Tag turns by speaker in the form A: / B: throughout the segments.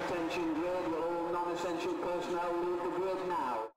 A: Attention grid, will all non-essential personnel leave the grid now?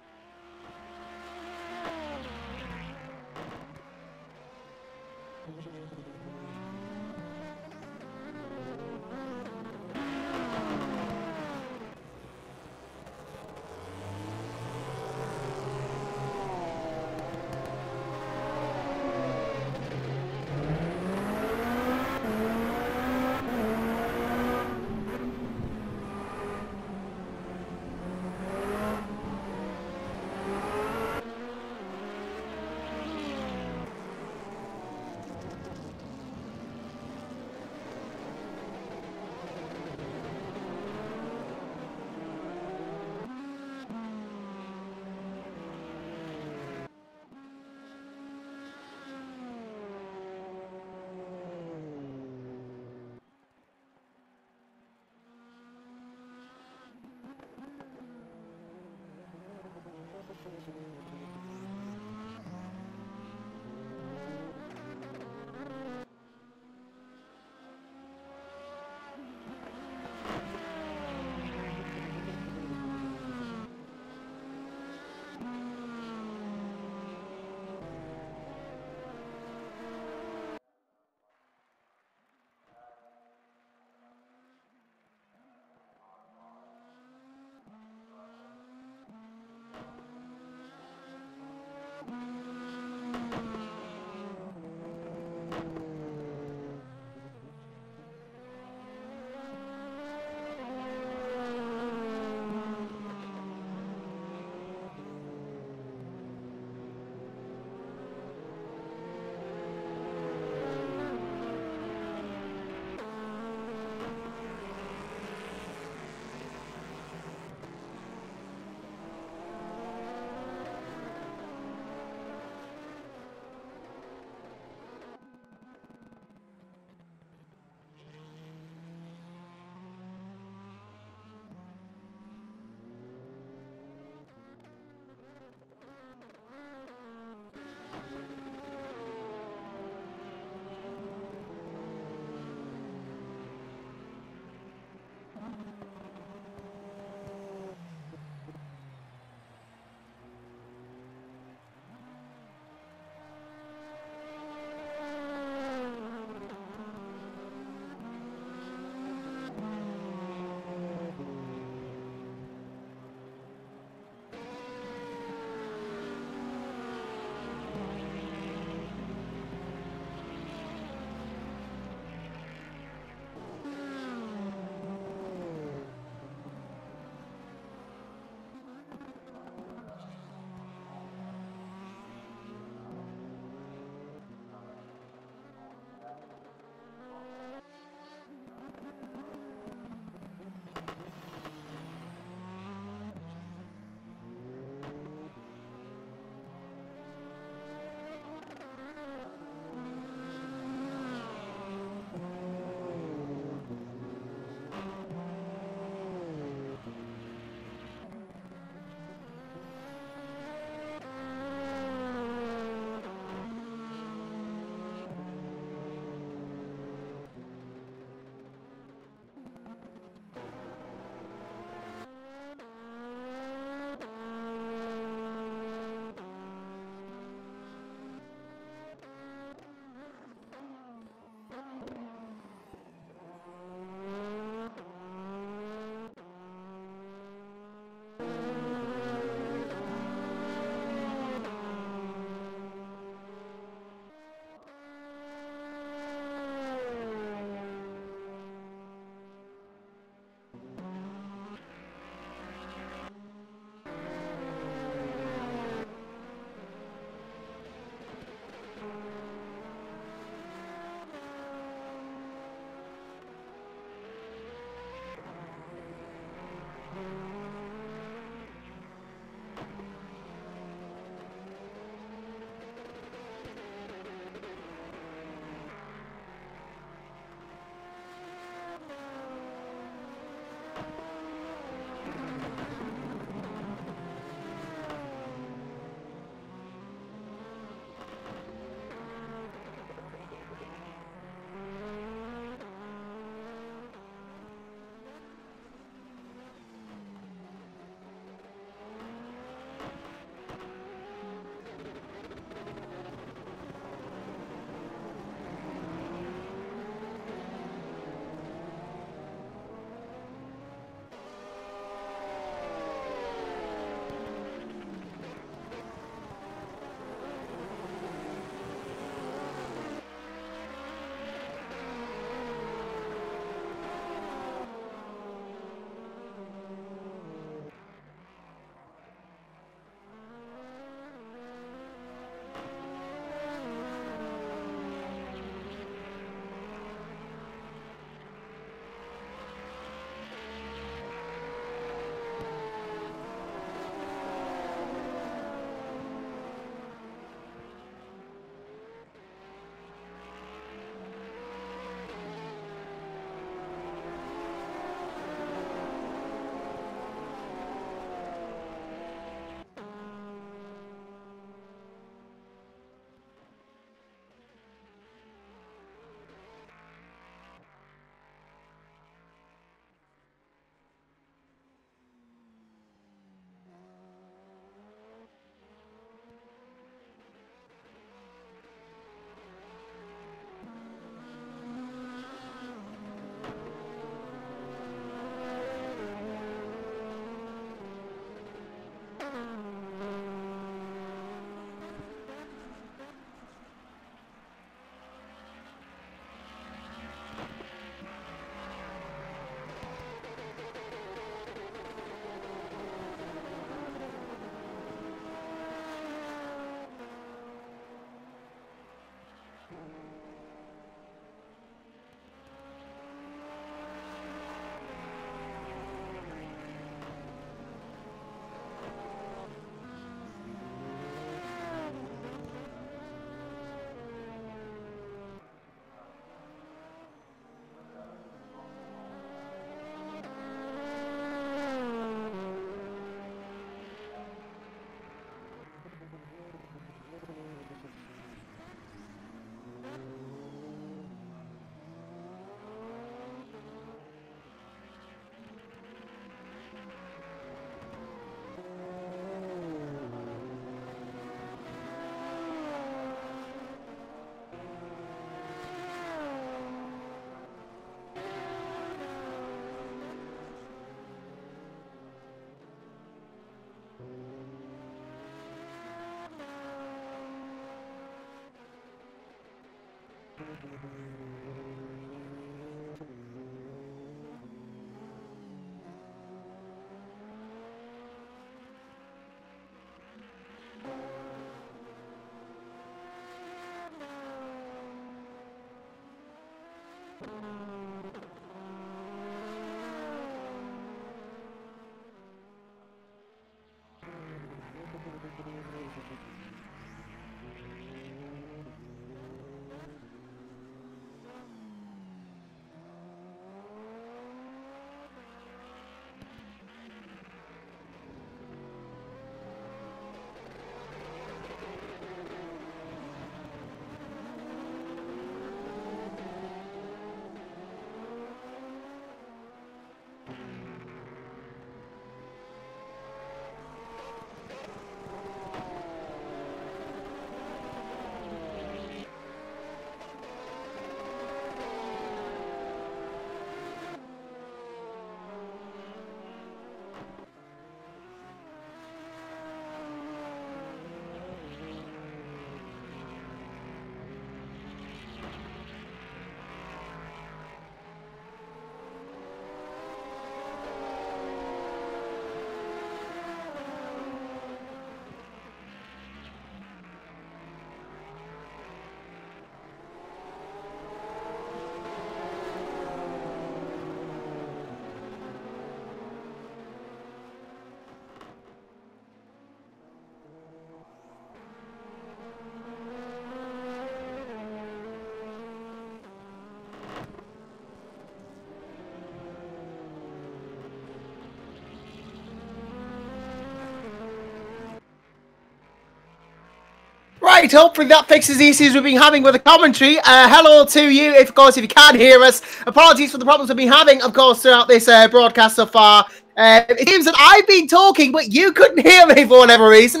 B: Right, hopefully that fixes the issues we've been having with the commentary. Hello to you, of course, if you can't hear us. Apologies for the problems we've been having, of course, throughout this broadcast so far. It seems that I've been talking, but you couldn't hear me for whatever reason.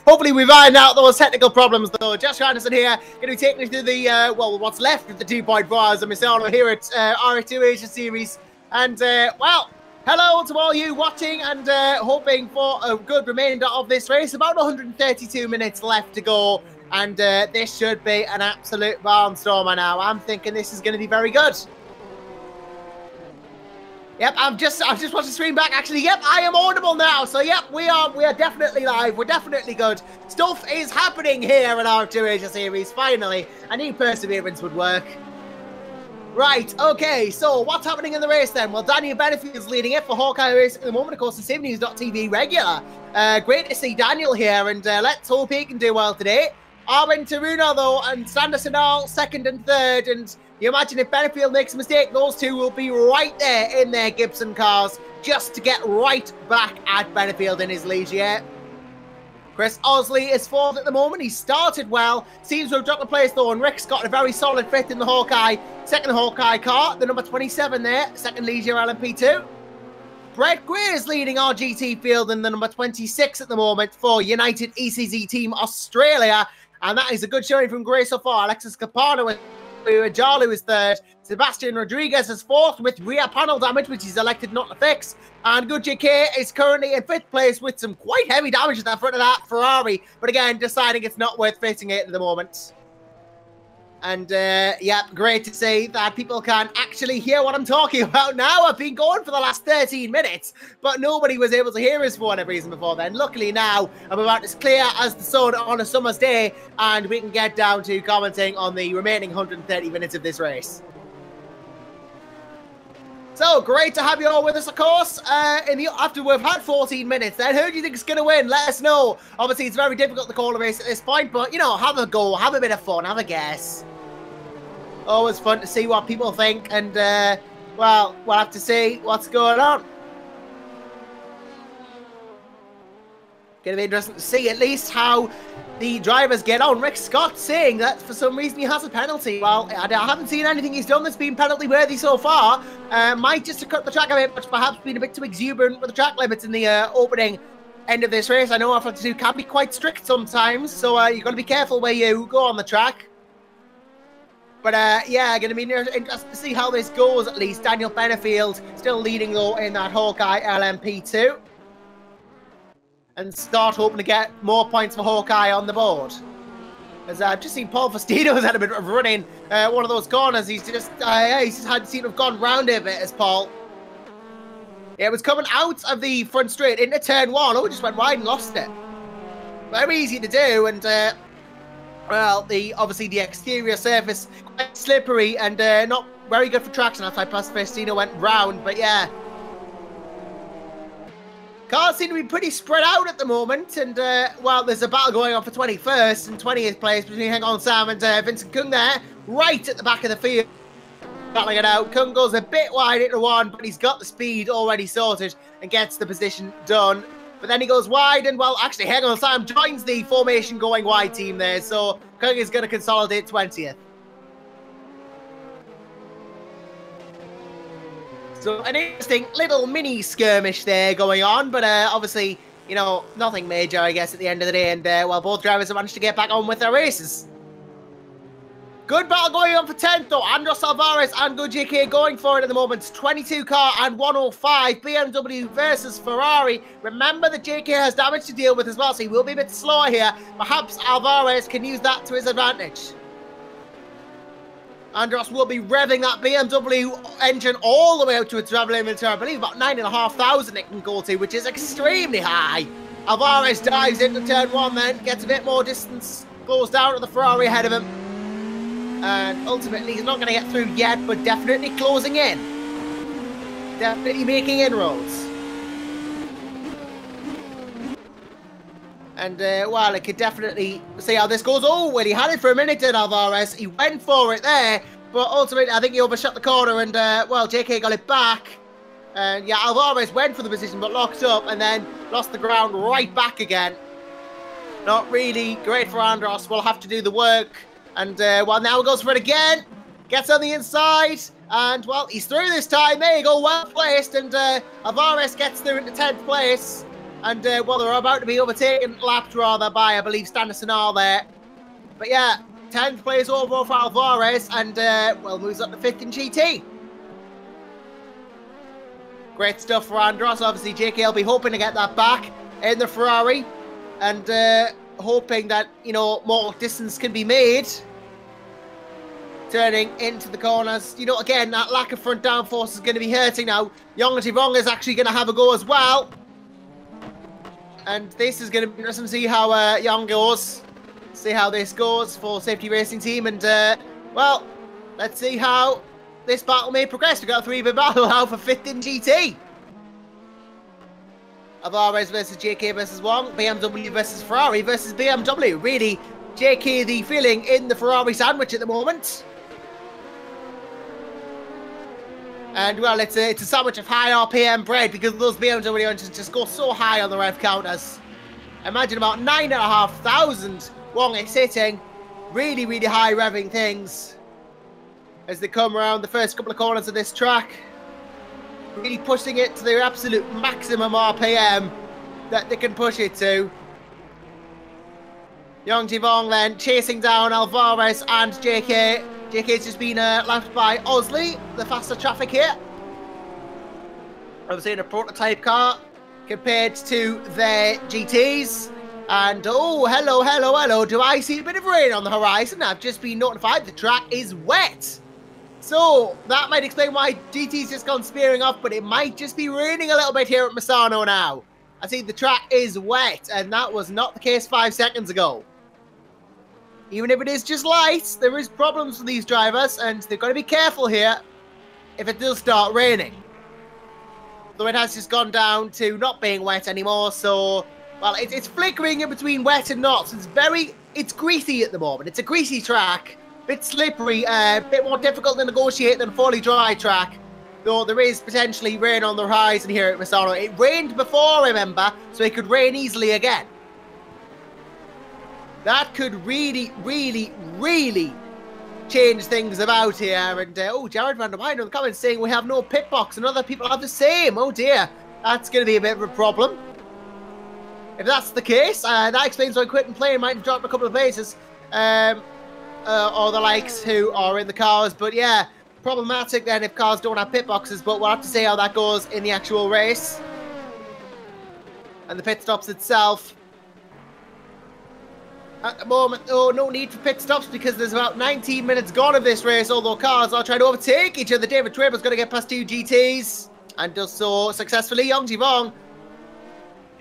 B: Hopefully we've ironed out those technical problems, though. Josh Anderson here, going to be taking us through the, well, what's left of the 2.4 hours of Misano here at RF2 Asia Series. And, well, hello to all you watching and hoping for a good remainder of this race. About 132 minutes left to go. And this should be an absolute barnstormer now. I'm thinking this is going to be very good. Yep, I've just watched the stream back. Actually, yep, I am audible now. So, yep, we are definitely live. We're definitely good. Stuff is happening here at R2 Asia Series. Finally, I knew perseverance would work. Right, okay, so what's happening in the race then? Well, Daniel Benefield's leading it for Hawkeye Race at the moment, of course, the SimNews.TV regular. Great to see Daniel here, and let's hope he can do well today. Armin Taruna, though, and Sanderson all second and third, and you imagine if Benefield makes a mistake, those two will be right there in their Gibson cars just to get right back at Benefield in his leisure. Chris Osley is fourth at the moment. He started well. Seems to have dropped the place, though, and Rick's got a very solid fifth in the Hawkeye. Second Hawkeye car, the number 27 there. Second Leisure LMP2. Brett Greer is leading our GT field in the number 26 at the moment for United ECZ Team Australia. And that is a good showing from Gray so far. Alexis Capano with Jalu is third. Sebastian Rodriguez is fourth with rear panel damage, which he's elected not to fix. And Good JK is currently in fifth place with some quite heavy damage at the front of that Ferrari. But again, deciding it's not worth fixing it at the moment. And, yeah, great to see that people can actually hear what I'm talking about now. I've been going for the last 13 minutes, but nobody was able to hear us for whatever reason before then. Luckily now, I'm about as clear as the sun on a summer's day, and we can get down to commenting on the remaining 130 minutes of this race. So, great to have you all with us, of course. After we've had 14 minutes, then who do you think is going to win? Let us know. Obviously, it's very difficult to call a race at this point, but, you know, have a go, have a bit of fun, have a guess. Always fun to see what people think, and, well, we'll have to see what's going on. Gonna be interesting to see at least how the drivers get on. Rick Scott saying that for some reason he has a penalty. Well, I haven't seen anything he's done that's been penalty worthy so far. Might just have cut the track a bit, but perhaps been a bit too exuberant with the track limits in the opening end of this race. I know RF2 can be quite strict sometimes, so you've got to be careful where you go on the track. But, yeah, going to be interesting to see how this goes, at least. Daniel Benefield still leading, though, in that Hawkeye LMP2. And start hoping to get more points for Hawkeye on the board. As I've just seen Paul Faustino has had a bit of running one of those corners. He's just seemed to have gone round it a bit as Paul. Yeah, it was coming out of the front straight into turn one. Oh, just went wide and lost it. Very easy to do, and... well, obviously the exterior surface quite quite slippery and not very good for traction. That's why Pastorino went round, but yeah. Cars seem to be pretty spread out at the moment, and, well, there's a battle going on for 21st and 20th place between Hang On Sam and Vincent Kung there, right at the back of the field. Battling it out. Kung goes a bit wide into one, but he's got the speed already sorted and gets the position done. But then he goes wide, and, well, actually, Hang On Sam joins the formation going wide team there, so Kung is going to consolidate 20th. So an interesting little mini skirmish there going on, but obviously, you know, nothing major, I guess, at the end of the day. And, well, both drivers have managed to get back on with their races. Good battle going on for 10th, though. Andros Alvarez and Good JK going for it at the moment. 22 car and 105. BMW versus Ferrari. Remember that JK has damage to deal with as well, so he will be a bit slower here. Perhaps Alvarez can use that to his advantage. Andros will be revving that BMW engine all the way out to its travel limit, I believe about 9,500 it can go to, which is extremely high. Alvarez dives into turn 1 then, gets a bit more distance, goes down to the Ferrari ahead of him. And ultimately he's not going to get through yet, but definitely closing in. Definitely making inroads. And, well, I could definitely see how this goes. Oh, well, he had it for a minute, did Alvarez. He went for it there, but ultimately, I think he overshot the corner, and, well, JK got it back. And, yeah, Alvarez went for the position, but locked up, and then lost the ground right back again. Not really great for Andros. We'll have to do the work. And, well, now he goes for it again. Gets on the inside, and, well, he's through this time. There you go, well placed, and Alvarez gets through into 10th place. And, well, they're about to be overtaken, lapped rather, by, I believe, Stanislaw there. But, yeah, 10th place overall for Alvarez, and, well, moves up to 5th in GT. Great stuff for Andros. Obviously, JK will be hoping to get that back in the Ferrari. And, hoping that, you know, more distance can be made. Turning into the corners. You know, again, that lack of front downforce is going to be hurting now. Yongji Vong is actually going to have a go as well. And this is going to be interesting to see how Young goes. See how this goes for Safety Racing Team. And, well, let's see how this battle may progress. We've got a 3-bit battle now for 5th in GT. Alvarez versus JK versus Wong. BMW versus Ferrari versus BMW. Really, JK the feeling in the Ferrari sandwich at the moment. And, well, it's a sandwich of high RPM bread because those BMW engines just go so high on the rev counters. Imagine about 9,500 Wong is hitting. Really, really high revving things as they come around the first couple of corners of this track. Really pushing it to their absolute maximum RPM that they can push it to. Yongji Vong then chasing down Alvarez and JK. JK's just been lapped by Osley, the faster traffic here. Obviously in a prototype car compared to their GTs. And oh, hello, hello, hello. Do I see a bit of rain on the horizon? I've just been notified the track is wet. So that might explain why GT's just gone spearing off, but it might just be raining a little bit here at Misano now. I see the track is wet, and that was not the case 5 seconds ago. Even if it is just light, there is problems for these drivers, and they've got to be careful here if it does start raining. Though it has just gone down to not being wet anymore, so, well, it's flickering in between wet and not. So it's greasy at the moment. It's a greasy track, bit slippery, a bit more difficult to negotiate than a fully dry track. Though there is potentially rain on the horizon here at Misano. It rained before, remember, so it could rain easily again. That could really, really, really change things about here. And, oh, Jared Van der Weyen in the comments saying we have no pit box and other people have the same. Oh, dear. That's going to be a bit of a problem. If that's the case, that explains why Quentin Plain might have dropped a couple of places. Or the likes who are in the cars. But, yeah, problematic then if cars don't have pit boxes. But we'll have to see how that goes in the actual race. And the pit stops itself. At the moment, though, no need for pit stops because there's about 19 minutes gone of this race, although cars are trying to overtake each other. David Traber's going to get past 2 GTs and does so successfully. Yongji Vong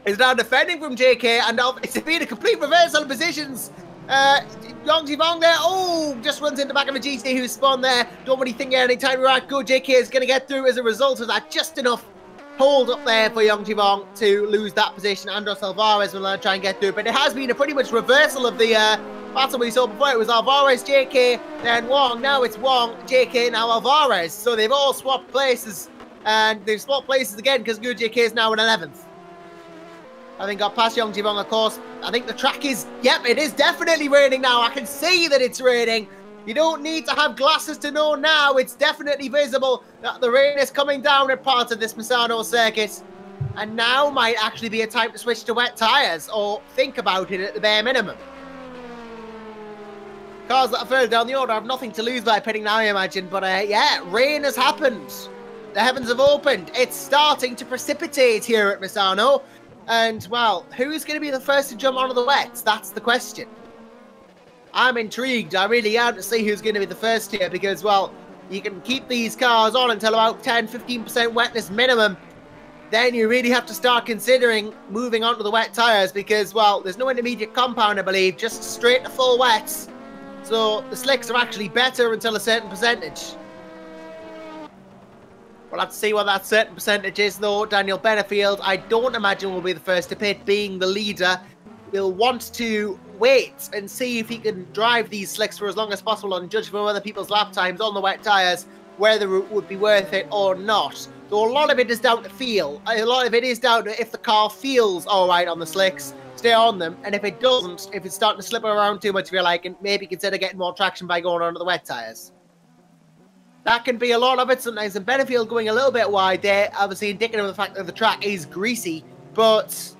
B: is now defending from JK, and it's been a complete reversal of positions Yong Jivong there. Oh, just runs in the back of a GT who spun there. Don't really think any time to react. Good. JK is going to get through as a result of that. Just enough hold up there for Yong Jivong to lose that position. Andros Alvarez will try and get through. But it has been a pretty much reversal of the battle we saw before. It was Alvarez, JK, then Wong. Now it's Wong, JK, now Alvarez. So they've all swapped places. And they've swapped places again because Good JK is now in 11th. Having got past Yong Jivong, of course. I think the track is... Yep, it is definitely raining now. I can see that it's raining. You don't need to have glasses to know now. It's definitely visible that the rain is coming down at parts of this Misano circuit. And now might actually be a time to switch to wet tyres, or think about it at the bare minimum. Cars that are further down the order have nothing to lose by pitting now, I imagine. But yeah, rain has happened. The heavens have opened. It's starting to precipitate here at Misano. And, well, who's going to be the first to jump onto the wets? That's the question. I'm intrigued. I really am to see who's going to be the first here because, well, you can keep these cars on until about 10-15% wetness minimum. Then you really have to start considering moving onto the wet tyres because, well, there's no intermediate compound, I believe, just straight to full wets. So the slicks are actually better until a certain percentage. We'll have to see what that certain percentage is, though. Daniel Benefield, I don't imagine will be the first to pit, being the leader. He'll want to wait and see if he can drive these slicks for as long as possible and judge from other people's lap times on the wet tyres, whether it would be worth it or not. So a lot of it is down to feel. A lot of it is down to if the car feels all right on the slicks, stay on them. And if it doesn't, if it's starting to slip around too much, if you like, and maybe consider getting more traction by going onto the wet tyres. That can be a lot of it sometimes, and Benefield going a little bit wide there, obviously indicative of the fact that the track is greasy, but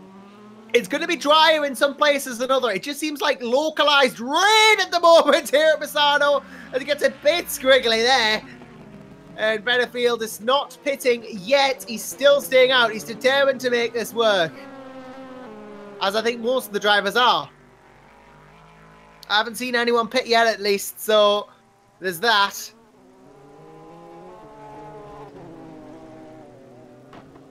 B: it's going to be drier in some places than others. It just seems like localized rain at the moment here at Misano, as it gets a bit squiggly there. And Benefield is not pitting yet. He's still staying out. He's determined to make this work, as I think most of the drivers are. I haven't seen anyone pit yet, at least, so there's that.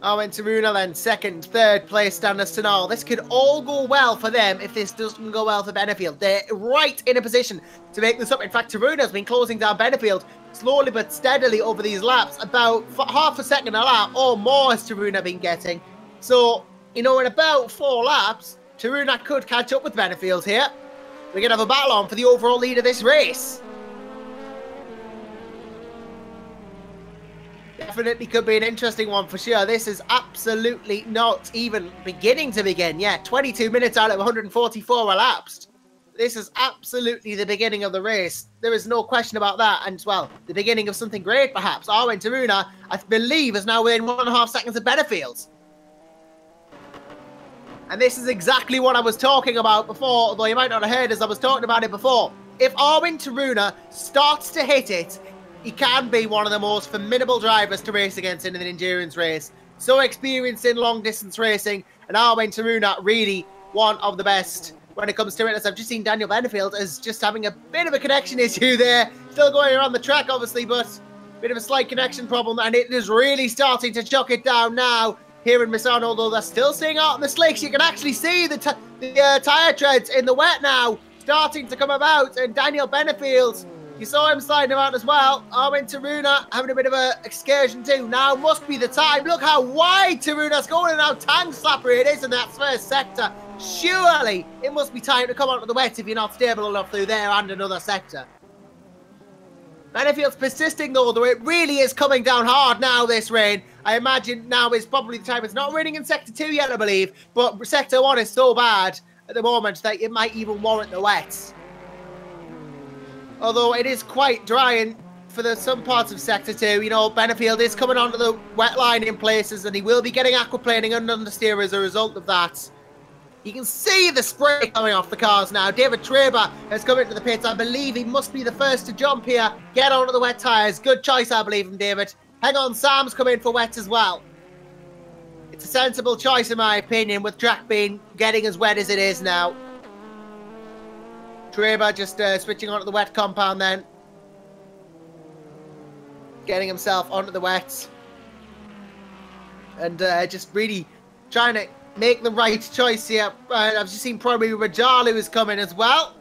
B: Owen Taruna then second, third place Standards Tonal. This could all go well for them if this doesn't go well for Benefield. They're right in a position to make this up. In fact, Taruna's been closing down Benefield slowly but steadily over these laps. About half a second a lap or more has Taruna been getting. So, you know, in about 4 laps, Taruna could catch up with Benefield here. We're going to have a battle on for the overall lead of this race. Definitely could be an interesting one for sure. This is absolutely not even beginning to begin. Yeah, 22 minutes out of 144 elapsed. This is absolutely the beginning of the race. There is no question about that. And, well, the beginning of something great, perhaps. Arwen Taruna, I believe, is now within 1.5 seconds of Benefield. And this is exactly what I was talking about before, although you might not have heard as I was talking about it before. If Arwen Taruna starts to hit it, he can be one of the most formidable drivers to race against in an endurance race. So experienced in long-distance racing, and Arwen Taruna really one of the best when it comes to it. As I've just seen Daniel Benefield is just having a bit of a connection issue there. Still going around the track, obviously, but a bit of a slight connection problem, and it is really starting to chuck it down now here in Misano, although they're still staying out on the slicks. You can actually see the tyre treads in the wet now starting to come about, and Daniel Benefield, you saw him sliding about as well. Arwen Taruna having a bit of an excursion too. Now must be the time. Look how wide Taruna's going, and how tongue slapper it is in that first sector. Surely it must be time to come onto the wet if you're not stable enough through there and another sector. Benefield's persisting though it really is coming down hard now, this rain. I imagine now is probably the time. It's not raining in Sector 2 yet, I believe, but Sector 1 is so bad at the moment that it might even warrant the wets. Although it is quite dry for some parts of Sector 2. You know, Benefield is coming onto the wet line in places, and he will be getting aquaplaning and understeer as a result of that. You can see the spray coming off the cars now. David Traber has come into the pits. I believe he must be the first to jump here. Get onto the wet tyres. Good choice, I believe, from David. Hang on, Sam's come in for wets as well. It's a sensible choice, in my opinion, with track being getting as wet as it is now. Traber just switching onto the wet compound then. Getting himself onto the wets. And just really trying to make the right choice here. I've just seen probably Rajalu is coming as well.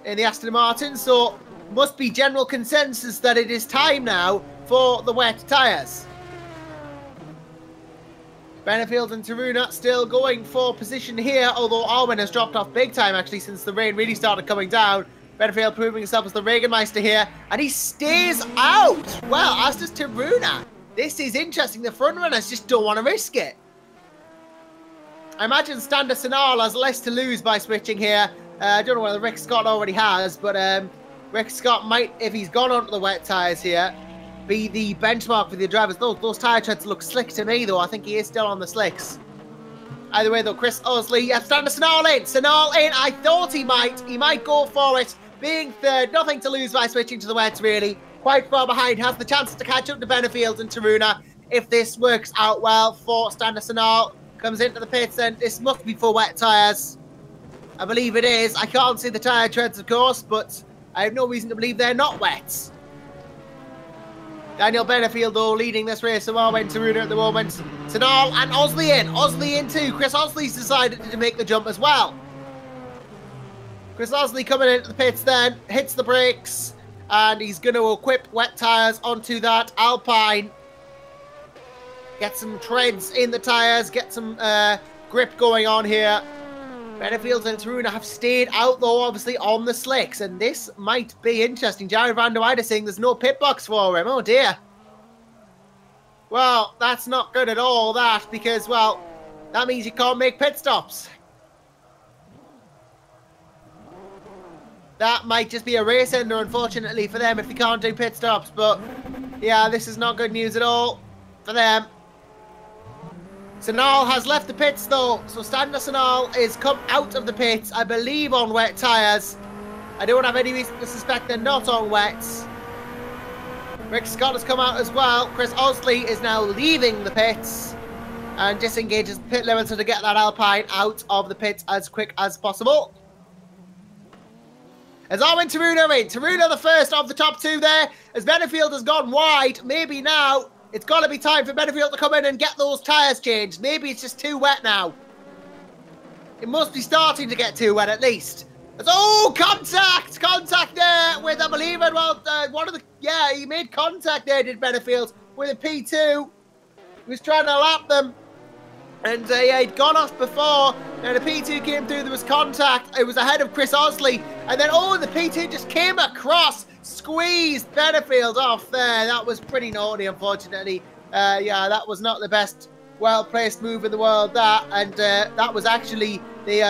B: in the Aston Martin, so must be general consensus that it is time now for the wet tyres. Benefield and Taruna still going for position here, although Arwen has dropped off big time actually since the rain really started coming down. Benefield proving himself as the Regenmeister here, and he stays out. Well, as does Taruna. This is interesting. The front runners just don't want to risk it. I imagine Standard Senal has less to lose by switching here. I don't know whether Rick Scott already has, but Rick Scott might, if he's gone onto the wet tyres here, be the benchmark for the drivers. Those tyre treads look slick to me, though. I think he is still on the slicks. Either way, though, Chris Osley, Standard Senal in. Senal in. I thought he might go for it. Being third, nothing to lose by switching to the wets, really. Quite far behind, has the chance to catch up to Benefield and Taruna if this works out well for Standard Senal. Comes into the pits, and this must be for wet tyres. I believe it is. I can't see the tyre treads, of course, but I have no reason to believe they're not wet. Daniel Benefield, though, leading this race. So Arwen Taruna at the moment. Senal and Osley in. Osley in too. Chris Osley's decided to make the jump as well. Chris Osley coming into the pits then, hits the brakes, and he's going to equip wet tyres onto that Alpine. Get some treads in the tyres, get some grip going on here. Benefield and Taruna have stayed out, though, obviously, on the slicks, and this might be interesting. Jared Van der Weide saying there's no pit box for him. Oh, dear. Well, that's not good at all, that, because, well, that means you can't make pit stops. That might just be a race ender, unfortunately, for them if they can't do pit stops. But, yeah, this is not good news at all for them. Senal has left the pits, though. So Standard Senal is come out of the pits, I believe, on wet tyres. I don't have any reason to suspect they're not on wets. Rick Scott has come out as well. Chris Osley is now leaving the pits and disengages the pit limiter to get that Alpine out of the pits as quick as possible. As Arwen Taruna in. Taruna the first of the top two there. As Benefield has gone wide, maybe now it's got to be time for Benefield to come in and get those tyres changed. Maybe it's just too wet now. It must be starting to get too wet at least. As, oh, contact! Contact there with, I believe, well, one of the, yeah, he made contact there, did Benefield, with a P2. He was trying to lap them. And yeah, he'd gone off before. Now the P2 came through, there was contact. It was ahead of Chris Osley. And then, oh, the P2 just came across, squeezed Benefield off there. That was pretty naughty, unfortunately. Yeah, that was not the best well-placed move in the world, that. And that was actually the,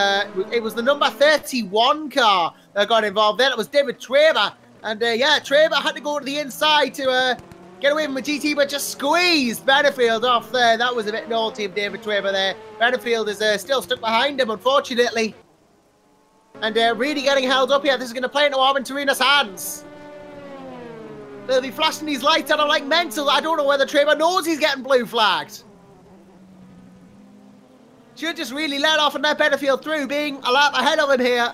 B: it was the number 31 car that got involved there. It was David Traber. And yeah, Traber had to go to the inside to get away from a GT, but just squeezed Benefield off there. That was a bit naughty of David Traber there. Benefield is still stuck behind him, unfortunately. And really getting held up here. This is going to play into Arwen Taruna's hands. They'll be flashing these lights at him like mental. I don't know whether Traber knows he's getting blue flagged. Should just really let off and let Benefield through, being a lap ahead of him here.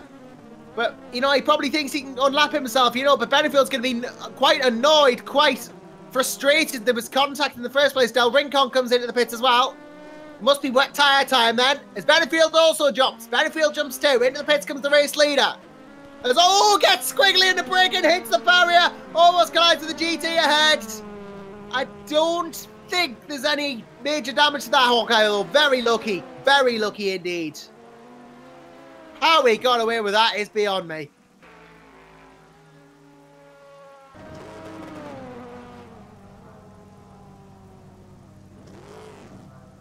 B: But, you know, he probably thinks he can unlap himself, you know, but Benefield's going to be quite annoyed, quite frustrated there was contact in the first place. Del Rincon comes into the pits as well. Must be wet tyre time then. As Benefield also jumps. Benefield jumps too. Into the pits comes the race leader. As, oh, gets squiggly in the brake and hits the barrier. Almost collides with the GT ahead. I don't think there's any major damage to that Hawkeye, though. Very lucky indeed. How he got away with that is beyond me.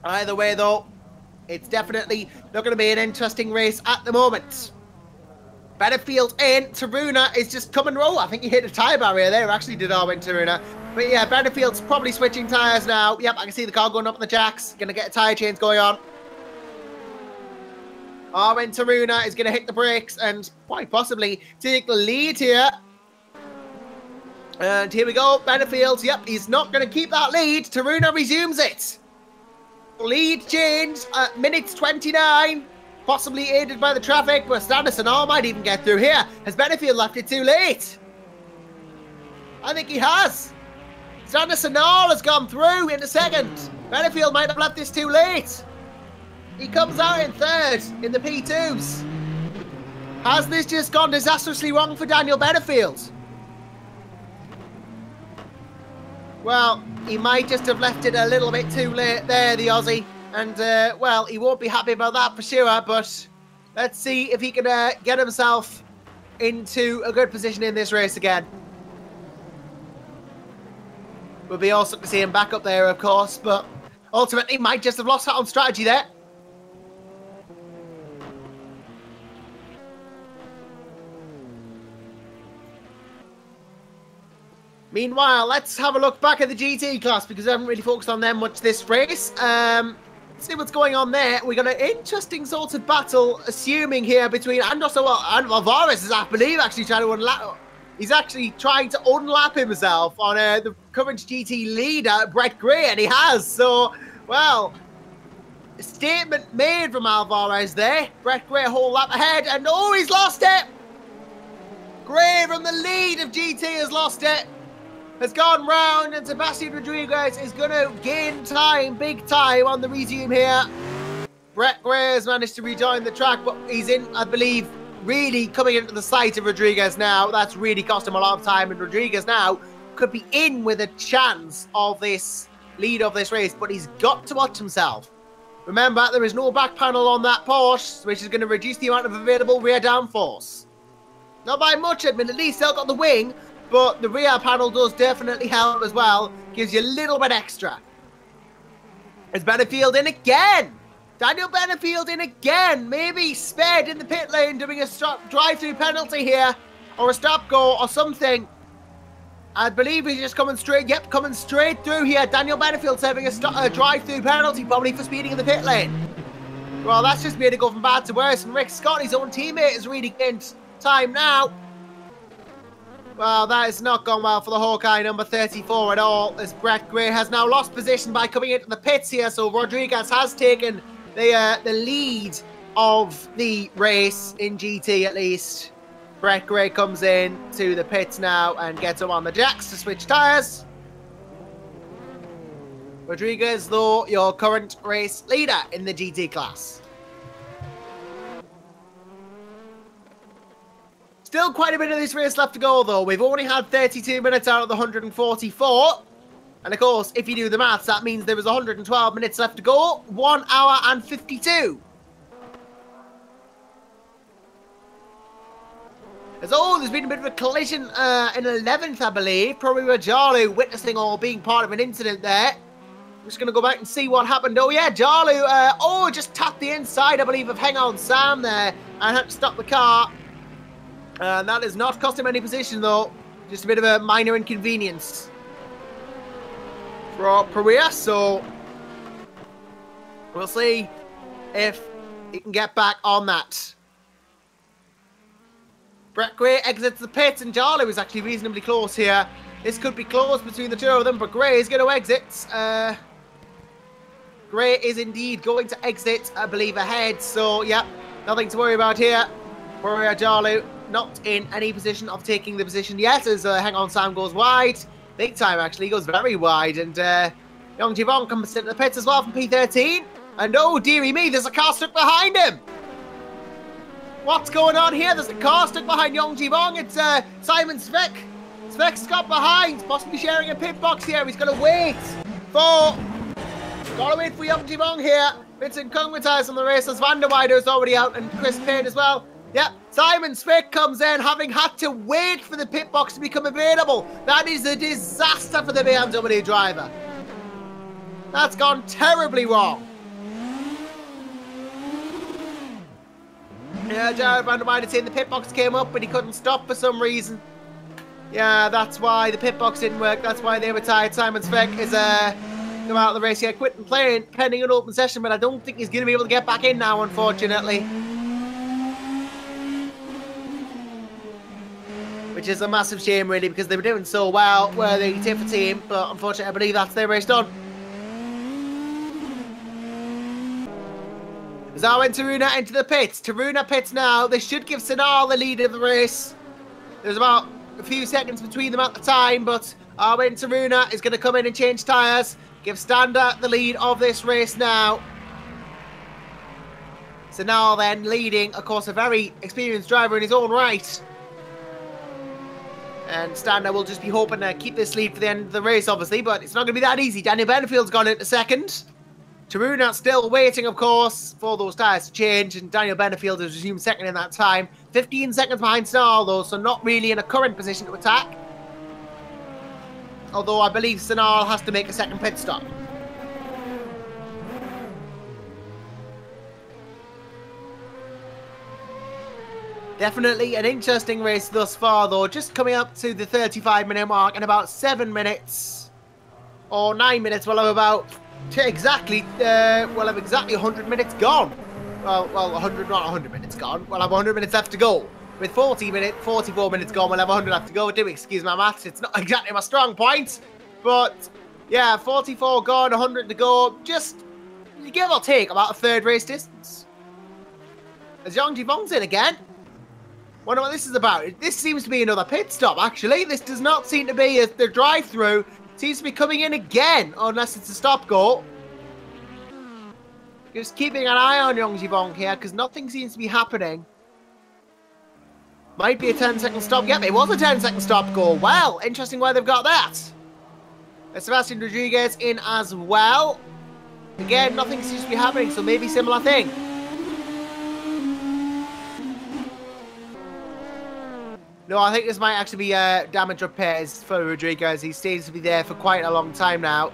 B: Either way, though, it's definitely not going to be an interesting race at the moment. Benefield in. Taruna is just coming roll. I think he hit a tyre barrier there, actually, did Arwen Taruna. But yeah, Benefield's probably switching tyres now. Yep, I can see the car going up on the jacks. Going to get a tyre change going on. Arwen Taruna is going to hit the brakes and quite possibly take the lead here. And here we go. Benefield, yep, he's not going to keep that lead. Taruna resumes it. Lead change at minutes 29. Possibly aided by the traffic, but Standard Senal might even get through here. Has Benefield left it too late? I think he has. Standard Senal has gone through in a second. Benefield might have left this too late. He comes out in third in the P2s. Has this just gone disastrously wrong for Daniel Benefield? Well, he might just have left it a little bit too late there, the Aussie. And, well, he won't be happy about that for sure, but let's see if he can get himself into a good position in this race again. We'll be awesome to see him back up there, of course, but ultimately might just have lost that on strategy there. Meanwhile, let's have a look back at the GT class because I haven't really focused on them much this race. See what's going on there. We got an interesting sort of battle, assuming here between and Alvarez is, I believe, actually trying to unlap. He's actually trying to unlap himself on the current GT leader, Brett Gray, and he has. So, well, a statement made from Alvarez there. Brett Gray a whole lap ahead, and oh, he's lost it. Gray from the lead of GT has lost it. Has gone round, and Sebastian Rodriguez is going to gain time, big time, on the resume here. Brett Gray has managed to rejoin the track, but he's in, I believe, really coming into the sight of Rodriguez now. That's really cost him a lot of time, and Rodriguez now could be in with a chance of this lead of this race, but he's got to watch himself. Remember, there is no back panel on that Porsche, which is going to reduce the amount of available rear downforce. Not by much, admittedly, still got the wing, but the rear panel does definitely help as well. Gives you a little bit extra. It's Benefield in again. Daniel Benefield in again. Maybe spared in the pit lane doing a drive-through penalty here. Or a stop-go or something. I believe he's just coming straight. Yep, coming straight through here. Daniel Benefield serving a drive-through penalty probably for speeding in the pit lane. Well, that's just made it go from bad to worse. And Rick Scott, his own teammate, is really gained time now. Well, that has not gone well for the Hawkeye number 34 at all, as Brett Gray has now lost position by coming into the pits here, so Rodriguez has taken the lead of the race, in GT at least. Brett Gray comes in to the pits now and gets him on the jacks to switch tyres. Rodriguez, though, your current race leader in the GT class. Still quite a bit of this race left to go, though. We've only had 32 minutes out of the 144. And, of course, if you do the maths, that means there was 112 minutes left to go. 1 hour and 52. There's been a bit of a collision in 11th, I believe. Probably with Jarlu witnessing or being part of an incident there. I'm just going to go back and see what happened. Oh, yeah, Jarlu, just tapped the inside, I believe, of Hang On Sam there. And had to stop the car. And that has not cost him any position, though. Just a bit of a minor inconvenience for Perea. So we'll see if he can get back on that. Brett Gray exits the pits, and Jarlu is actually reasonably close here. This could be close between the two of them, but Gray is going to exit. Gray is indeed going to exit, I believe, ahead. So, yeah, nothing to worry about here. Perea Jarlu not in any position of taking the position yet, as Hang On Sam goes wide. Big time, actually. He goes very wide. And Young Jivon comes into the pits as well from P13. And oh, dearie me, there's a car stuck behind him. What's going on here? There's a car stuck behind Young Jivon. It's Simon Svek. Svek's got behind, possibly sharing a pit box here. He's going to wait for Young Jivon here. Vincent Kung retires on the race as Van der Weider is already out, and Chris Payne as well. Yep, Simon Svek comes in, having had to wait for the pit box to become available. That is a disaster for the BMW driver. That's gone terribly wrong. Yeah, Jared Van der Weider saying the pit box came up, but he couldn't stop for some reason. Yeah, that's why the pit box didn't work. That's why they retired. Simon Svek is come out of the race here, quitting playing, pending an open session, but I don't think he's going to be able to get back in now, unfortunately. Which is a massive shame, really, because they were doing so well, were the Tifa team, but unfortunately, I believe that's their race done. Zawa Taruna into the pits. Taruna pits now. This should give Sinal the lead of the race. There's about a few seconds between them at the time, but Arwen Taruna is going to come in and change tyres. Give Stander the lead of this race now. Sanal then leading, of course, a very experienced driver in his own right. And Stander will just be hoping to keep this lead for the end of the race, obviously, but it's not going to be that easy. Daniel Benefield's gone into second. Taruna still waiting, of course, for those tyres to change, and Daniel Benefield has resumed second in that time. 15 seconds behind Sanal, though, so not really in a current position to attack. Although I believe Sanal has to make a second pit stop. Definitely an interesting race thus far, though. Just coming up to the 35-minute mark in about 7 minutes. Or 9 minutes, we'll have exactly 100 minutes gone. Well, 100, not 100 minutes gone. We'll have 100 minutes left to go. With 44 minutes gone, we'll have 100 left to go. Do excuse my maths, it's not exactly my strong point. But, yeah, 44 gone, 100 to go. Just, give or take, about a third race distance. As Yang Jivong's in again. Wonder what this is about. This seems to be another pit stop, actually. This does not seem to be the drive-through. Seems to be coming in again, unless it's a stop-go. Just keeping an eye on Yang Jivong here, because nothing seems to be happening. Might be a 10-second stop. Yep, it was a 10-second stop-go. Well, interesting where they've got that. Sebastian Rodriguez in as well. Again, nothing seems to be happening, so maybe similar thing. No, I think this might actually be damage repairs for Rodriguez. He seems to be there for quite a long time now.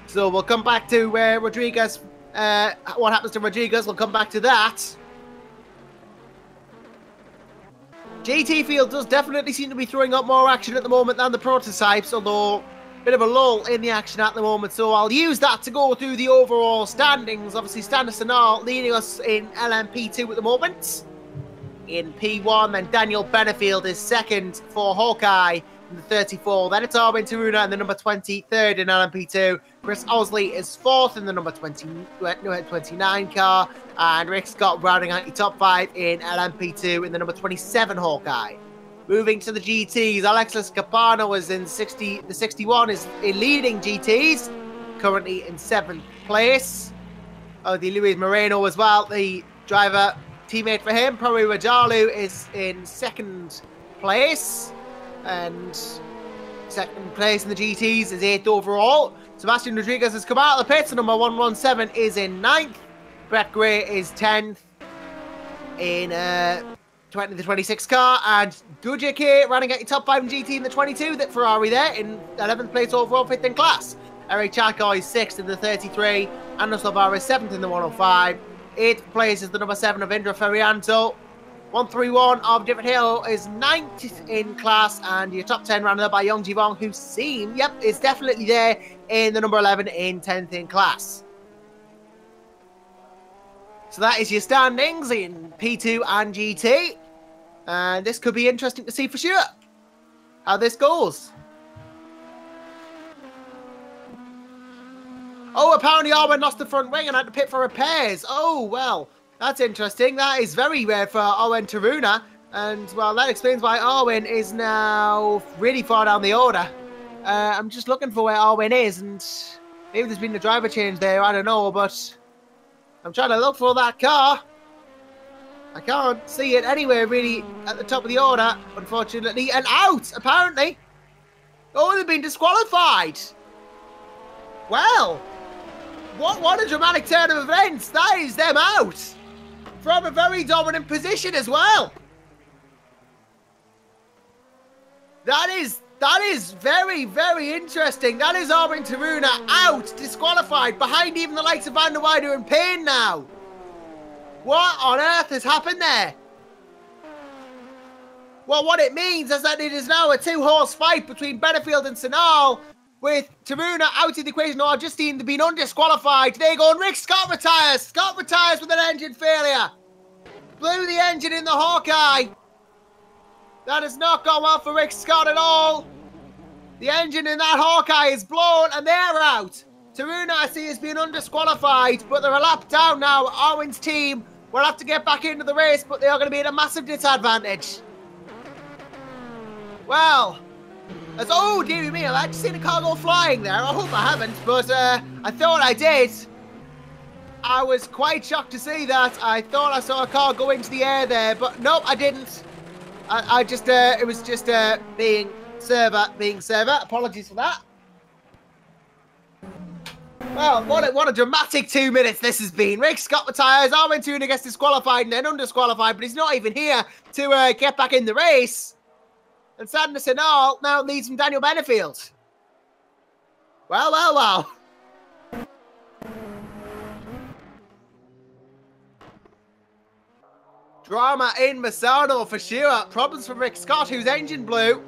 B: So we'll come back to Rodriguez. What happens to Rodriguez, we'll come back to that. GT Field does definitely seem to be throwing up more action at the moment than the prototypes, although a bit of a lull in the action at the moment. So I'll use that to go through the overall standings. Obviously, Stander Sanal leading us in LMP2 at the moment. In P1, then Daniel Benefield is second for Hawkeye in the 34. Then it's Armin Taruna in the number 23rd in LMP2. Chris Osley is fourth in the number 29 car. And Rick Scott rounding out your top 5 in LMP2 in the number 27 Hawkeye. Moving to the GTs, Alexis Capano is in the 61 is in leading GTs, currently in 7th place. The Luis Moreno as well, the driver teammate for him, Prabhu Rajalu, is in 2nd place. And 2nd place in the GTs is 8th overall. Sebastian Rodriguez has come out of the pits. Number 117 is in 9th. Brett Gray is 10th in the 26 car. And Gujike running at your top 5 in GT in the 22. That Ferrari there in 11th place overall, 5th in class. Eric Chako is 6th in the 33. Andros Alvaro is 7th in the 105. 8th place is the number 7 of Indra Ferianto. 131 of Different Hill is 9th in class, and your top 10 rounded up by Yang Jivong, who is definitely there in the number 11 in 10th in class. So that is your standings in P2 and GT. And this could be interesting to see for sure how this goes. Oh, apparently Arwen lost the front wing and had to pit for repairs. Oh, well, that's interesting. That is very rare for Arwen Taruna. And, well, that explains why Arwen is now really far down the order. I'm just looking for where Arwen is, and maybe there's been a driver change there. I don't know, but I'm trying to look for that car. I can't see it anywhere really at the top of the order, unfortunately. And out, apparently. Oh, they've been disqualified. Well, what a dramatic turn of events. That is them out from a very dominant position as well. That is very, very interesting. That is Armin Taruna out, disqualified, behind even the likes of Van der Weide and Payne now. What on earth has happened there? Well, what it means is that it is now a 2-horse fight between Benefield and Sanal, with Taruna out of the equation, or Justine being undisqualified. There you go, and Rick Scott retires. Scott retires with an engine failure. Blew the engine in the Hawkeye. That has not gone well for Rick Scott at all. The engine in that Hawkeye is blown, and they're out. Taruna, I see, is being undisqualified, but they're a lap down now. Arwen's team will have to get back into the race, but they are going to be at a massive disadvantage. Well, oh, dearie me, I've actually seen a car go flying there. I hope I haven't, but I thought I did. I was quite shocked to see that. I thought I saw a car go into the air there, but nope, I didn't. I just, it was just being server. Apologies for that. Well, what a dramatic 2 minutes this has been. Rick Scott retires, Armin Tuna gets disqualified and then undisqualified, but he's not even here to get back in the race. And sadness and all now leads from Daniel Benefield. Well. Drama in Misano for sure. Problems for Rick Scott, whose engine blew.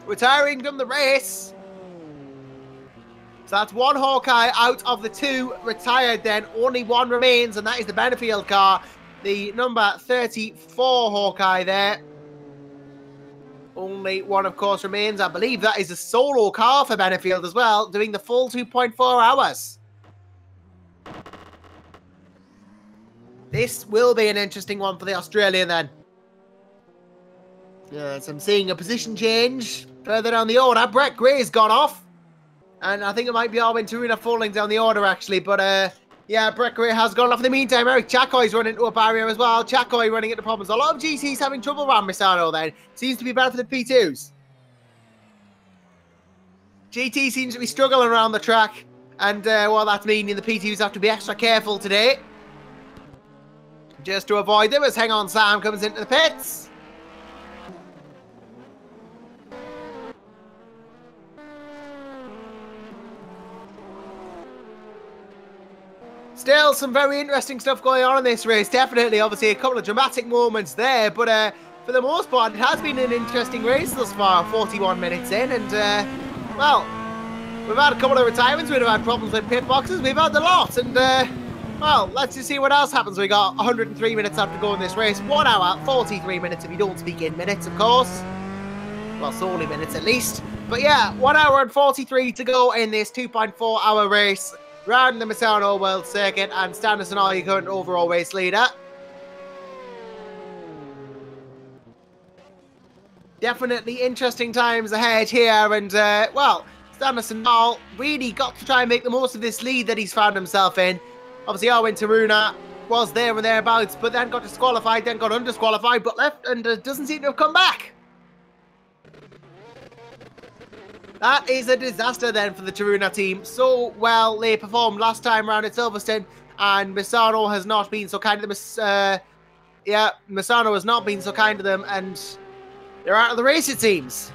B: Retiring from the race. So that's one Hawkeye out of the two retired then. Only one remains, and that is the Benefield car. The number 34 Hawkeye there. Only one, of course, remains. I believe that is a solo car for Benefield as well, doing the full 2.4 hours. This will be an interesting one for the Australian then. Yes, I'm seeing a position change further down the order. Brett Gray's gone off. And I think it might be Armin Taruna falling down the order, actually. But, yeah, Brett Gray has gone off. In the meantime, Eric Chacoy's running into a barrier as well. Chacoy running into problems. A lot of GTs having trouble around Misano then. Seems to be better for the P2s. GT seems to be struggling around the track. And, well, that's meaning the P2s have to be extra careful today. Just to avoid them as Hang On Sam comes into the pits. Still some very interesting stuff going on in this race. Definitely, obviously, a couple of dramatic moments there. But for the most part, it has been an interesting race thus far, 41 minutes in. And, well, we've had a couple of retirements. We've had problems with pit boxes. We've had the lot. And, well, let's just see what else happens. We got 103 minutes left to go in this race. 1 hour, 43 minutes if you don't speak in minutes, of course. Well, solely minutes at least. But, yeah, 1 hour and 43 to go in this 2.4 hour race. Round the Misano World Circuit, and Standerson are your current overall race leader. Definitely interesting times ahead here, and well, Standerson all really got to try and make the most of this lead that he's found himself in. Obviously, Armin Taruna was there and thereabouts, but then got disqualified, then got undisqualified, but left and doesn't seem to have come back. That is a disaster then for the Taruna team. So well they performed last time round at Silverstone, and Misano has not been so kind to them. Misano has not been so kind to them, and they're out of the race, it seems.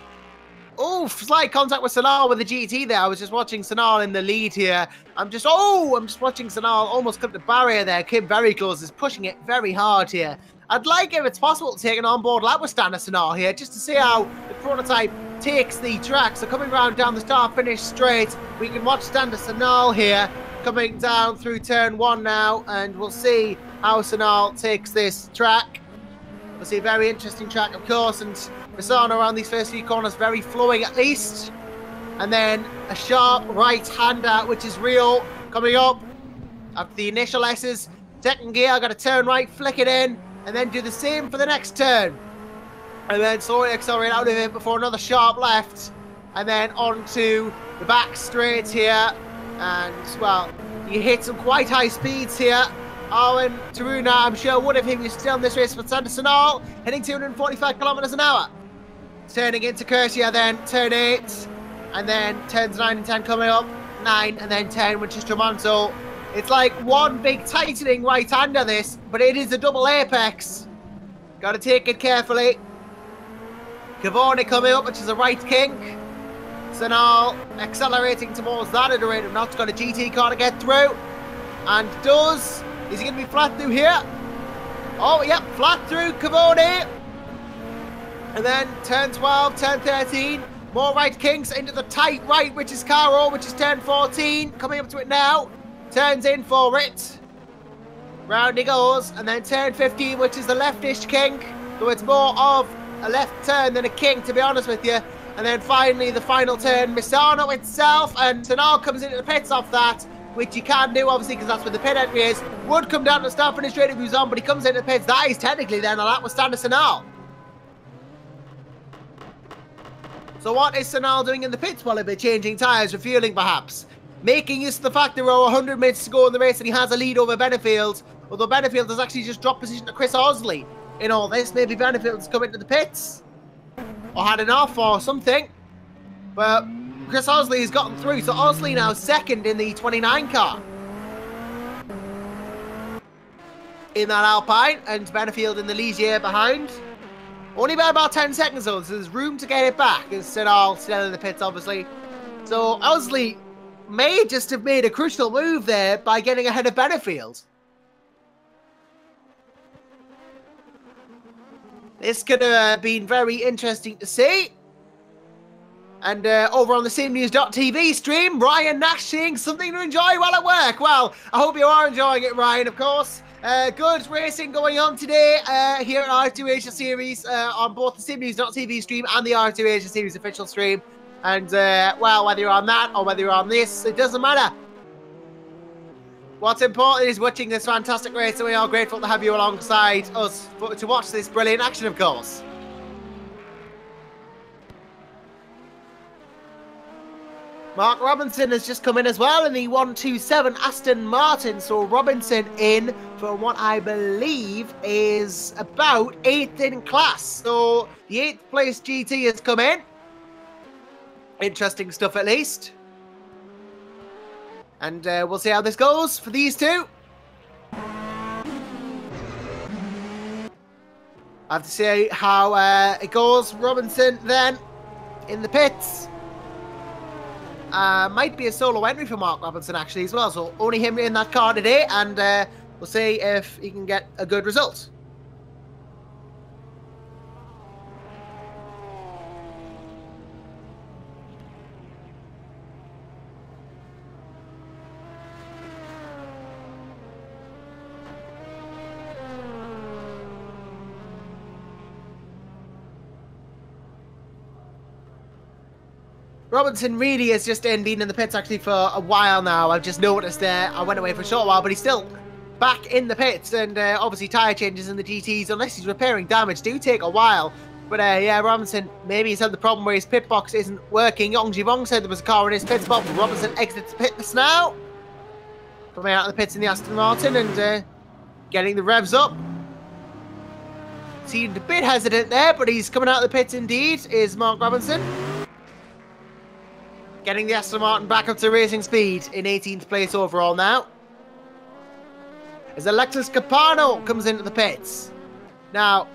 B: Oh, slight contact with Sanal with the GT there. I was just watching Sanal in the lead here. I'm just watching Sanal almost clip the barrier there. Came very close, is pushing it very hard here. I'd like, if it's possible, to take an onboard lap with Sanal here, just to see how the prototype takes the track. So coming round down the start-finish straight, we can watch Sanal here coming down through turn 1 now, and we'll see how Sanal takes this track. We'll see a very interesting track, of course, and Misano around these first few corners, very flowing at least. And then a sharp right-hander, which is Rio, coming up after the initial S's. Second gear, got to turn right, flick it in, and then do the same for the next turn. And then slowly accelerate out of it before another sharp left. And then onto the back straight here. And, well, you hit some quite high speeds here. Armin Taruna, I'm sure, would if he was still in this race for Sanderson, hitting 245 kilometers an hour. Turning into Curtia, then turn 8. And then turns 9 and 10 coming up. 9 and then 10, which is Tramonto. It's like one big tightening right-hander, this, but it is a double apex. Got to take it carefully. Cavoni coming up, which is a right kink. Sanal accelerating towards that at a rate of knots. Got a GT car to get through. And does. Is he going to be flat through here? Oh, yep, flat through Cavoni. And then turn 12, turn 13. More right kinks into the tight right, which is Caro, which is turn 14. Coming up to it now. Turns in for it. Round he goes. And then turn 15, which is the leftish kink. So it's more of a left turn than a kink, to be honest with you. And then finally, the final turn, Misano itself. And Sanal comes into the pits off that, which you can do, obviously, because that's where the pit entry is. Would come down to start finish straight if he was on, but he comes into the pits. That is technically then a lap with standard Sanal. So what is Sanal doing in the pits? Well, he'll be changing tyres, refueling perhaps. making use of the fact there are 100 minutes to go in the race and he has a lead over Benefield. Although Benefield has actually just dropped position to Chris Osley in all this. Maybe Benefield's come into the pits or had enough or something. But Chris Osley has gotten through. So Osley now second in the 29 car in that Alpine, and Benefield in the Ligier behind. Only by about 10 seconds though, so there's room to get it back. It's still in the pits, obviously. So Osley may just have made a crucial move there by getting ahead of Benefield. This could have been very interesting to see. And over on the SimNews.TV stream, Ryan Nash saying something to enjoy while at work. Well, I hope you are enjoying it, Ryan, of course. Good racing going on today here at RF2 Asia Series on both the SimNews.TV stream and the RF2 Asia Series official stream. And, well, whether you're on that or whether you're on this, it doesn't matter. What's important is watching this fantastic race, and we are grateful to have you alongside us to watch this brilliant action, of course. Mark Robinson has just come in as well in the 127 Aston Martin. So Robinson in for what I believe is about 8th in class. So the 8th place GT has come in. Interesting stuff at least. And we'll see how this goes for these two. I have to see how it goes. Robinson then in the pits. Might be a solo entry for Mark Robinson actually as well. So only him in that car today, and we'll see if he can get a good result. Robinson really has just been in the pits actually for a while now. I've just noticed there. I went away for a short while, but he's still back in the pits. And obviously tyre changes in the GTs, unless he's repairing damage, do take a while. But yeah, Robinson, maybe he's had the problem where his pit box isn't working. Yong Jivong said there was a car in his pit spot, but Robinson exits the pits now. Coming out of the pits in the Aston Martin and getting the revs up. Seemed a bit hesitant there, but he's coming out of the pits indeed, is Mark Robinson. Getting the Aston Martin back up to racing speed in 18th place overall now. As Alexis Capano comes into the pits. Now,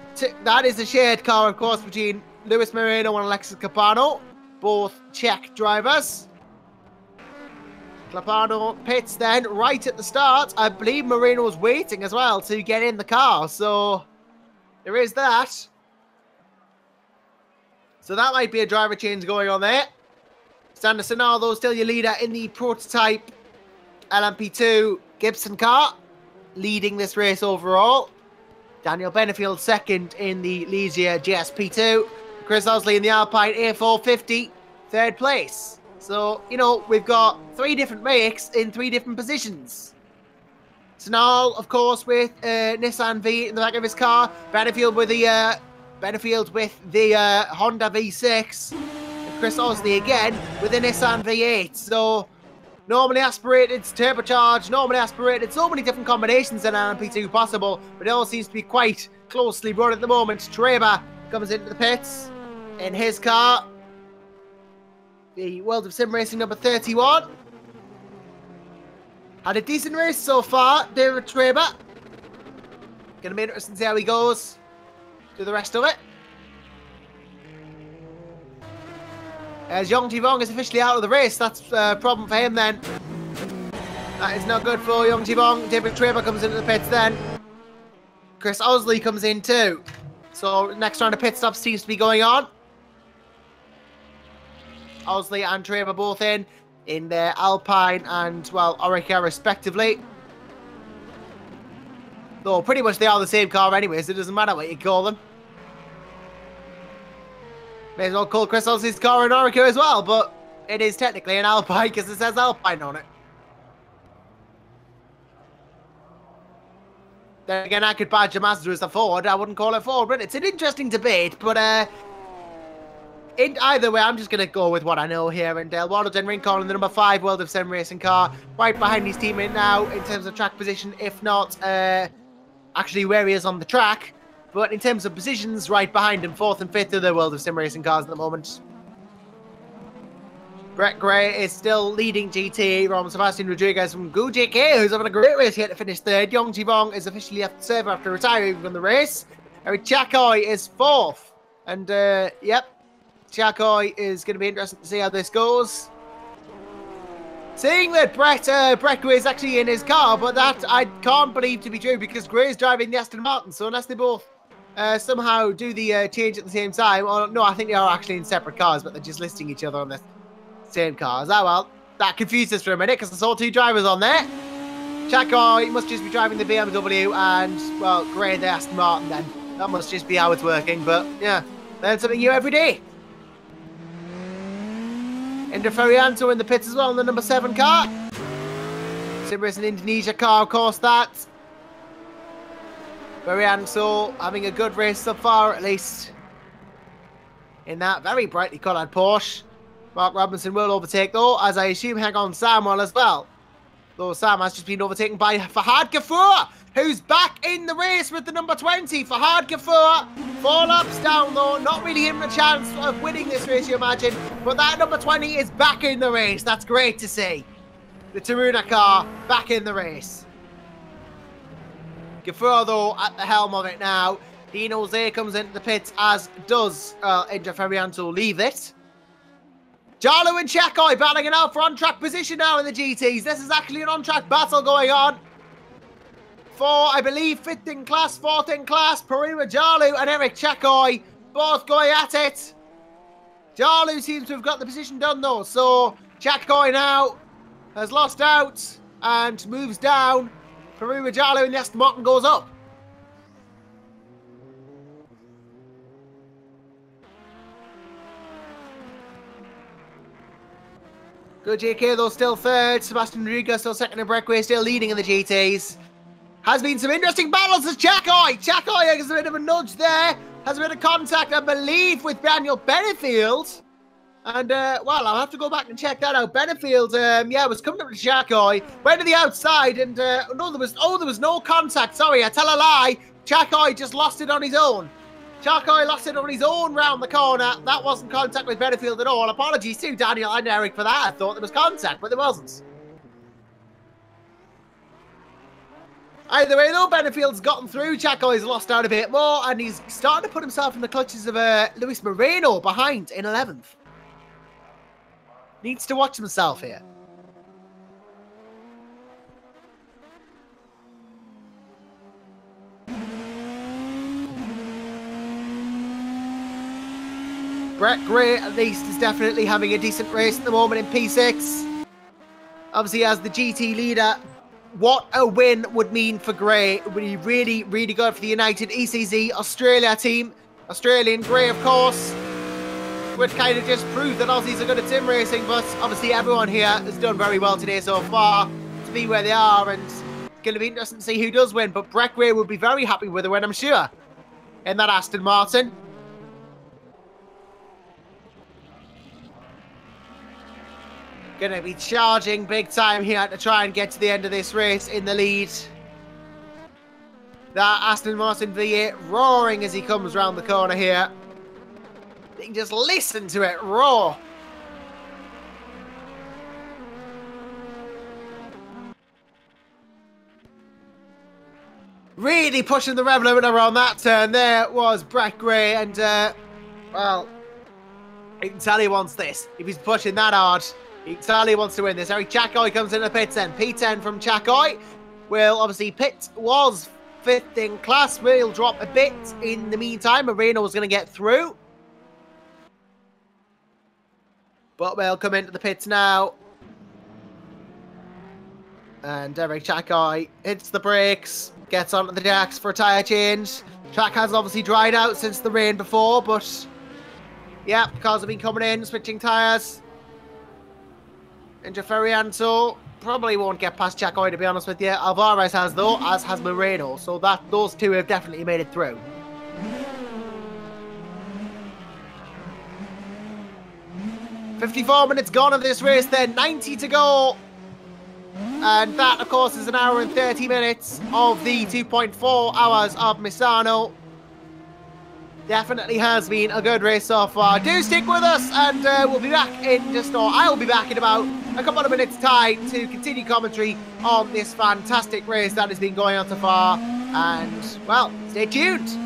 B: that is a shared car, of course, between Luis Moreno and Alexis Capano. Both Czech drivers. Capano pits then right at the start. I believe Moreno was waiting as well to get in the car. So, there is that. So that might be a driver change going on there. Sander Sonaldo still your leader in the prototype LMP2 Gibson car, leading this race overall. Daniel Benefield second in the Ligier GSP2. Chris Osley in the Alpine A450, third place. So, you know, we've got 3 different makes in 3 different positions. Sonal, of course, with Nissan V in the back of his car. Benefield with the Honda V6. Chris Osley again with a Nissan V8. So, normally aspirated, turbocharged, normally aspirated, so many different combinations in LMP2 possible, but it all seems to be quite closely run at the moment. Traber comes into the pits in his car. The World of Sim Racing number 31. Had a decent race so far, David Traber. Gonna be interesting to see how he goes through the rest of it. As Yong Jivong is officially out of the race, that's a problem for him then. That is not good for Yong Jivong. David Traber comes into the pits then. Chris Osley comes in too. So next round of pit stops seems to be going on. Osley and Traber both in their Alpine and, well, Orica respectively. Though pretty much they are the same car anyway, so it doesn't matter what you call them. May as well call Chris Osley's car an Orica as well, but it is technically an Alpine because it says Alpine on it. Then again, I could badge a Mazda as a Ford. I wouldn't call it Ford, but it's an interesting debate. But either way, I'm just going to go with what I know here. And Waddleton Rincon in the number 5 World of Sim racing car, right behind his teammate now in terms of track position, if not actually where he is on the track. But in terms of positions, right behind him, 4th and 5th of the World of Sim racing cars at the moment. Brett Gray is still leading GT from Sebastian Rodriguez from GoJK, who's having a great race here to finish 3rd. Yong Jivong is officially left the server after retiring from the race. Eric Chakoy is 4th. And, yep, Chakoy is going to be interesting to see how this goes. Seeing that Brett Gray is actually in his car, but that I can't believe to be true because Gray is driving the Aston Martin. So unless they both somehow do the change at the same time, or no, I think they are actually in separate cars, but they're just listing each other on the same cars. Oh well, that confused us for a minute because I saw 2 drivers on there. Chakoy must just be driving the BMW and, well, Gray the Aston Martin then. That must just be how it's working, but yeah, learn something new every day. Indra Ferianto in the pits as well in the number 7 car. Sim Racing Indonesia car, of course, that. Ferianto having a good race so far, at least. In that very brightly coloured Porsche. Mark Robinson will overtake, though, as I assume hang on Sam will as well. Though Sam has just been overtaken by Fahad Ghafoor, who's back in the race with the number 20. Fahad Ghafoor, 4 laps down though, not really given a chance of winning this race, you imagine. But that number 20 is back in the race. That's great to see. The Taruna car back in the race. Ghafoor, though, at the helm of it now. Dean Jose comes into the pits, as does Indra Ferianto leave it. Jarlo and Chakoy battling it out for on-track position now in the GTs. This is actually an on-track battle going on. For, I believe, 5th in class, 4th in class, Parima Jarlo and Eric Chakoy both going at it. Jarlo seems to have got the position done though, so Chakoy now has lost out and moves down. Parima Jarlo in the Aston Martin goes up. Good JK though still 3rd. Sebastian Rodriguez still 2nd and Brett Gray still leading in the GTs. Has been some interesting battles as Chakoy has a bit of a nudge there. Has a bit of contact, I believe, with Daniel Benefield. And, well, I'll have to go back and check that out. Benefield, yeah, was coming up to Chakoy. Went to the outside and, no, there was no contact. Sorry, I tell a lie. Chakoy just lost it on his own. Chakoy lost it on his own round the corner. That wasn't contact with Benefield at all. Apologies to Daniel and Eric for that. I thought there was contact, but there wasn't. Either way, though, Benefield's gotten through. Chakoy's lost out a bit more, and he's starting to put himself in the clutches of Luis Moreno behind in 11th. Needs to watch himself here. Brett Gray, at least, is definitely having a decent race at the moment in P6. Obviously, as the GT leader, what a win would mean for Gray. It would be really, really good for the United ECZ Australia team. Australian Gray, of course, would kind of just prove that Aussies are good at sim racing, but obviously everyone here has done very well today so far to be where they are, and it's going to be interesting to see who does win, but Brett Gray will be very happy with the win, I'm sure, in that Aston Martin. Going to be charging big time here to try and get to the end of this race in the lead. That Aston Martin V8 roaring as he comes round the corner here. You can just listen to it roar. Really pushing the rev limiter on that turn. There was Brett Gray, and well, you can tell he wants this. If he's pushing that hard, you can tell he wants to win this. Eric Chakoy comes in the pits then. P10 from Chakoy. Well, obviously, Pitt was 5th in class. Will drop a bit in the meantime. Moreno was going to get through. But we'll come into the pits now. And Eric Chakoy hits the brakes. Gets onto the jacks for a tyre change. Track has obviously dried out since the rain before, but yeah, cars have been coming in, switching tyres. Indra Ferianto probably won't get past Chakoy, to be honest with you. Alvarez has, though, as has Moreno. So those two have definitely made it through. 54 minutes gone of this race then, 90 to go. And that, of course, is an hour and 30 minutes of the 2.4 hours of Misano. Definitely has been a good race so far. Do stick with us, and we'll be back I'll be back in about a couple of minutes' time to continue commentary on this fantastic race that has been going on so far. And, well, stay tuned.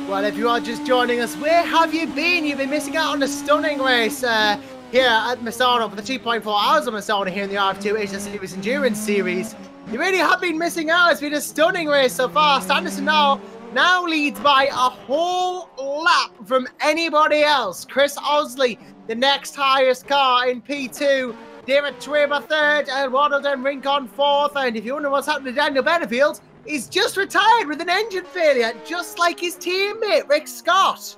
B: Well, if you are just joining us, where have you been? You've been missing out on a stunning race here at Misano for the 2.4 hours of Misano here in the RF2 Asia Series Endurance Series. You really have been missing out. It's been a stunning race so far. Sanderson now leads by a whole lap from anybody else. Chris Osley, the next highest car in P2. David Traber third, and Waddleton Rincon fourth. And if you wonder what's happened to Daniel Benefield, he's just retired with an engine failure, just like his teammate, Rick Scott.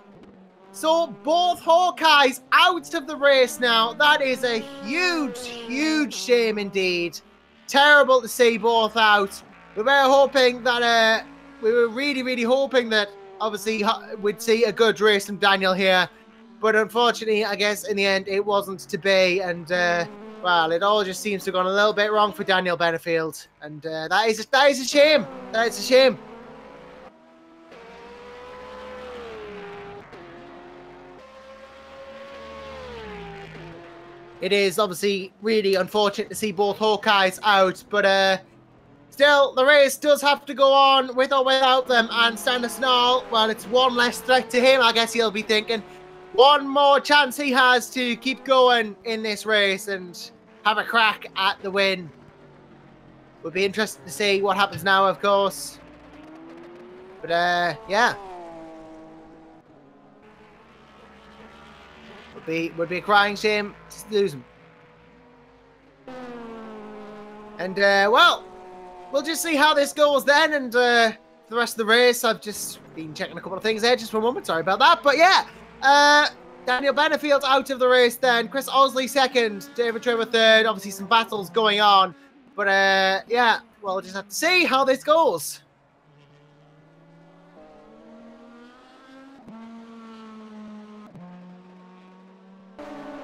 B: So both Hawkeyes out of the race now. That is a huge, huge shame indeed. Terrible to see both out. We were hoping that, we were really, really hoping that, obviously, we'd see a good race from Daniel here. But unfortunately, I guess in the end, it wasn't to be. And, well, it all just seems to have gone a little bit wrong for Daniel Benefield. And that is a shame. That is a shame. It is obviously really unfortunate to see both Hawkeyes out, but still, the race does have to go on with or without them. And Sanderson, well, it's one less threat to him. I guess he'll be thinking one more chance he has to keep going in this race and have a crack at the win. Would be interested to see what happens now, of course. But yeah. Would be a crying shame to lose him. And well, we'll just see how this goes then. And for the rest of the race, I've just been checking a couple of things there just for a moment. Sorry about that. But yeah, Daniel Benefield out of the race then. Chris Osley second. David Traber third. Obviously some battles going on. But yeah, well, we'll just have to see how this goes.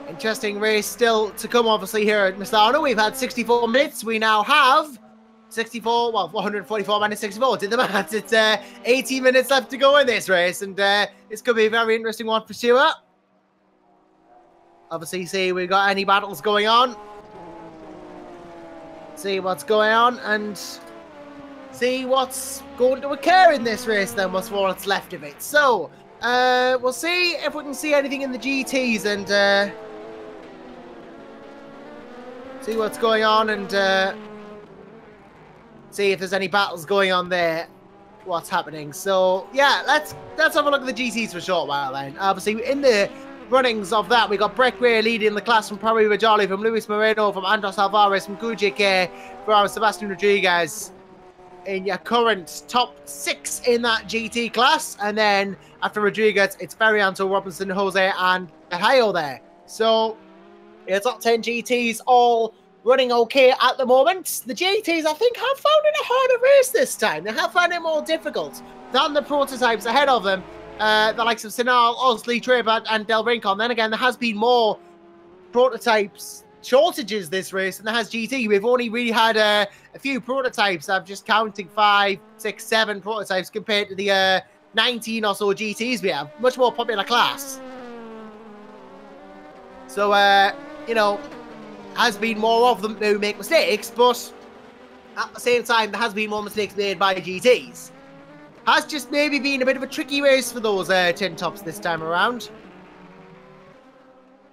B: Interesting race still to come, obviously, here at Misano. We've had 64 minutes. We now have 64, well, 144 minus 64. Did the maths. It's 18 minutes left to go in this race, and it's going to be a very interesting one for Stuart. Obviously, see we've got any battles going on. See what's going on, and see what's going to occur in this race then, what's left of it. So, we'll see if we can see anything in the GTs, and see what's going on, and see if there's any battles going on there, what's happening. So yeah, let's have a look at the GTs for a short while then. Obviously in the runnings of that, we got Brett Gray leading the class from Probably Rajali, from Luis Moreno, from Andros Alvarez, from Kujik, from Sebastian Rodriguez in your current top 6 in that GT class. And then after Rodriguez, it's Ferianto, Robinson, Jose, and Hayo there. So yeah, top 10 GTs all running okay at the moment. The GTs, I think, have found it a harder race this time. They have found it more difficult than the prototypes ahead of them. The likes of Sinal, Osley, Traber, and Del Rincon. Then again, there has been more prototypes shortages this race than there has GT. We've only really had a few prototypes. I'm just counting 5, 6, 7 prototypes compared to the 19 or so GTs we have. Much more popular class. So, you know, has been more of them who make mistakes, but at the same time, there has been more mistakes made by GTs. Has just maybe been a bit of a tricky race for those tin tops this time around.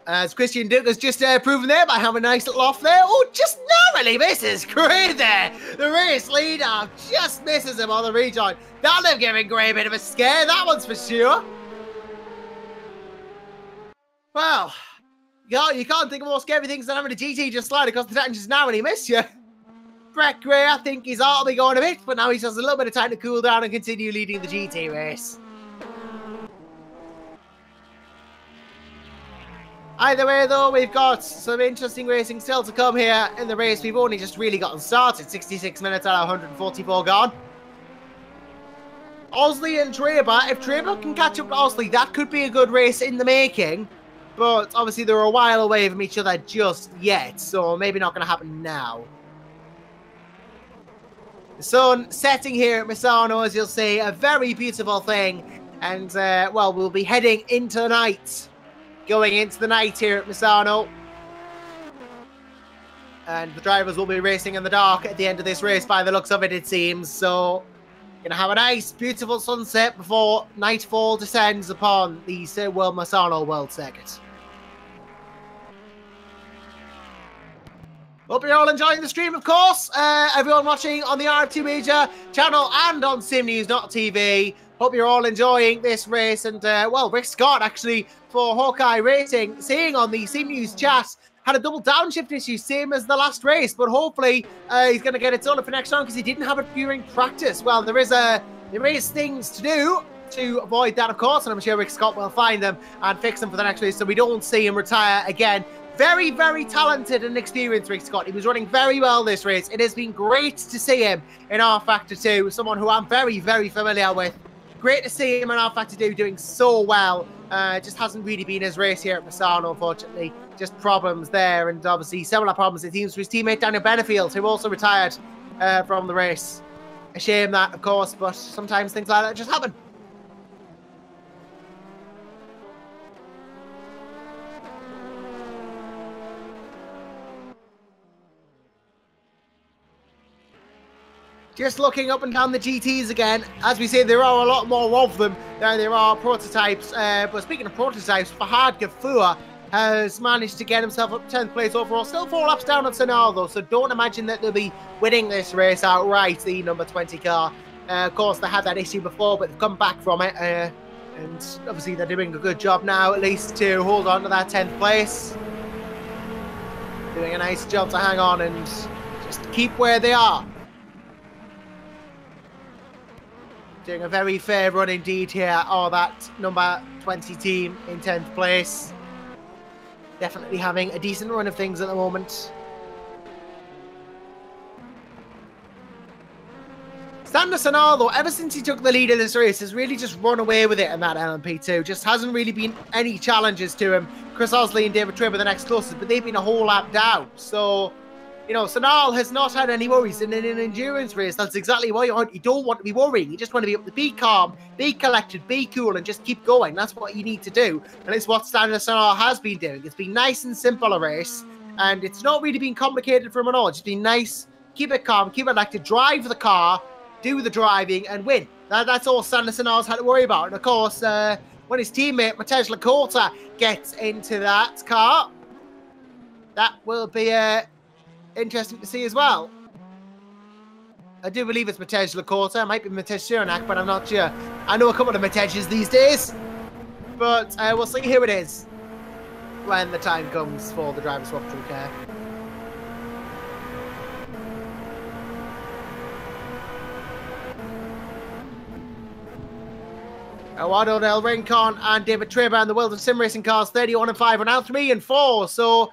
B: As Christian Duke has just proven there by having a nice little off there. Oh, just narrowly misses Gray there. The race leader just misses him on the rejoin. That'll have given Gray a bit of a scare, that one's for sure. Well, you can't think of more scary things than having a GT just slide across the track and just narrowly miss you. Brett Gray, I think he's ought to be going a bit, but now he has a little bit of time to cool down and continue leading the GT race. Either way, though, we've got some interesting racing still to come here in the race. We've only just really gotten started. 66 minutes out of 144 gone. Osley and Traber. If Traber can catch up to Osley, that could be a good race in the making. But obviously, they're a while away from each other just yet, so maybe not going to happen now. The sun setting here at Misano, as you'll see, a very beautiful thing. And, well, we'll be heading into the night. Going into the night here at Misano. And the drivers will be racing in the dark at the end of this race by the looks of it, it seems. So, Gonna have a nice, beautiful sunset before nightfall descends upon the Sir World Misano World Circuit. Hope you're all enjoying the stream, of course. Everyone watching on the RF2 Asia channel and on SimNews.TV. Hope you're all enjoying this race. And, well, Rick Scott, actually, for Hawkeye Racing, saying on the SimNews chat, had a double downshift issue, same as the last race. But hopefully, he's going to get it done for next round because he didn't have it during practice. Well, there is things to do to avoid that, of course. And I'm sure Rick Scott will find them and fix them for the next race so we don't see him retire again. Very, very talented and experienced Rick Scott. He was running very well this race. It has been great to see him in R-Factor 2, someone who I'm very, very familiar with. Great to see him in R-Factor 2 doing so well. Just hasn't really been his race here at Misano, unfortunately. Just problems there, and obviously similar problems, it seems, for his teammate Daniel Benefield, who also retired from the race. A shame that, of course, but sometimes things like that just happen. Just looking up and down the GTs again. As we say, there are a lot more of them than there are prototypes. But speaking of prototypes, Fahad Ghafoor has managed to get himself up to 10th place overall. Still 4 laps down on Sanal, though, so don't imagine that they'll be winning this race outright, the number 20 car. Of course, they had that issue before, but they've come back from it. And obviously, they're doing a good job now, at least, to hold on to that 10th place. Doing a nice job to hang on and just keep where they are. Doing a very fair run indeed here. Oh, that number 20 team in 10th place. Definitely having a decent run of things at the moment. Sander Sanal, though, ever since he took the lead in this race, has really just run away with it in that LMP2. Just hasn't really been any challenges to him. Chris Osley and David Tribb are the next closest, but they've been a whole lap down. So, you know, Sanal has not had any worries in an endurance race. That's exactly why you don't want to be worrying. You just want to be able to be calm, be collected, be cool, and just keep going. That's what you need to do. And it's what Sander Sanal has been doing. It's been nice and simple a race. And it's not really been complicated for him at all. It's been nice, keep it calm, keep it collected, drive the car, do the driving, and win. That's all Sander Sanal's had to worry about. And of course, when his teammate Matej Lakota gets into that car, that will be interesting to see as well. I do believe it's Matej Lakota. It might be Matej Suranak, but I'm not sure. I know a couple of Matejes these days. But we'll see who it is when the time comes for the driver swap through car. Eduardo Del Rincon and David Traber and the World of Sim Racing cars 31 and 5 are now 3 and 4. So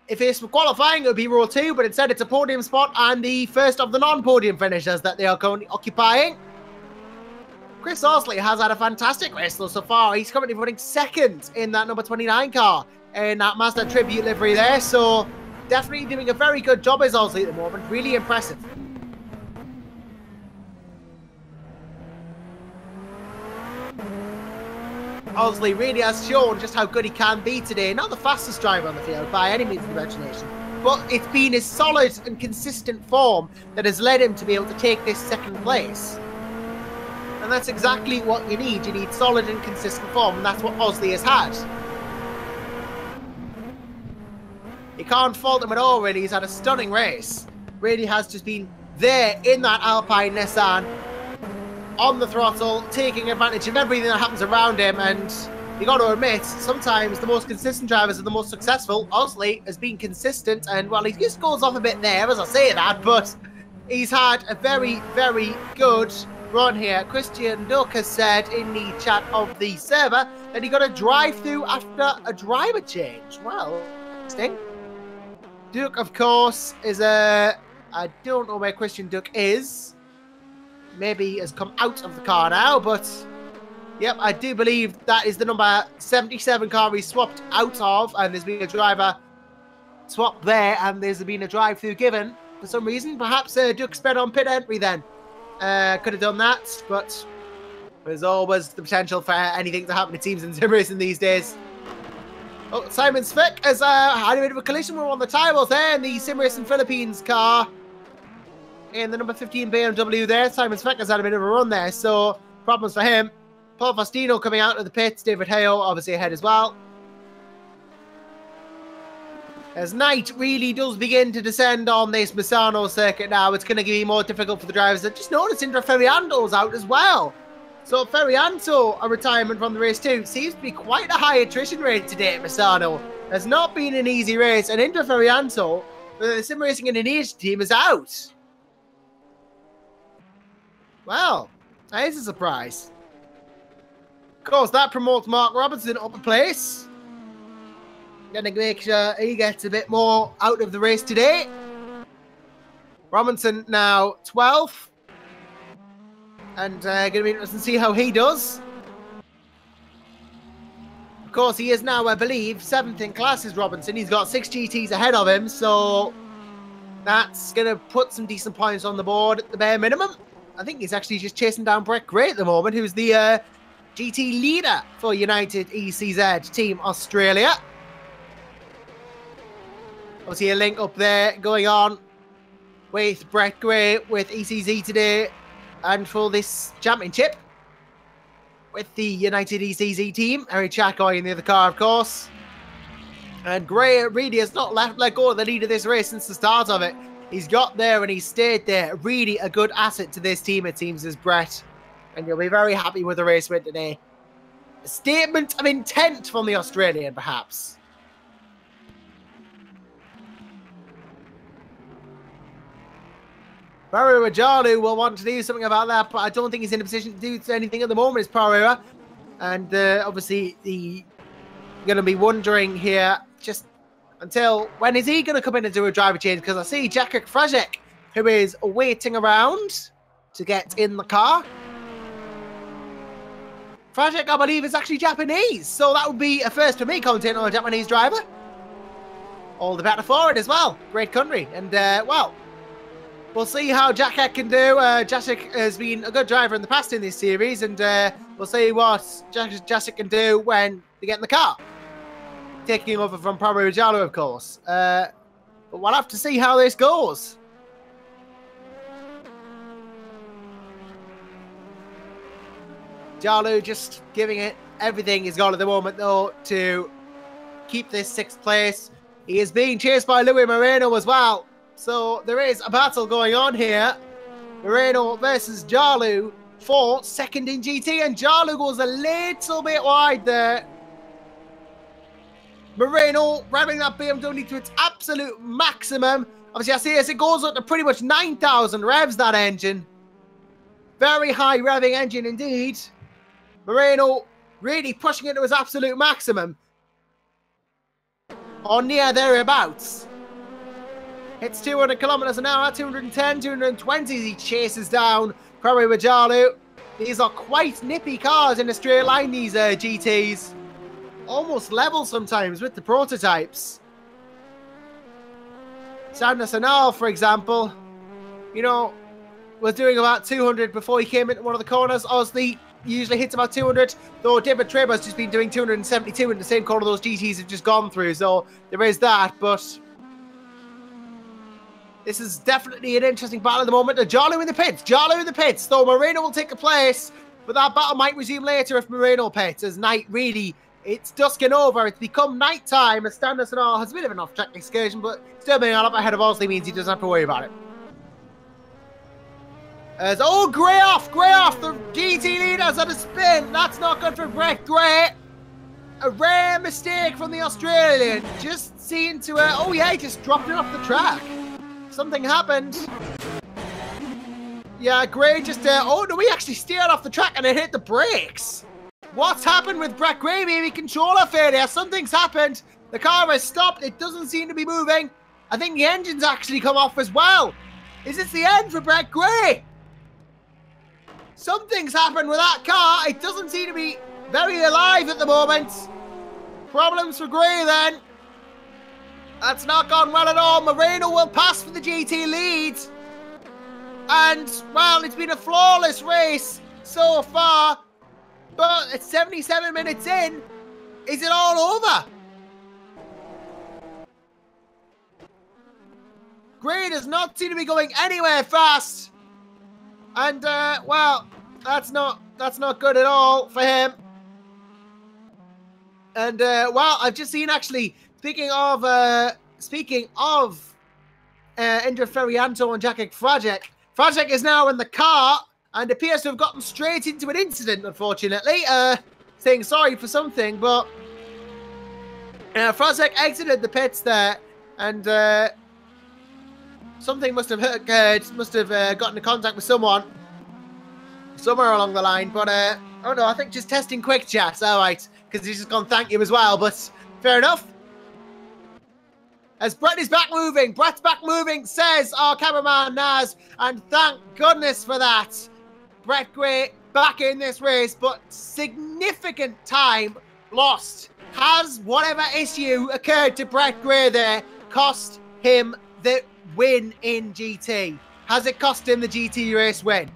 B: if it's for qualifying, it would be row 2, but instead it's a podium spot and the first of the non-podium finishers that they are currently occupying. Chris Osley has had a fantastic race though so far. He's currently running second in that number 29 car in that Mazda Tribute livery there. So definitely doing a very good job as Osley at the moment. Really impressive. Osley really has shown just how good he can be today. Not the fastest driver on the field by any means of the imagination, but it's been his solid and consistent form that has led him to be able to take this second place. And that's exactly what you need. You need solid and consistent form, and that's what Osley has had. You can't fault him at all, really. He's had a stunning race. Really has just been there in that Alpine Nissan, on the throttle, taking advantage of everything that happens around him. And you got to admit, sometimes the most consistent drivers are the most successful. Osley has been consistent, and well, he just goes off a bit there as I say that, but he's had a very, very good run here. Christian Duck has said in the chat of the server that he got a drive-through after a driver change. Well, interesting. Duke, of course, is I don't know where Christian Duck is. Maybe he has come out of the car now, but yep, I do believe that is the number 77 car he swapped out of, and there's been a driver swap there, and there's been a drive-through given for some reason. Perhaps Duke sped on pit entry then. Could have done that, but there's always the potential for anything to happen to teams in sim racing these days. Oh, Simon Svick has had a bit of a collision. We're on the tires there in the Sim Racing Philippines car in the number 15 BMW there. Simon Svecker's had a bit of a run there, so problems for him. Paul Faustino coming out of the pits. David Heo obviously ahead as well. As night really does begin to descend on this Misano circuit now, it's going to be more difficult for the drivers. I just noticed Indra Ferriando's out as well. So Ferriando, a retirement from the race too. Seems to be quite a high attrition rate today at Misano. Has not been an easy race, and Indra Ferriando, the Sim Racing Indonesia team, is out. Well, that is a surprise. Of course, that promotes Mark Robinson up a place. Gonna make sure he gets a bit more out of the race today. Robinson now 12th. And going to be interesting to see how he does. Of course, he is now, I believe, 7th in classes, Robinson. He's got 6 GTs ahead of him, so that's going to put some decent points on the board at the bare minimum. I think he's actually just chasing down Brett Gray at the moment, who's the GT leader for United ECZ Team Australia. Obviously, a link up there going on with Brett Gray with ECZ today and for this championship with the United ECZ team. Harry Chakoy in the other car, of course. And Gray really has not let go of the lead of this race since the start of it. He's got there and he's stayed there. Really a good asset to this team, it seems, is Brett. And you'll be very happy with the race win today. A statement of intent from the Australian, perhaps. Parewa Jalu will want to do something about that, but I don't think he's in a position to do anything at the moment, is Parewa. And obviously, he's going to be wondering here just until when is he going to come in and do a driver change? Because I see Jacek Frajek, who is waiting around to get in the car. Frajek, I believe, is actually Japanese, so that would be a first for me commentating on a Japanese driver. All the better for it as well. Great country. And, well, we'll see how Jacek can do. Jacek has been a good driver in the past in this series, and we'll see what Jacek can do when they get in the car. Taking over from Parewa Jalu, of course. But we'll have to see how this goes. Jalu just giving it everything he's got at the moment, though, to keep this 6th place. He is being chased by Louis Moreno as well. So there is a battle going on here. Moreno versus Jalu for 2nd in GT. And Jalu goes a little bit wide there. Moreno revving that BMW to its absolute maximum. Obviously, I see as it goes up to pretty much 9,000 revs, that engine. Very high revving engine indeed. Moreno really pushing it to its absolute maximum. Or near thereabouts. Hits 200 kilometers an hour, 210, 220 as he chases down Parewa Jalu. These are quite nippy cars in a straight line, these GTs. Almost level sometimes with the prototypes. Sandra Sanal, for example, you know, was doing about 200 before he came into one of the corners. Obviously, usually hits about 200, though David Trebor's just been doing 272 in the same corner those GTs have just gone through, so there is that, but this is definitely an interesting battle at the moment. Jalu in the pits. Jalu in the pits. Though Moreno will take a place. But that battle might resume later if Moreno pits. As night really, it's dusking over. It's become night time. As Standard has a bit of an off-track excursion. But still being up ahead of Osley means he doesn't have to worry about it. As, oh, Gray off. Gray off. The GT leaders at a spin. That's not good for Brett Gray. A rare mistake from the Australian. Just seeing to it. Oh, yeah, he just dropped it off the track. Something happened. Yeah, Gray just, oh no, he actually steered off the track and it hit the brakes. What's happened with Brett Gray? Maybe controller failure. Something's happened. The car has stopped. It doesn't seem to be moving. I think the engine's actually come off as well. Is this the end for Brett Gray? Something's happened with that car. It doesn't seem to be very alive at the moment. Problems for Gray then. That's not gone well at all. Moreno will pass for the GT lead. And, well, it's been a flawless race so far. But it's 77 minutes in. Is it all over? Gray does not seem to be going anywhere fast. And, well, that's not good at all for him. And, well, I've just seen, actually, speaking of Indra Ferianto and Jacek Frajek is now in the car and appears to have gotten straight into an incident, unfortunately. Saying sorry for something, but Frajek exited the pits there, and something must have gotten in contact with someone somewhere along the line. But oh no, I think just testing quick chat. All right, because he's just gone thank you as well. But fair enough. As Brett is back moving, Brett's back moving, says our cameraman Naz, and thank goodness for that. Brett Gray back in this race, but significant time lost. Has whatever issue occurred to Brett Gray there cost him the win in GT? Has it cost him the GT race win?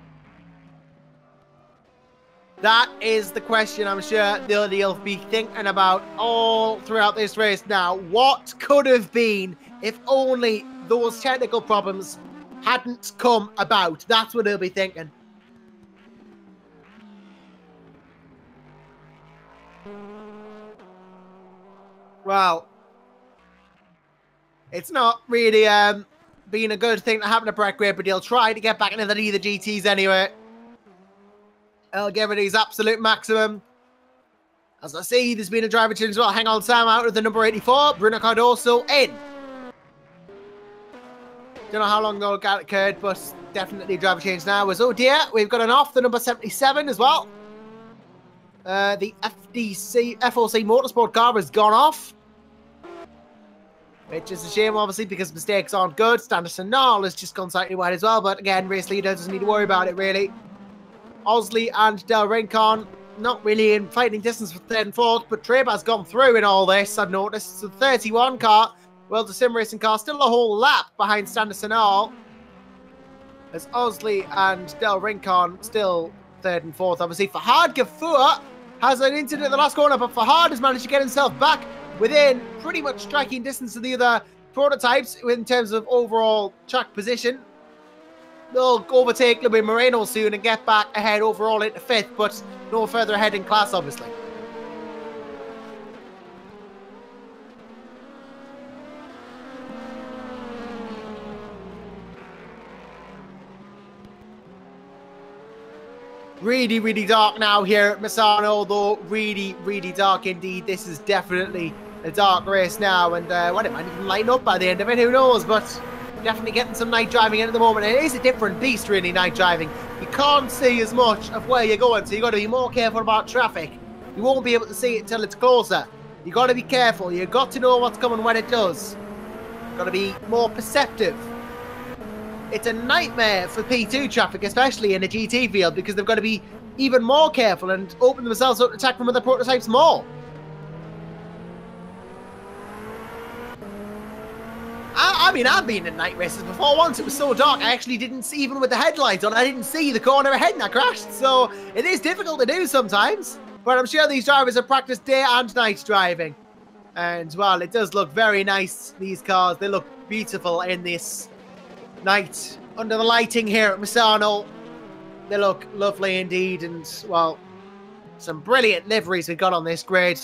B: That is the question I'm sure they'll be thinking about all throughout this race now. What could have been if only those technical problems hadn't come about? That's what they'll be thinking. Well, it's not really been a good thing to happen to Brett Gray, but he'll try to get back into the lead of the GTs anyway. He'll give it his absolute maximum. As I see, there's been a driver change as well. Hang on, Sam out of the number 84. Bruno Cardoso in. Don't know how long ago that occurred, but definitely a driver change now. As oh dear, we've got an off, the number 77 as well. The FOC Motorsport car has gone off. Which is a shame, obviously, because mistakes aren't good. Standerson Nall has just gone slightly wide as well, but again, race leader doesn't need to worry about it, really. Osley and Del Rincon not really in fighting distance for third and fourth, but Treba's gone through in all this, I've noticed. It's a 31 car, World of Sim Racing car, still a whole lap behind Standerson Nall. As Osley and Del Rincon still third and fourth, obviously. Fahad Gafur has an incident in the last corner, but Fahad has managed to get himself back within pretty much striking distance of the other prototypes in terms of overall track position. They'll overtake Luis Moreno soon and get back ahead overall into fifth, but no further ahead in class, obviously. Really, really dark now here at Misano, though. Really, really dark indeed. This is definitely a dark race now, and well, it might even lighten up by the end of it, who knows, but definitely getting some night driving in at the moment. It is a different beast, really, night driving. You can't see as much of where you're going, so you've got to be more careful about traffic. You won't be able to see it until it's closer. You've got to be careful. You've got to know what's coming when it does. You've got to be more perceptive. It's a nightmare for P2 traffic, especially in a GT field, because they've got to be even more careful and open themselves up to attack from other prototypes more. I mean, I've been in night races before. Once it was so dark, I actually didn't see, even with the headlights on, I didn't see the corner ahead and I crashed. So it is difficult to do sometimes. But I'm sure these drivers have practiced day and night driving. And, well, it does look very nice, these cars. They look beautiful in this night under the lighting here at Misano. They look lovely indeed. And, well, some brilliant liveries we got on this grid.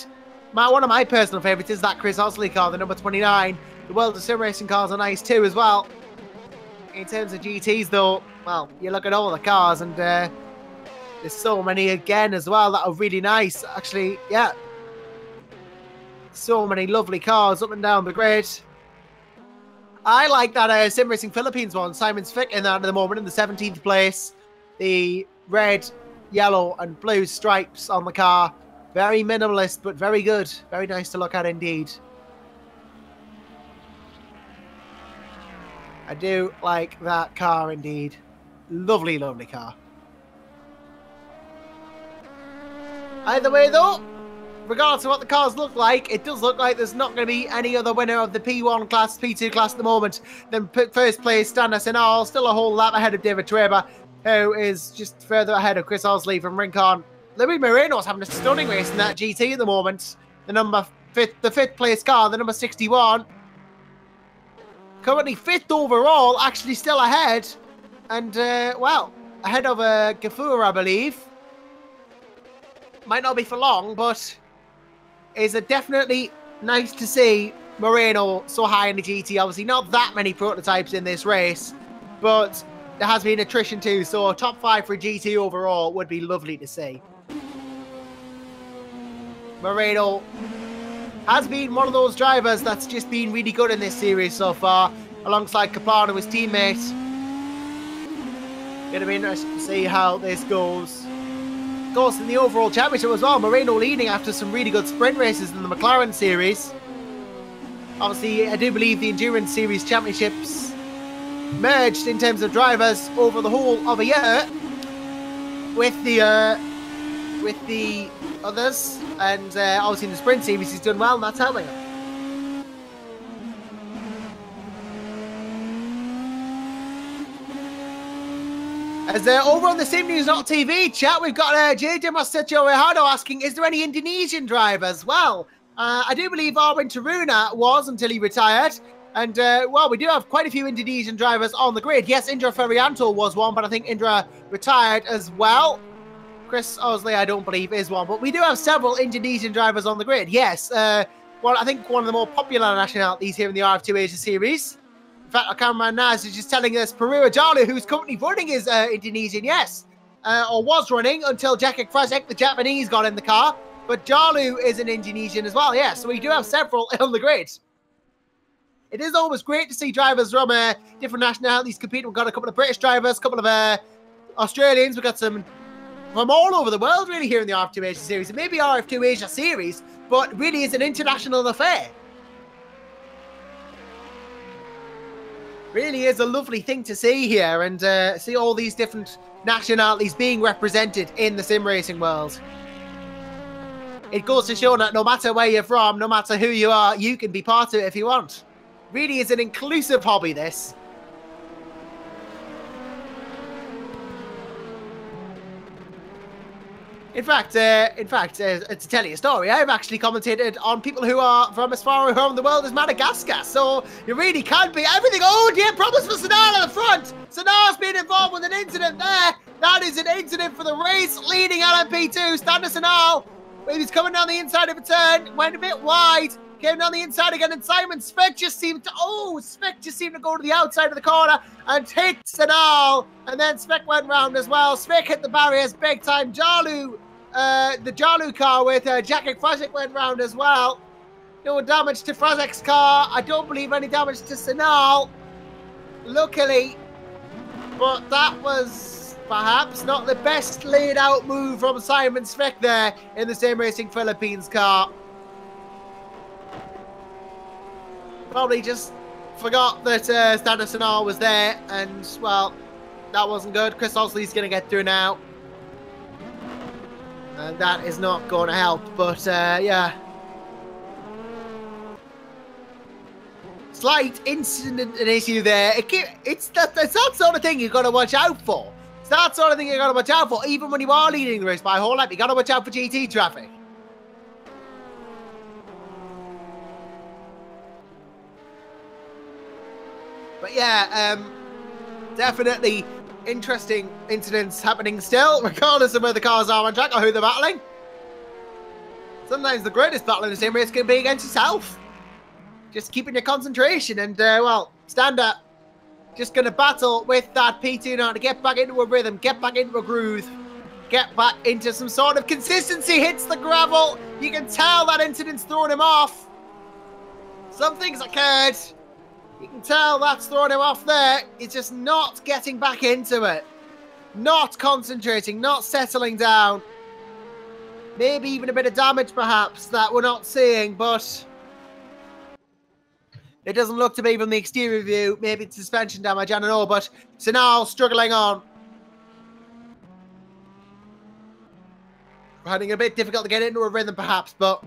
B: One of my personal favourites is that Chris Osley car, the number 29. The World of Sim Racing cars are nice too as well. In terms of GTs though, well, you look at all the cars and there's so many again as well that are really nice. Actually, yeah. So many lovely cars up and down the grid. I like that Sim Racing Philippines one. Simon's Fick in that at the moment in the 17th place. The red, yellow and blue stripes on the car. Very minimalist, but very good. Very nice to look at indeed. I do like that car indeed. Lovely, lovely car. Either way though, regardless of what the cars look like, it does look like there's not going to be any other winner of the P1 class, P2 class at the moment than first place Standerson Nall. Still a whole lap ahead of David Treba, who is just further ahead of Chris Osley from Rincon. Luis Moreno's having a stunning race in that GT at the moment. The fifth place car, the number 61. Currently 5th overall, actually still ahead. And, well, ahead of Gafur, I believe. Might not be for long, but is it definitely nice to see Moreno so high in the GT. Obviously, not that many prototypes in this race, but there has been attrition too, so top 5 for GT overall would be lovely to see. Moreno has been one of those drivers that's just been really good in this series so far, alongside Capano, his teammate. Going to be interesting to see how this goes. Of course, in the overall championship as well, Moreno leading after some really good sprint races in the McLaren series. Obviously, I do believe the Endurance Series championships merged in terms of drivers over the whole of a year with the others, and obviously in the Sprint Series he's done well, and that's helping him. As over on the SimNews.TV chat, we've got JJ Mastecho Rehado asking, is there any Indonesian drivers? Well, I do believe Arwin Taruna was until he retired. And, well, we do have quite a few Indonesian drivers on the grid. Yes, Indra Ferianto was one, but I think Indra retired as well. Chris Osley, I don't believe, is one. But we do have several Indonesian drivers on the grid. Yes, well, I think one of the more popular nationalities here in the RF2 Asia Series. In fact, our cameraman Naz is just telling us Perura Jalu, who's currently running, is Indonesian, yes. Or was running until Jacek Frasek, the Japanese, got in the car. But Jalu is an Indonesian as well, yes. So we do have several on the grid. It is always great to see drivers from different nationalities compete. We've got a couple of British drivers, a couple of Australians. We've got some from all over the world, really, here in the RF2 Asia Series. It may be RF2 Asia Series, but really is an international affair. Really is a lovely thing to see here, and see all these different nationalities being represented in the sim racing world. It goes to show that no matter where you're from, no matter who you are, you can be part of it if you want. Really is an inclusive hobby, this. In fact, to tell you a story, I've actually commentated on people who are from as far around the world as Madagascar, so you really can be everything. Oh dear, problems for Sanal at the front. Sanal's been involved with an incident there. That is an incident for the race leading LMP2. Standard Sanal, he's coming down the inside of a turn, went a bit wide. Came down the inside again, and Simon Speck just seemed to go to the outside of the corner and hit Sanal. And then Speck went round as well. Speck hit the barriers big time. Jalu, the Jalu car with Jacek Frasek went round as well. No damage to Frasek's car. I don't believe any damage to Sanal, luckily. But that was perhaps not the best laid out move from Simon Speck there in the Sim Racing Philippines car. Probably just forgot that Standard Sanal was there, and, well, that wasn't good. Chris Osley's going to get through now. And that is not going to help, but, yeah. Slight incident and issue there. It's that sort of thing you've got to watch out for. It's that sort of thing you've got to watch out for, even when you are leading the race by a whole lap. You've got to watch out for GT traffic. But yeah, definitely interesting incidents happening still, regardless of where the cars are on track or who they're battling. Sometimes the greatest battle in the sim race can be against yourself. Just keeping your concentration and, well, Standard just going to battle with that P2 now to get back into a rhythm, get back into a groove, get back into some sort of consistency. Hits the gravel. You can tell that incident's throwing him off. Something's occurred. You can tell that's throwing him off there. He's just not getting back into it. Not concentrating, not settling down. Maybe even a bit of damage, perhaps, that we're not seeing, but it doesn't look to be from the exterior view. Maybe it's suspension damage, I don't know, but Sanal struggling on. Finding it a bit difficult to get into a rhythm, perhaps, but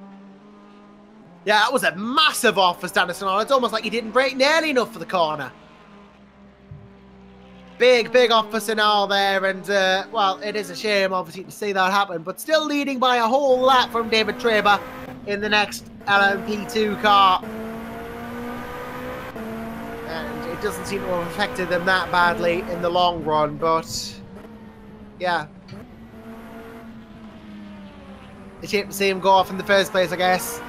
B: yeah, that was a massive off for Standard Sanal. It's almost like he didn't brake nearly enough for the corner. Big off for Sanal there, and, well, it is a shame, obviously, to see that happen, but still leading by a whole lap from David Traber in the next LMP2 car. And it doesn't seem to have affected them that badly in the long run, but yeah. A shame to see him go off in the first place, I guess.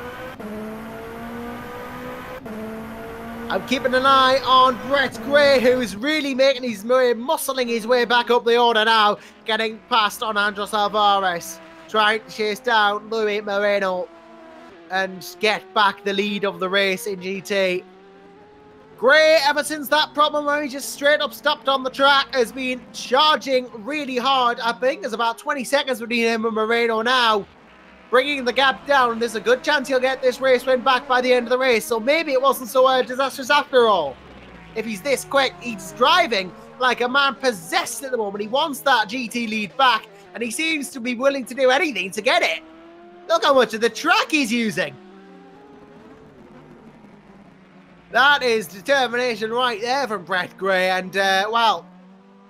B: I'm keeping an eye on Brett Gray, who's really making his way, muscling his way back up the order now, getting past on Andros Alvarez, trying to chase down Luis Moreno and get back the lead of the race in GT. Gray, ever since that problem where he just straight up stopped on the track, has been charging really hard. I think there's about 20 seconds between him and Moreno now, bringing the gap down. There's a good chance he'll get this race win back by the end of the race, so maybe it wasn't so disastrous after all. If he's this quick, he's driving like a man possessed at the moment. He wants that GT lead back, and he seems to be willing to do anything to get it. Look how much of the track he's using. That is determination right there from Brett Gray, and well,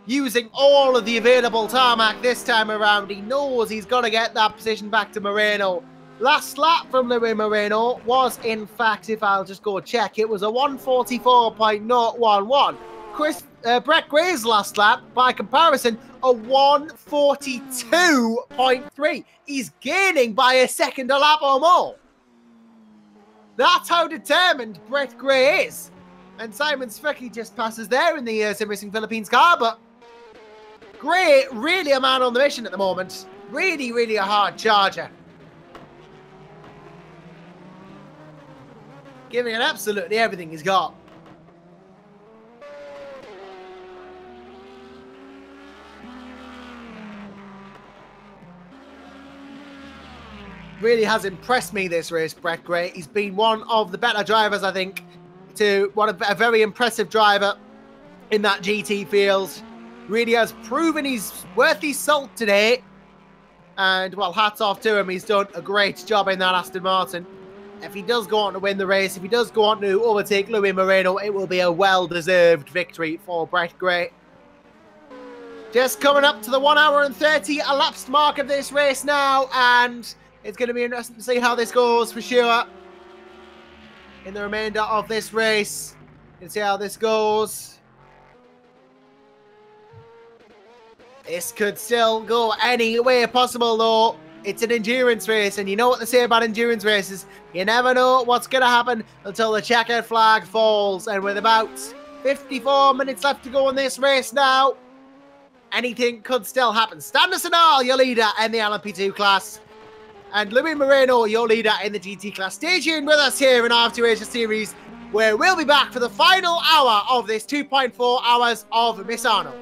B: using all of the available tarmac this time around, he knows he's got to get that position back to Moreno. Last lap from Luis Moreno was, in fact, if I'll just go check, it was a 144.011. Brett Gray's last lap, by comparison, a 142.3. He's gaining by a second a lap or more. That's how determined Brett Gray is. And Simon Svecki just passes there in the Sim Racing Philippines car, but Gray, really a man on the mission at the moment. Really, really a hard charger. Giving it absolutely everything he's got. Really has impressed me this race, Brett Gray. He's been one of the better drivers, I think, a very impressive driver in that GT field. Really has proven he's worth his salt today. And, well, hats off to him. He's done a great job in that Aston Martin. If he does go on to win the race, if he does go on to overtake Luis Moreno, it will be a well-deserved victory for Brett Gray. Just coming up to the 1 hour and 30 elapsed mark of this race now, and it's going to be interesting to see how this goes for sure in the remainder of this race. And see how this goes. This could still go any way possible, though. It's an endurance race, and you know what they say about endurance races. You never know what's going to happen until the checkered flag falls. And with about 54 minutes left to go in this race now, anything could still happen. Standard Sinal, your leader in the LMP2 class, and Luis Moreno, your leader in the GT class. Stay tuned with us here in RF2 Asia Series, where we'll be back for the final hour of this 2.4 hours of Misano.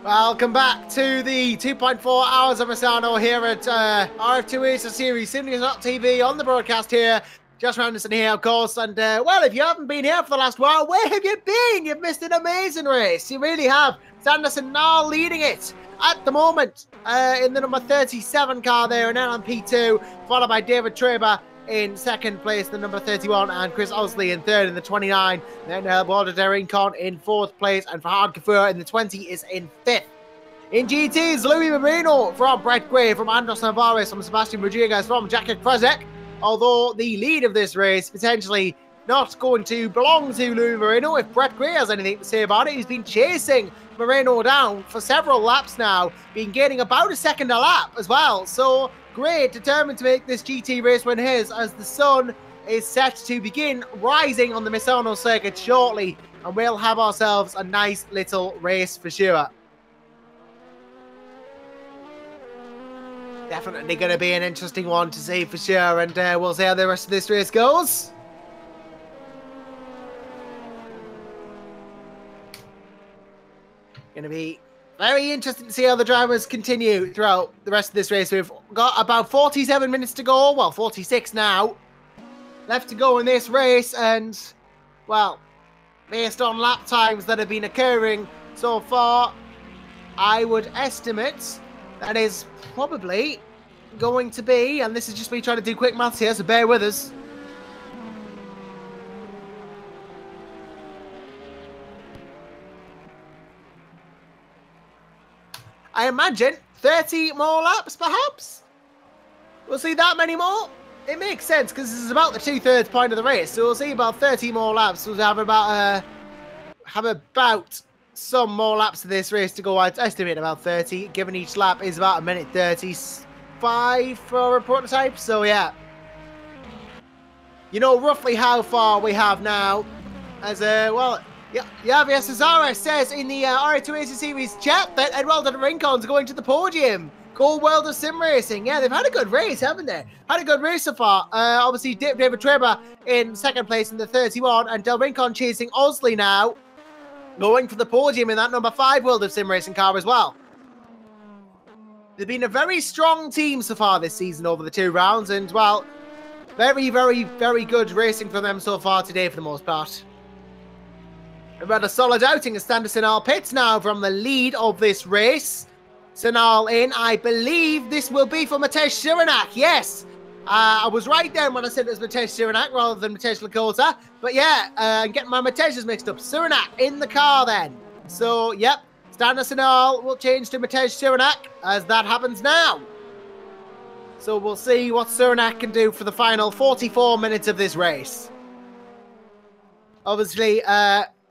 B: Welcome back to the 2.4 hours of Misano here at RF2 Asia Series, SimNews.TV on the broadcast here. Josh Anderson here, of course, and well, if you haven't been here for the last while, where have you been? You've missed an amazing race. You really have. Sanderson now leading it at the moment in the number 37 car there, and then on P2, followed by David Traber in second place, the number 31, and Chris Osley in third in the 29. Then Walter Derincon in fourth place, and Fahad Kafur in the 20 is in fifth. In GTs, Louis Moreno from Brett Gray, from Andros Navarez, from Sebastian Rodriguez, from Jacek Krasek. Although the lead of this race potentially not going to belong to Louis Moreno. If Brett Gray has anything to say about it, he's been chasing Moreno down for several laps now, been gaining about a second a lap as well. So Gray determined to make this GT race win his, as the sun is set to begin rising on the Misano circuit shortly, and we'll have ourselves a nice little race for sure. Definitely going to be an interesting one to see for sure, and we'll see how the rest of this race goes. Going to be very interesting to see how the drivers continue throughout the rest of this race. We've got about 47 minutes to go, well, 46 now, left to go in this race, and, well, based on lap times that have been occurring so far, I would estimate that is probably going to be, and this is just me trying to do quick maths here, so bear with us. I imagine 30 more laps, perhaps? We'll see that many more? It makes sense, because this is about the 2/3 point of the race, so we'll see about 30 more laps. We'll have about some more laps of this race to go. I'd estimate about 30, given each lap is about 1:35 for a prototype, so yeah. You know roughly how far we have now, as well, yeah, Javier Cesare says in the RF2 Asia Series chat that Eduardo Rincon's going to the podium. Gold World of Sim Racing. Yeah, they've had a good race, haven't they? Had a good race so far. Obviously, David Traber in second place in the 31, and Del Rincon chasing Osley now, going for the podium in that number 5 World of Sim Racing car as well. They've been a very strong team so far this season over the 2 rounds, and, well, very, very, very good racing for them so far today for the most part. We've had a solid outing as Standard Sinal pits now from the lead of this race. Sinal in, I believe this will be for Matej Ciranak, yes. I was right then when I said it was Matej Ciranak rather than Matej Lakota. But yeah, I'm getting my Matej's mixed up. Ciranak in the car then. So, yep, Standard Sinal will change to Matej Ciranak as that happens now. So we'll see what Ciranak can do for the final 44 minutes of this race. Obviously,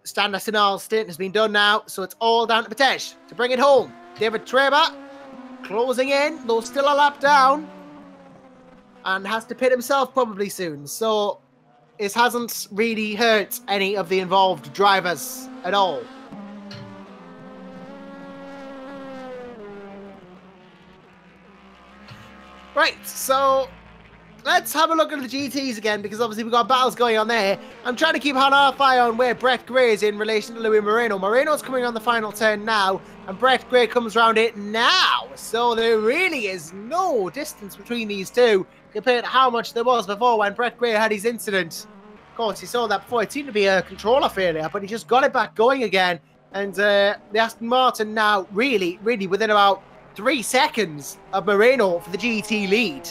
B: Standard Sinal's stint has been done now, so it's all down to Matej to bring it home. David Traber closing in, though still a lap down, and has to pit himself probably soon. So it hasn't really hurt any of the involved drivers at all. Right, so let's have a look at the GTs again, because obviously we've got battles going on there. I'm trying to keep an eye on where Brett Gray is in relation to Louis Moreno. Moreno's coming on the final turn now, and Brett Gray comes around it now. So there really is no distance between these two compared to how much there was before when Brett Gray had his incident. Of course, you saw that before. It seemed to be a controller failure, but he just got it back going again. And the Aston Martin now really, really within about 3 seconds of Moreno for the GT lead.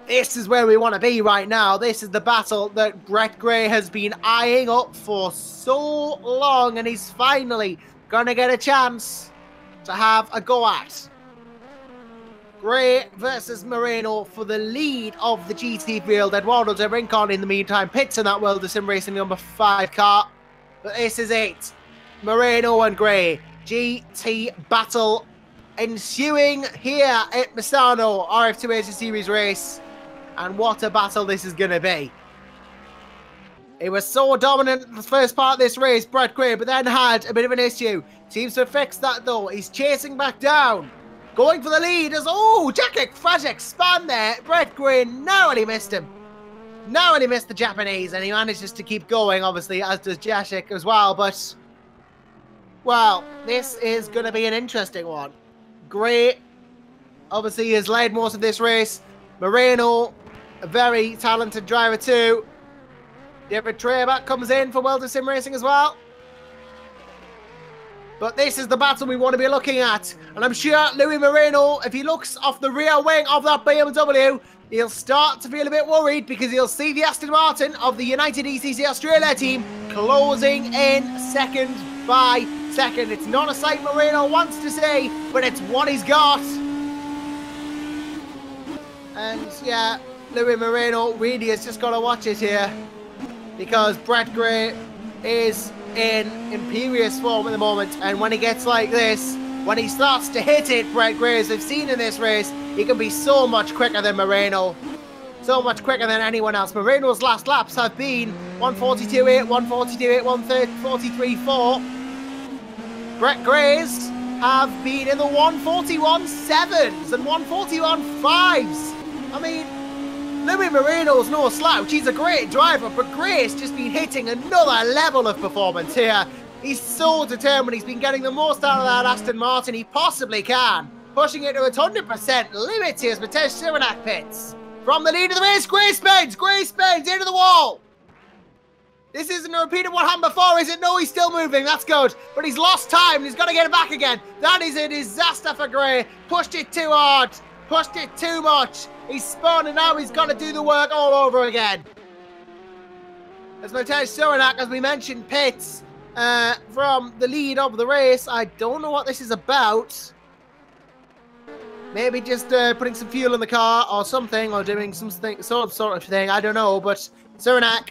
B: This is where we want to be right now. This is the battle that Brett Gray has been eyeing up for so long, and he's finally going to get a chance to have a go at. Gray versus Moreno for the lead of the GT field. Eduardo De Rincon, in the meantime, pits in that World of Sim Racing number 5 car. But this is it. Moreno and Gray. GT battle ensuing here at Misano RF2 Asia Series race. And what a battle this is going to be. He was so dominant in the first part of this race, Brett Gray, but then had a bit of an issue. Seems to have fixed that though. He's chasing back down. Going for the lead as, oh, Jacek Krasek spun there. Brett Gray narrowly missed him. Narrowly missed the Japanese, and he manages to keep going, obviously, as does Jacek as well. But Well, this is going to be an interesting one. Gray, obviously, has led most of this race. Moreno, a very talented driver too. David Trebek comes in for World of Sim Racing as well. But this is the battle we want to be looking at. And I'm sure Louis Moreno, if he looks off the rear wing of that BMW, he'll start to feel a bit worried because he'll see the Aston Martin of the United ECC Australia team closing in second by second. It's not a sight Moreno wants to see, but it's what he's got. And yeah, Louis Moreno really has just got to watch it here because Brett Gray is in imperious form at the moment, and when he gets like this, when he starts to hit it, Brett Gray, as we've seen in this race, he can be so much quicker than Moreno. So much quicker than anyone else. Moreno's last laps have been 142.8, 142.8, 143.4. Brett Gray's have been in the 141.7s and 141.5s. I mean, Louis Moreno's no slouch. He's a great driver, but Gray's just been hitting another level of performance here. He's so determined. He's been getting the most out of that Aston Martin he possibly can. Pushing it to its 100% limit here as Matej Cyrnak pits. From the lead of the race, Gray spins into the wall. This isn't a repeat of what happened before, is it? No, he's still moving. That's good. But he's lost time and he's got to get it back again. That is a disaster for Gray. Pushed it too hard. Pushed it too much. He's spun and now he's got to do the work all over again. As Matej Cyrnak, as we mentioned, pits from the lead of the race. I don't know what this is about. Maybe just putting some fuel in the car or something, or doing something, sort of thing. I don't know, but Cyrnak,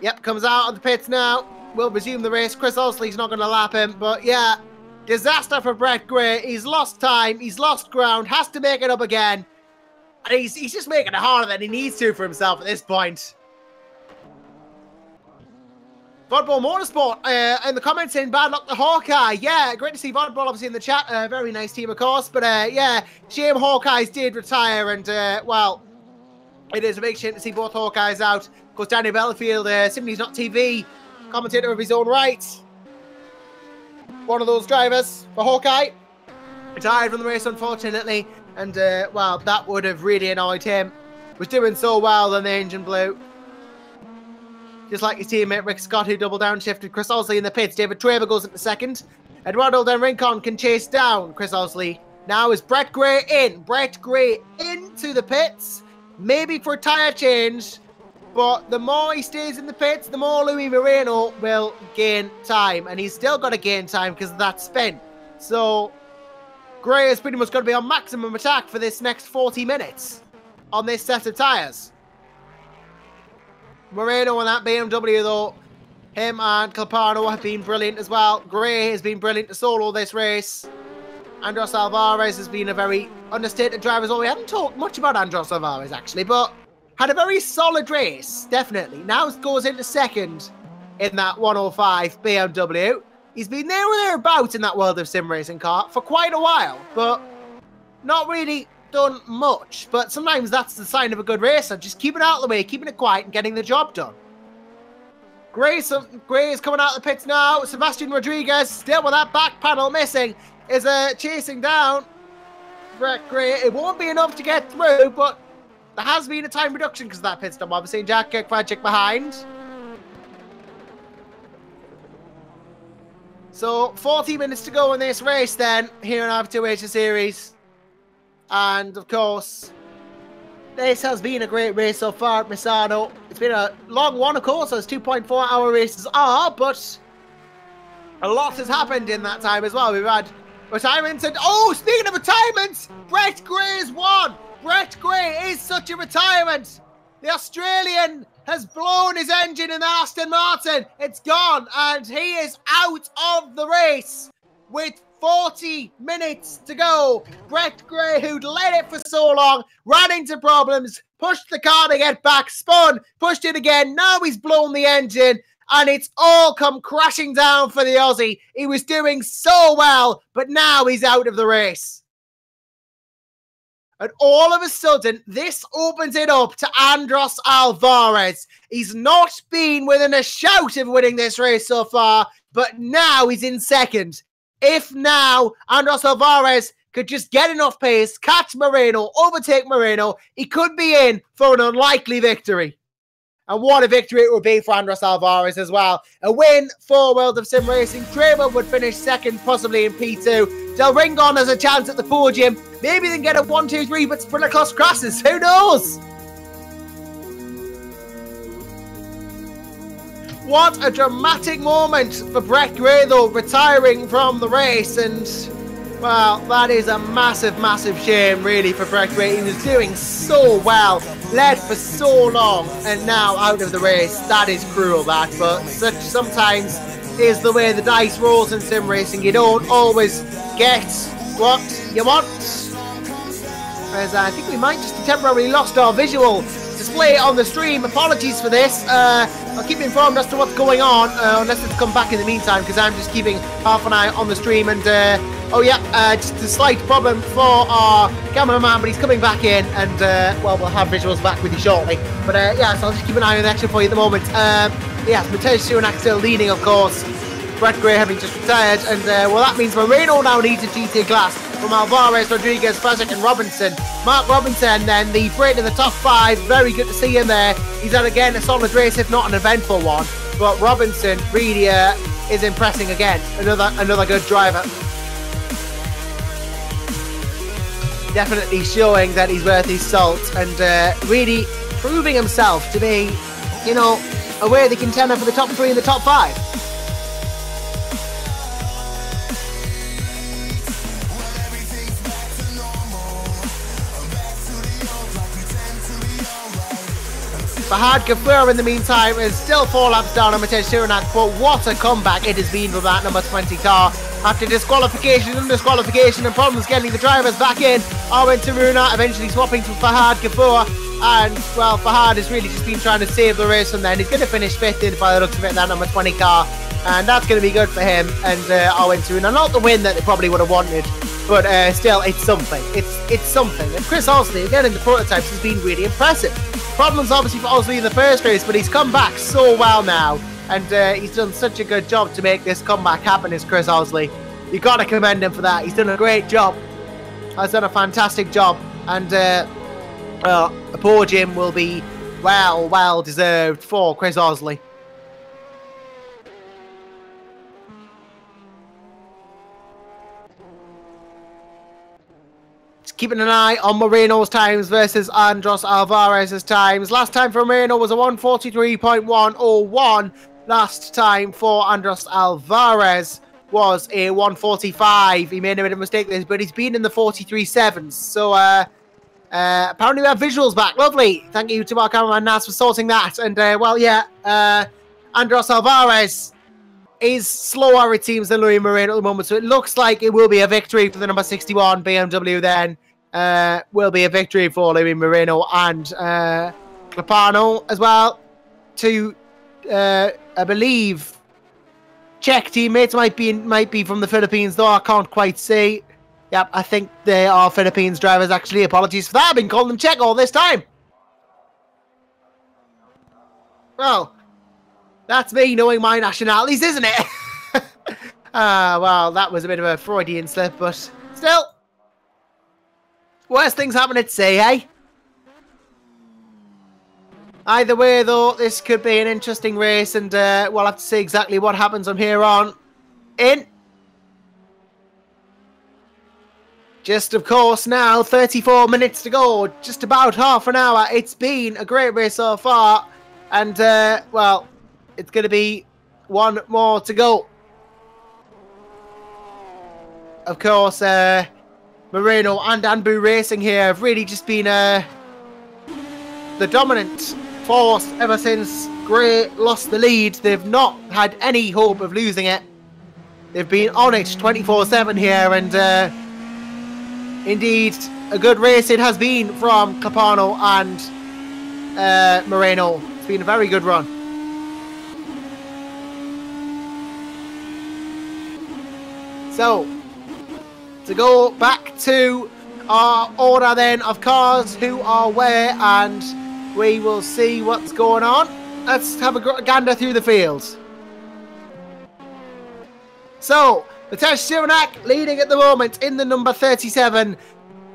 B: yep, comes out of the pits now. Will resume the race. Chris Osley's not going to lap him, but yeah, disaster for Brett Gray. He's lost time. He's lost ground. Has to make it up again. And he's just making it harder than he needs to for himself at this point. Vodball Motorsport in the comments saying bad luck to Hawkeye. Yeah, great to see Vodball obviously in the chat. Very nice team, of course. But yeah, shame Hawkeyes did retire. And well, it is a big shame to see both Hawkeyes out. Of course, Daniel Belfield, SimNews.TV, commentator of his own right. One of those drivers for Hawkeye. Retired from the race, unfortunately. And, well, that would have really annoyed him. Was doing so well, then the engine blew. Just like his teammate Rick Scott, who double downshifted Chris Osley in the pits. David Traber goes into second. Eduardo Den Rincon can chase down Chris Osley. Now is Brett Gray in. Brett Gray into the pits. Maybe for a tyre change. But the more he stays in the pits, the more Louis Moreno will gain time. And he's still got to gain time because of that spin. So Gray is pretty much going to be on maximum attack for this next 40 minutes on this set of tyres. Moreno and that BMW, though, him and Calpano have been brilliant as well. Gray has been brilliant to solo this race. Andros Alvarez has been a very understated driver as well. We haven't talked much about Andros Alvarez, actually, but had a very solid race, definitely. Now goes into second in that 105 BMW. He's been there or thereabouts in that World of Sim Racing car for quite a while, but not really done much. But sometimes that's the sign of a good racer. Just keeping it out of the way, keeping it quiet, and getting the job done. Gray is coming out of the pits now. Sebastian Rodriguez, still with that back panel missing, is chasing down Brett Gray. It won't be enough to get through, but there has been a time reduction because of that pit stop. Obviously, Jack Kirkpatrick behind. So, 40 minutes to go in this race then, here in RF2 Asia Series. And, of course, this has been a great race so far at Misano. It's been a long one, of course, as 2.4-hour races are, but a lot has happened in that time as well. We've had retirements and... Oh, speaking of retirements, Brett Gray's won! Brett Gray is such a retirement! The Australian has blown his engine in the Aston Martin. It's gone, and he is out of the race with 40 minutes to go. Brett Gray, who'd led it for so long, ran into problems, pushed the car to get back, spun, pushed it again. Now he's blown the engine, and it's all come crashing down for the Aussie. He was doing so well, but now he's out of the race. And all of a sudden, this opens it up to Andros Alvarez. He's not been within a shout of winning this race so far, but now he's in second. If now Andros Alvarez could just get enough pace, catch Moreno, overtake Moreno, he could be in for an unlikely victory. And what a victory it would be for Andros Alvarez as well. A win for World of Sim Racing. Kramer would finish second, possibly in P2. Del Ringon has a chance at the podium. Maybe they can get a 1, 2, 3, but sprint across crashes. Who knows? What a dramatic moment for Brett Gray, though, retiring from the race. And, well, that is a massive, massive shame, really, for Brett Gray. He was doing so well, led for so long, and now out of the race. That is cruel, that. But such sometimes is the way the dice rolls in sim racing. You don't always get what you want. Whereas I think we might just have temporarily lost our visual display on the stream. Apologies for this. I'll keep you informed as to what's going on, unless it's come back in the meantime, because I'm just keeping half an eye on the stream. And oh yeah, just a slight problem for our cameraman, but he's coming back in, and well, we'll have visuals back with you shortly. But yeah, so I'll just keep an eye on the action for you at the moment. Yeah, Mateusz Sunak still leading, of course. Brett Gray having just retired, and well, that means Moreno now needs a GT class from Alvarez, Rodriguez, Fezzik and Robinson. Mark Robinson then, the Brit in the top 5, very good to see him there. He's had again a solid race, if not an eventful one, but Robinson really is impressing again. Another good driver. Definitely showing that he's worth his salt, and really proving himself to be, you know, a worthy contender for the top 3 and the top 5. Fahad Ghafour in the meantime is still 4 laps down on Mateusz Sunak, but what a comeback it has been for that number 20 car. After disqualification and disqualification and problems getting the drivers back in, Arwen Taruna eventually swapping to Fahad Ghafour, and well, Fahad has really just been trying to save the race from then. He's going to finish 5th in by the looks of it in that number 20 car, and that's going to be good for him and Arwen Taruna. Not the win that they probably would have wanted, but still, it's something. It's something. And Chris Horsley, again in the prototypes, has been really impressive. Problems obviously for Horsley in the first race, but he's come back so well now, and he's done such a good job to make this comeback happen, is Chris Horsley. You've got to commend him for that. He's done a great job. Has done a fantastic job, and a podium will be well deserved for Chris Horsley. Keeping an eye on Moreno's times versus Andros Alvarez's times. Last time for Moreno was a 1:43.101. Last time for Andros Alvarez was a 1:45. He made a bit of a mistake there, but he's been in the 43.7s. So apparently we have visuals back. Lovely. Thank you to our cameraman Nas for sorting that. And well, yeah, Andros Alvarez is slower, it seems, than Louis Moreno at the moment. So it looks like it will be a victory for the number 61 BMW then. Will be a victory for Louis Moreno and Clapano as well. To I believe Czech teammates might be from the Philippines, though I can't quite see. Yep, I think they are Philippines drivers actually. Apologies for that. I've been calling them Czech all this time. Well, that's me knowing my nationalities, isn't it? Well, that was a bit of a Freudian slip, but still. Worst things happen at sea, eh? Either way, though, this could be an interesting race, and we'll have to see exactly what happens from here on in. Just, of course, now 34 minutes to go. Just about half an hour. It's been a great race so far, and, well, it's going to be one more to go. Of course, Moreno and Anbu Racing here have really just been the dominant force ever since Gray lost the lead. They've not had any hope of losing it. They've been on it 24/7 here, and indeed a good race it has been from Clapano and Moreno. It's been a very good run. So, to go back to our order then of cars who are where, and we will see what's going on. Let's have a gander through the fields. So, Mitesh Siranak leading at the moment in the number 37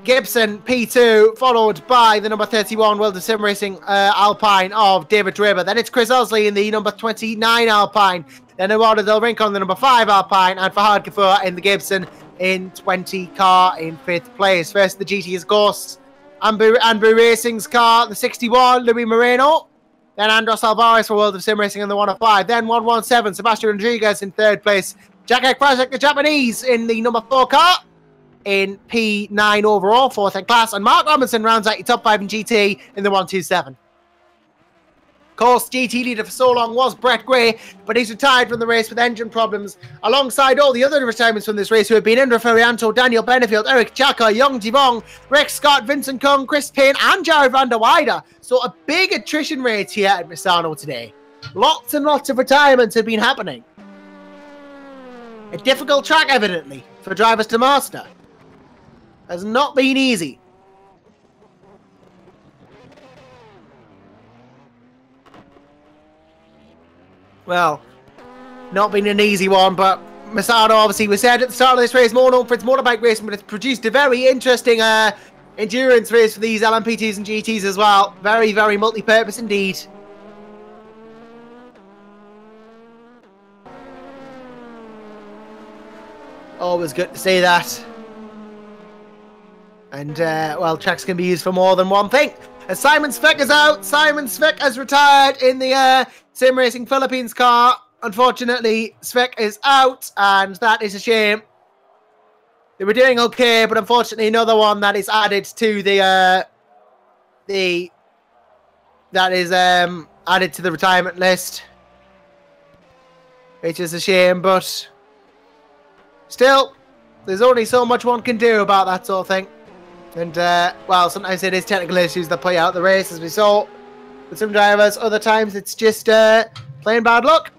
B: Gibson P2, followed by the number 31 World of Sim Racing Alpine of David Draper. Then it's Chris Osley in the number 29 Alpine. Then Eduardo Del Rincon, the number 5 Alpine, and Fahad Kafur in the Gibson in 20 car in 5th place. First, the GT is Ghost. Ambu Racing's car, the 61, Louis Moreno. Then Andros Alvarez for World of Sim Racing in the 105. Then 117, Sebastian Rodriguez in 3rd place. Jack Ekprasek, the Japanese, in the number 4 car in P9 overall, 4th in class. And Mark Robinson rounds out your top 5 in GT in the 127. Of course, GT leader for so long was Brett Gray, but he's retired from the race with engine problems, alongside all the other retirements from this race who have been Indra Ferianto, Daniel Benefield, Eric Chaka, Young Jivong, Rex Scott, Vincent Kung, Chris Payne, and Jared van der Weide. So a big attrition rate here at Misano today. Lots and lots of retirements have been happening. A difficult track, evidently, for drivers to master. Has not been easy. Well, not been an easy one, but Misano, obviously, we said at the start of this race, more known for its motorbike racing, but it's produced a very interesting endurance race for these LMP2s and GTs as well. Very, very multi-purpose indeed. Always good to see that. And, well, tracks can be used for more than one thing. As Simon Svek is out, Simon Svek has retired in the Sim Racing Philippines car. Unfortunately, Svek is out, and that is a shame. They were doing okay, but unfortunately, another one that is added to the added to the retirement list, which is a shame, but still, there's only so much one can do about that sort of thing. And, well, sometimes it is technical issues that play out the race, as we saw with some drivers. Other times it's just plain bad luck.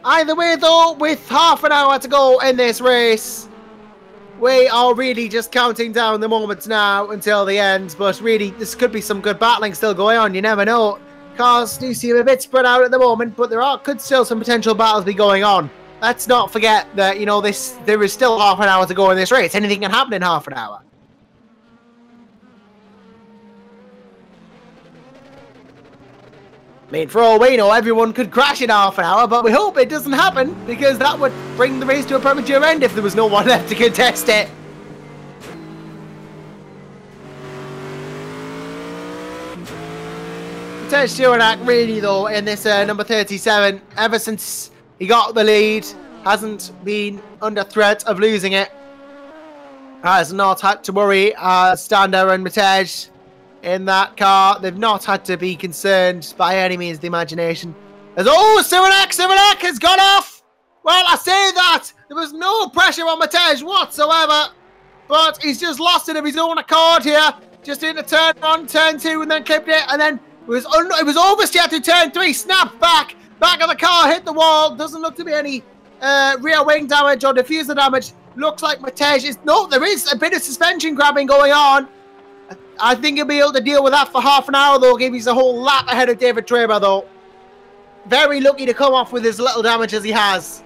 B: Either way, though, with half an hour to go in this race, we are really just counting down the moments now until the end. But really, this could be some good battling still going on. You never know. Cars do seem a bit spread out at the moment, but could still some potential battles be going on. Let's not forget that, you know, there is still half an hour to go in this race. Anything can happen in half an hour. I mean, for all we know, everyone could crash in half an hour, but we hope it doesn't happen, because that would bring the race to a premature end if there was no one left to contest it. Mitesh Siranak, really, though, in this number 37, ever since he got the lead, hasn't been under threat of losing it. Has not had to worry. Stander and Mitesh in that car, they've not had to be concerned by any means of the imagination. Siranak has gone off! Well, I say that! There was no pressure on Mitesh whatsoever, but he's just lost it of his own accord here. Just into turn 1, turn 2, and then clipped it, and then it was oversteered to turn 3, snapped back. Back of the car, hit the wall. Doesn't look to be any rear wing damage or diffuser damage. Looks like Mitesh is... No, there is a bit of suspension grabbing going on. I think he'll be able to deal with that for half an hour, though. Give us a whole lap ahead of David Draper, though. Very lucky to come off with as little damage as he has.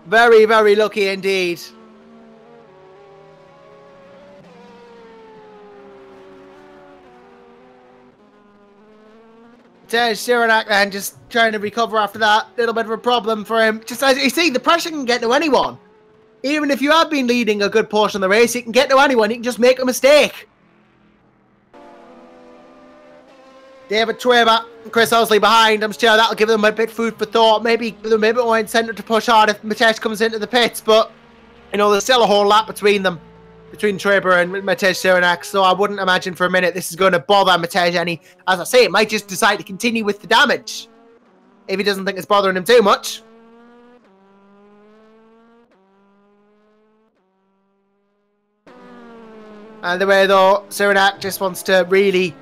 B: Very, very lucky indeed. Mitesh Siranak then just trying to recover after that. Little bit of a problem for him. Just as you see, the pressure can get to anyone. Even if you have been leading a good portion of the race, it can get to anyone. You can just make a mistake. David Draper and Chris Osley behind. I'm sure that'll give them a bit food for thought. Maybe give them a bit more incentive to push hard if Mitesh comes into the pits. But, you know, there's still a whole lap between them. Between Draper and Mitesh Siranak, so I wouldn't imagine for a minute this is going to bother Mitesh any. As I say, it might just decide to continue with the damage if he doesn't think it's bothering him too much. Either way, though, Siranak just wants to really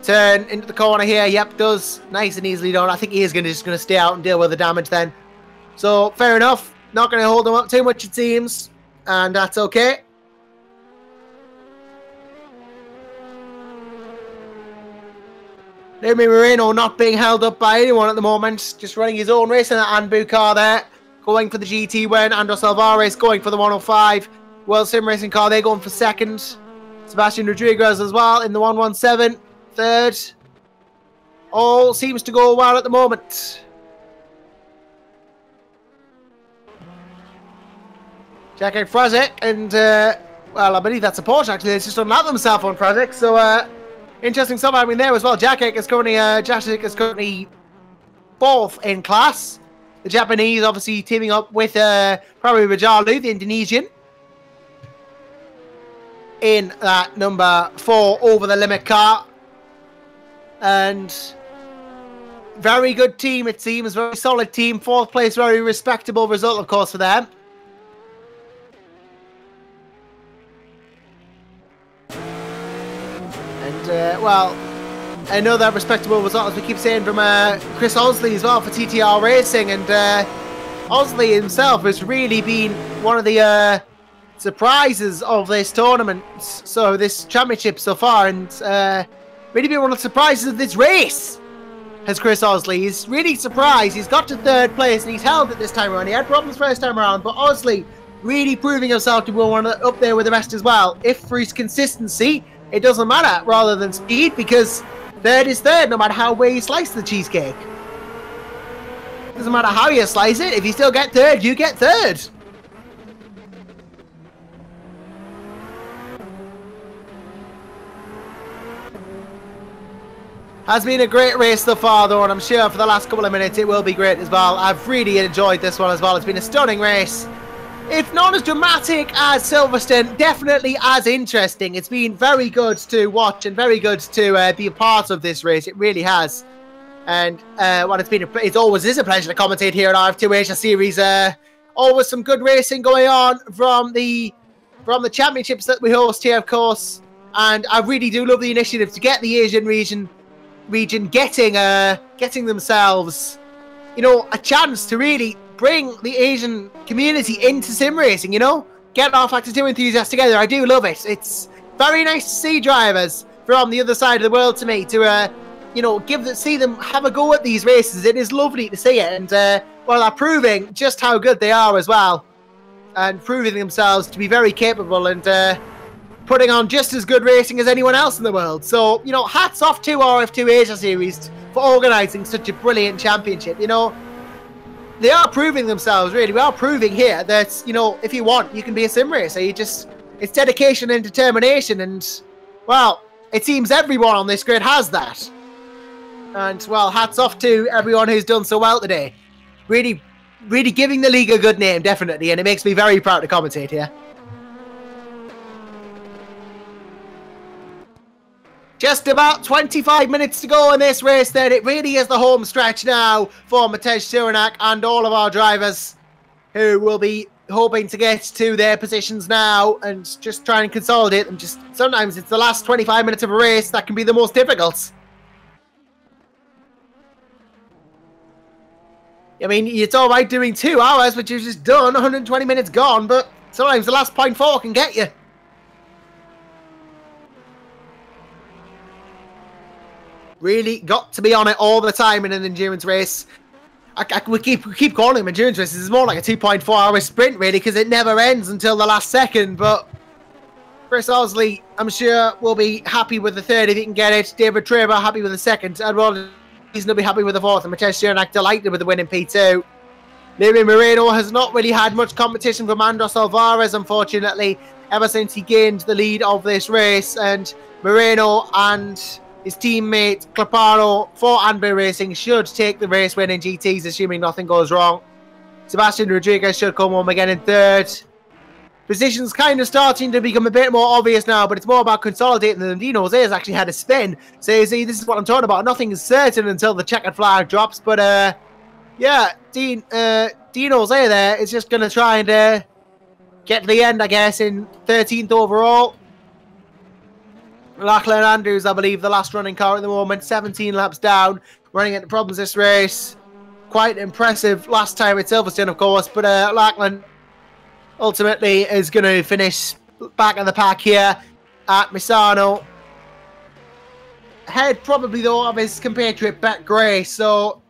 B: turn into the corner here. Yep, does nice and easily done. I think he is just going to stay out and deal with the damage then. So fair enough. not going to hold them up too much, it seems. And that's okay. Lumi Moreno not being held up by anyone at the moment. Just running his own race in that Anbu car there. Going for the GT win. Andres Alvarez going for the 105. World Sim Racing car, they're going for second. Sebastian Rodriguez as well in the 117. Third. All seems to go well at the moment. Jacek Frazik and, well, I believe that's a Porsche actually. It's just unlocked themselves on Frazik. So, interesting stuff happening there as well. Jacek is currently fourth in class. The Japanese obviously teaming up with probably Rajalu, the Indonesian, in that number 4 over the limit car. And very good team, it seems. Very solid team. 4th place, very respectable result, of course, for them. And, well, another respectable result, as we keep saying, from Chris Osley as well for TTR Racing. And Osley himself has really been one of the surprises of this tournament, so this championship so far, and really been one of the surprises of this race has Chris Osley. He's really surprised. He's got to 3rd place and he's held it this time around. He had problems first time around, but Osley really proving himself to be one up there with the rest as well. If for his consistency, it doesn't matter, rather than speed, because 3rd is 3rd, no matter how way you slice the cheesecake. Doesn't matter how you slice it, if you still get 3rd, you get 3rd. Has been a great race so far though, and I'm sure for the last couple of minutes it will be great as well. I've really enjoyed this one as well. It's been a stunning race. If not as dramatic as Silverstone, definitely as interesting. It's been very good to watch and very good to be a part of this race. It really has. And well, it always is a pleasure to commentate here at RF2 Asia Series. Always some good racing going on from the championships that we host here, of course. And I really do love the initiative to get the Asian region getting themselves, you know, a chance to really bring the Asian community into sim racing, you know, get our Factor 2 enthusiasts together. I do love it. It's very nice to see drivers from the other side of the world to me, to you know, see them have a go at these races. It is lovely to see it, and well, they're proving just how good they are as well, and proving themselves to be very capable, and putting on just as good racing as anyone else in the world. So, you know, hats off to RF2 Asia Series for organising such a brilliant championship. You know, they are proving themselves, really. We are proving here that, you know, if you want, you can be a sim racer. It's dedication and determination, and, well, it seems everyone on this grid has that. And, well, hats off to everyone who's done so well today. Really, really giving the league a good name, definitely, and it makes me very proud to commentate here. Just about 25 minutes to go in this race then. It really is the home stretch now for Matej Cirac and all of our drivers, who will be hoping to get to their positions now and just try and consolidate them. Just sometimes it's the last 25 minutes of a race that can be the most difficult. I mean, it's all right doing 2 hours, but you've just done 120 minutes gone, but sometimes the last 0.4 can get you. Really got to be on it all the time in an endurance race. We keep calling them endurance races. It's more like a 2.4 hour sprint, really, because it never ends until the last second. But Chris Osley, I'm sure, will be happy with the 3rd if he can get it. David Traber happy with the 2nd. And Ron, he's going to be happy with the 4th. And Matej Cirac delighted with the win in P2. Lumi Moreno has not really had much competition from Andres Alvarez, unfortunately, ever since he gained the lead of this race. And Moreno and his teammate Claparo for Anbu Racing should take the race win in GTs, assuming nothing goes wrong. Sebastian Rodriguez should come home again in 3rd. Positions kind of starting to become a bit more obvious now, but it's more about consolidating them. Dean Jose has actually had a spin. So you see, this is what I'm talking about. Nothing is certain until the checkered flag drops. But yeah, Dean Jose there is just going to try and get to the end, I guess, in 13th overall. Lachlan Andrews, I believe, the last running car at the moment, 17 laps down, running into problems this race. quite impressive last time at Silverstone, of course, but Lachlan ultimately is going to finish back in the pack here at Misano. Ahead probably, though, of his compatriot, Bet Gray, so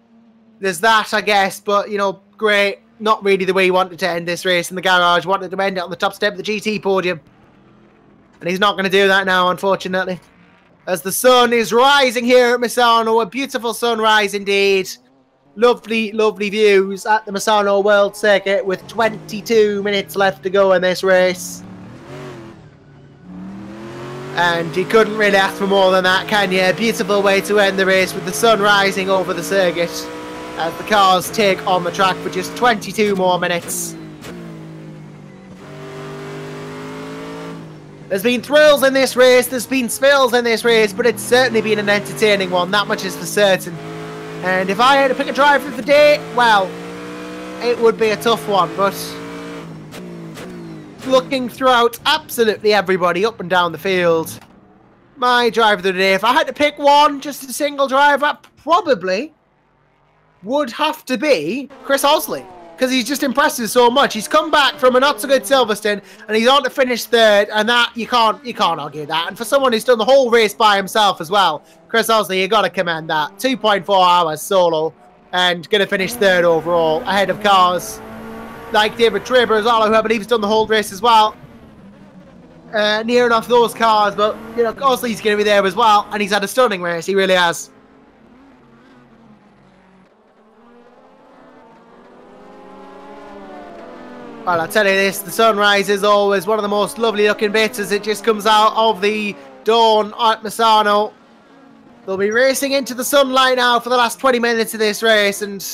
B: there's that, I guess, but, you know, Gray, not really the way he wanted to end this race in the garage, wanted to end it on the top step of the GT podium. And he's not going to do that now, unfortunately. As the sun is rising here at Misano, a beautiful sunrise indeed. Lovely, lovely views at the Misano World Circuit with 22 minutes left to go in this race. And you couldn't really ask for more than that, can you? A beautiful way to end the race with the sun rising over the circuit as the cars take on the track for just 22 more minutes. There's been thrills in this race, there's been spills in this race, but it's certainly been an entertaining one, that much is for certain. And if I had to pick a driver of the day, well, it would be a tough one, but looking throughout absolutely everybody up and down the field, my driver of the day, if I had to pick one, just a single driver, probably would have to be Chris Osley. Because he's just impressed us so much. He's come back from a not-so-good Silverstone, and he's on to finish third, and that, you can't argue that. And for someone who's done the whole race by himself as well, Chris Osley, you got to commend that. 2.4 hours solo, and going to finish third overall, ahead of cars like David Traber as well, who I believe has done the whole race as well. Near enough those cars, but, you know, Osley's going to be there as well, and he's had a stunning race, he really has. Well, I'll tell you this, the sunrise is always one of the most lovely looking bits as it just comes out of the dawn at Misano. They'll be racing into the sunlight now for the last 20 minutes of this race, and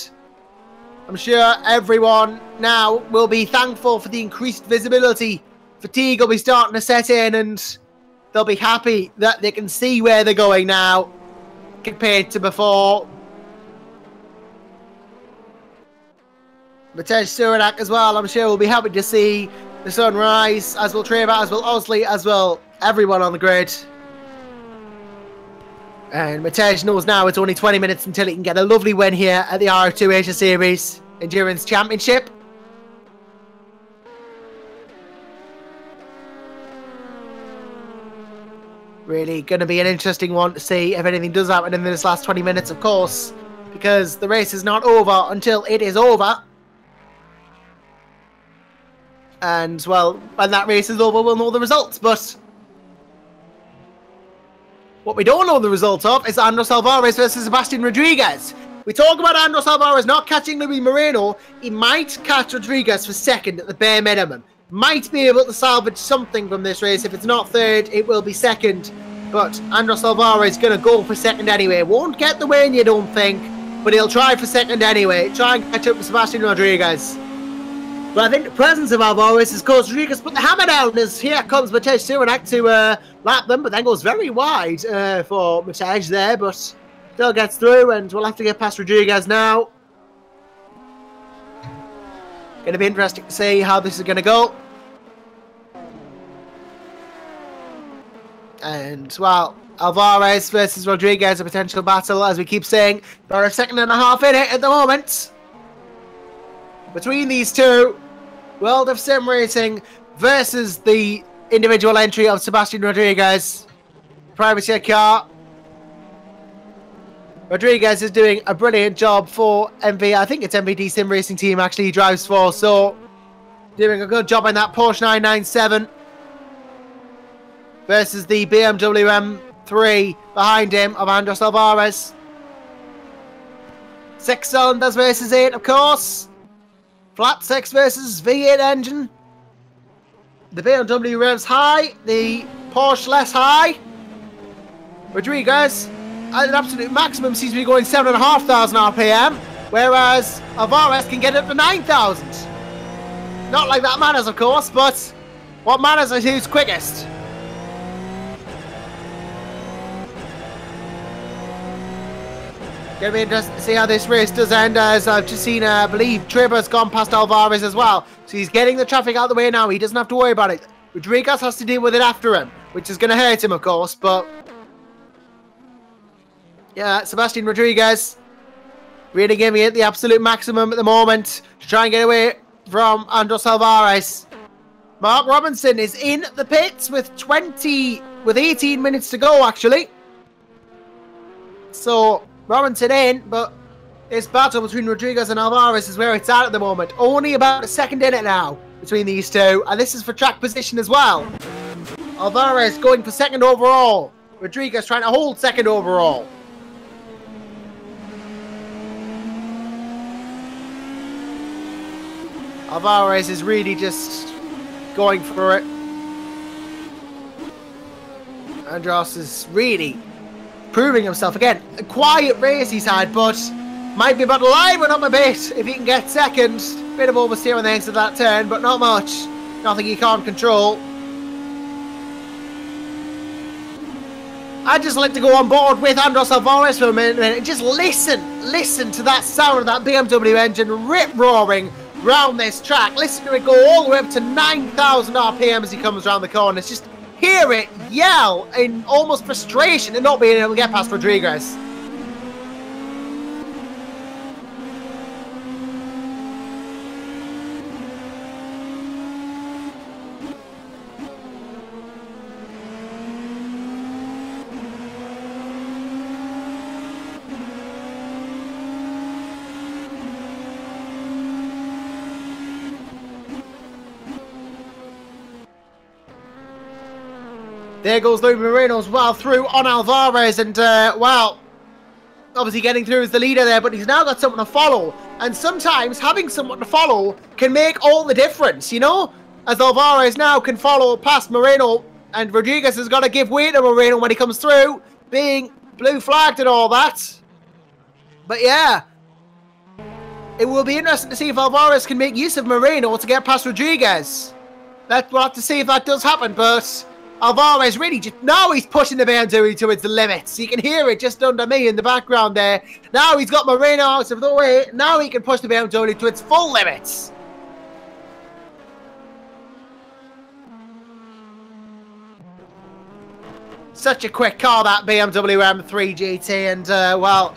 B: I'm sure everyone now will be thankful for the increased visibility. Fatigue will be starting to set in, and they'll be happy that they can see where they're going now compared to before. Matej Suranak as well, I'm sure will be happy to see the sunrise, as will Traver, as will Osley, as will everyone on the grid. And Matej knows now it's only 20 minutes until he can get a lovely win here at the RF2 Asia Series Endurance Championship. Really going to be an interesting one to see if anything does happen in this last 20 minutes, of course, because the race is not over until it is over. And, well, when that race is over, we'll know the results, but what we don't know the result of is Andres Alvarez versus Sebastian Rodriguez. We talk about Andres Alvarez not catching Luis Moreno. He might catch Rodriguez for second at the bare minimum. Might be able to salvage something from this race. If it's not third, it will be second. But Andres Alvarez is going to go for second anyway. Won't get the win, you don't think, but he'll try for second anyway. Try and catch up with Sebastian Rodriguez. But I think the presence of Alvarez has caused Rodriguez put the hammer down as here comes Matej Suranak to lap them, but then goes very wide for Matej there, but still gets through, and we'll have to get past Rodriguez now. Going to be interesting to see how this is going to go. And, well, Alvarez versus Rodriguez, a potential battle, as we keep saying. They're a second and a half in it at the moment. Between these two, World of Sim Racing versus the individual entry of Sebastian Rodriguez. Privateer car. Rodriguez is doing a brilliant job for MV. I think it's MVD Sim Racing Team actually he drives for. So, doing a good job in that Porsche 997. Versus the BMW M3 behind him of Andres Alvarez. 6 cylinders versus 8, of course. Flat 6 versus V8 engine. The BMW revs high, the Porsche less high. Rodriguez at an absolute maximum seems to be going 7,500 RPM, whereas Alvarez can get up to 9,000. Not like that matters, of course, but what matters is who's quickest. Going to be interesting to see how this race does end, as I've just seen, I believe Traber's gone past Alvarez as well. So he's getting the traffic out of the way now. He doesn't have to worry about it. Rodriguez has to deal with it after him, which is going to hurt him, of course, but yeah, Sebastian Rodriguez Really giving it the absolute maximum at the moment to try and get away from Andros Alvarez. Mark Robinson is in the pits with 18 minutes to go, actually. So, Robinson in, but this battle between Rodriguez and Alvarez is where it's at the moment. Only about a second in it now between these two, and this is for track position as well. Alvarez going for second overall. Rodriguez trying to hold second overall. Alvarez is really just going for it. Andros is really proving himself again. A quiet race he's had, but might be about to liven up a bit if he can get second. Bit of oversteer on the end of that turn, but not much. Nothing he can't control. I'd just like to go on board with Andros Alvarez for a minute and just listen to that sound of that BMW engine rip-roaring round this track. Listen to it go all the way up to 9,000 RPM as he comes around the corner. It's just hear it yell in almost frustration at not being able to get past Rodriguez. There goes Louis Moreno as well through on Alvarez, and well, obviously getting through as the leader there, but he's now got someone to follow, and sometimes having someone to follow can make all the difference, you know, as Alvarez now can follow past Moreno, and Rodriguez has got to give way to Moreno when he comes through, being blue flagged and all that. But yeah, it will be interesting to see if Alvarez can make use of Moreno to get past Rodriguez. We'll have to see if that does happen, but Alvarez really just, now he's pushing the BMW to its limits. You can hear it just under me in the background there. Now he's got Moreno out of the way. Now he can push the BMW to its full limits. Such a quick car, that BMW M3 GT, and well,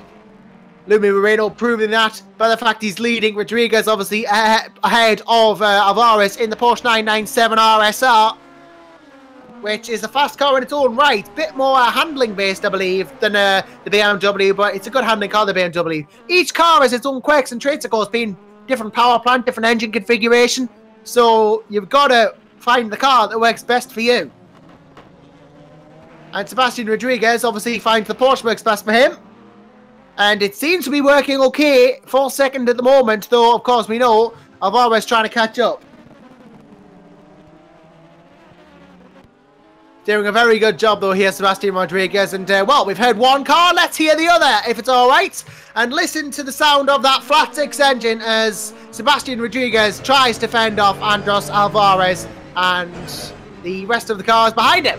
B: Louis Moreno proving that by the fact he's leading Rodriguez obviously ahead of Alvarez in the Porsche 997 RSR. Which is a fast car in its own right. Bit more handling based, I believe, than the BMW, but it's a good handling car, the BMW. Each car has its own quirks and traits, of course, being different power plant, different engine configuration. So you've got to find the car that works best for you. And Sebastian Rodriguez obviously finds the Porsche works best for him. And it seems to be working okay for second at the moment, though, of course, we know Alvarez trying to catch up. Doing a very good job, though, here, Sebastian Rodriguez. And, well, we've heard one car. Let's hear the other, if it's all right. And listen to the sound of that flat six engine as Sebastian Rodriguez tries to fend off Andros Alvarez and the rest of the cars behind him.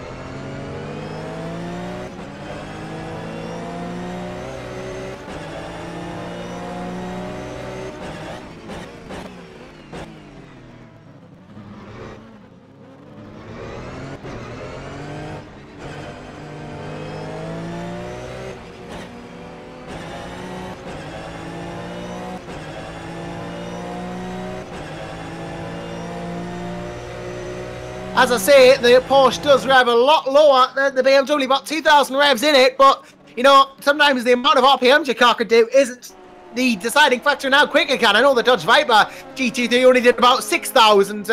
B: As I say, the Porsche does rev a lot lower than the BMW, about 2,000 revs in it, but, you know, sometimes the amount of RPMs your car can do isn't the deciding factor in how quick it can. I know the Dodge Viper GT3 only did about 6,000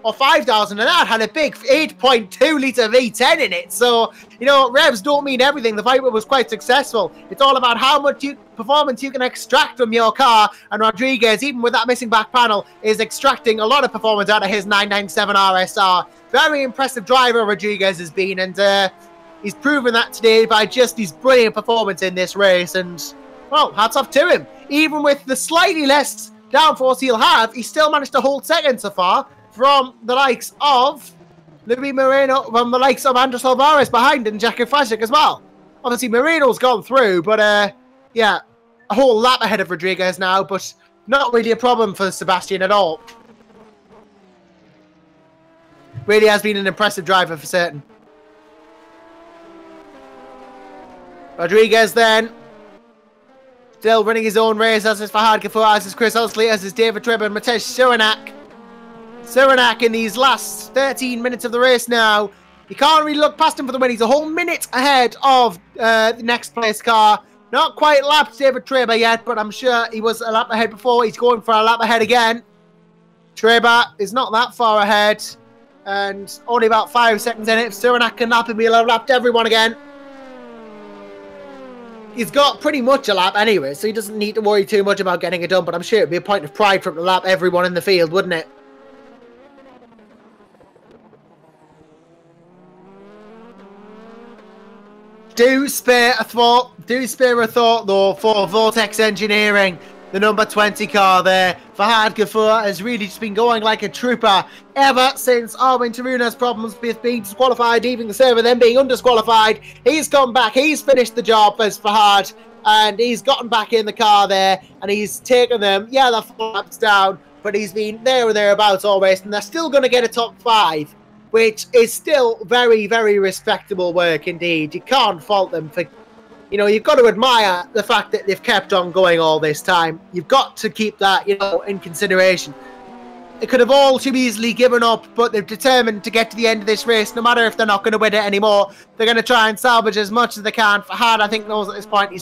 B: or 5,000, and that had a big 8.2 litre V10 in it. So, you know, revs don't mean everything. The Viper was quite successful. It's all about how much performance you can extract from your car, and Rodriguez, even with that missing back panel, is extracting a lot of performance out of his 997 RSR. Very impressive driver Rodriguez has been, and he's proven that today by just his brilliant performance in this race, and, well, hats off to him. Even with the slightly less downforce he'll have, he still managed to hold second so far from the likes of Louis Moreno, from the likes of Andros Alvarez behind and Jacko Fasic as well. Obviously, Moreno's gone through, but, yeah, a whole lap ahead of Rodriguez now, but not really a problem for Sebastian at all. Really has been an impressive driver for certain. Rodriguez then Still running his own race, as is Fahad Ghafour, as is Chris Osley, as is David Tribb and Matej Suranak. Suranak in these last 13 minutes of the race now. You can't really look past him for the win. He's a whole minute ahead of the next place car. Not quite lapped David Tribb yet, but I'm sure he was a lap ahead before. He's going for a lap ahead again. Tribb is not that far ahead. And only about 5 seconds in it. If Suranak can lap him, he'll have lapped everyone again. He's got pretty much a lap anyway, so he doesn't need to worry too much about getting it done. But I'm sure it'd be a point of pride for him to lap everyone in the field, wouldn't it? Do spare a thought, though, for Vortex Engineering, the number 20 car there. Fahad Ghafour has really just been going like a trooper ever since Armin Taruna's problems with being disqualified, leaving the server, then being undisqualified. He's come back, he's finished the job as Fahad, and he's gotten back in the car there, and he's taken them, yeah, they're 4 laps down, but he's been there or thereabouts always, and they're still going to get a top 5. Which is still very, very respectable work indeed. You can't fault them for, you know, you've got to admire the fact that they've kept on going all this time. You've got to keep that, you know, in consideration. They could have all too easily given up, but they're determined to get to the end of this race, no matter if they're not going to win it anymore. They're going to try and salvage as much as they can. Fahad, I think, knows at this point he's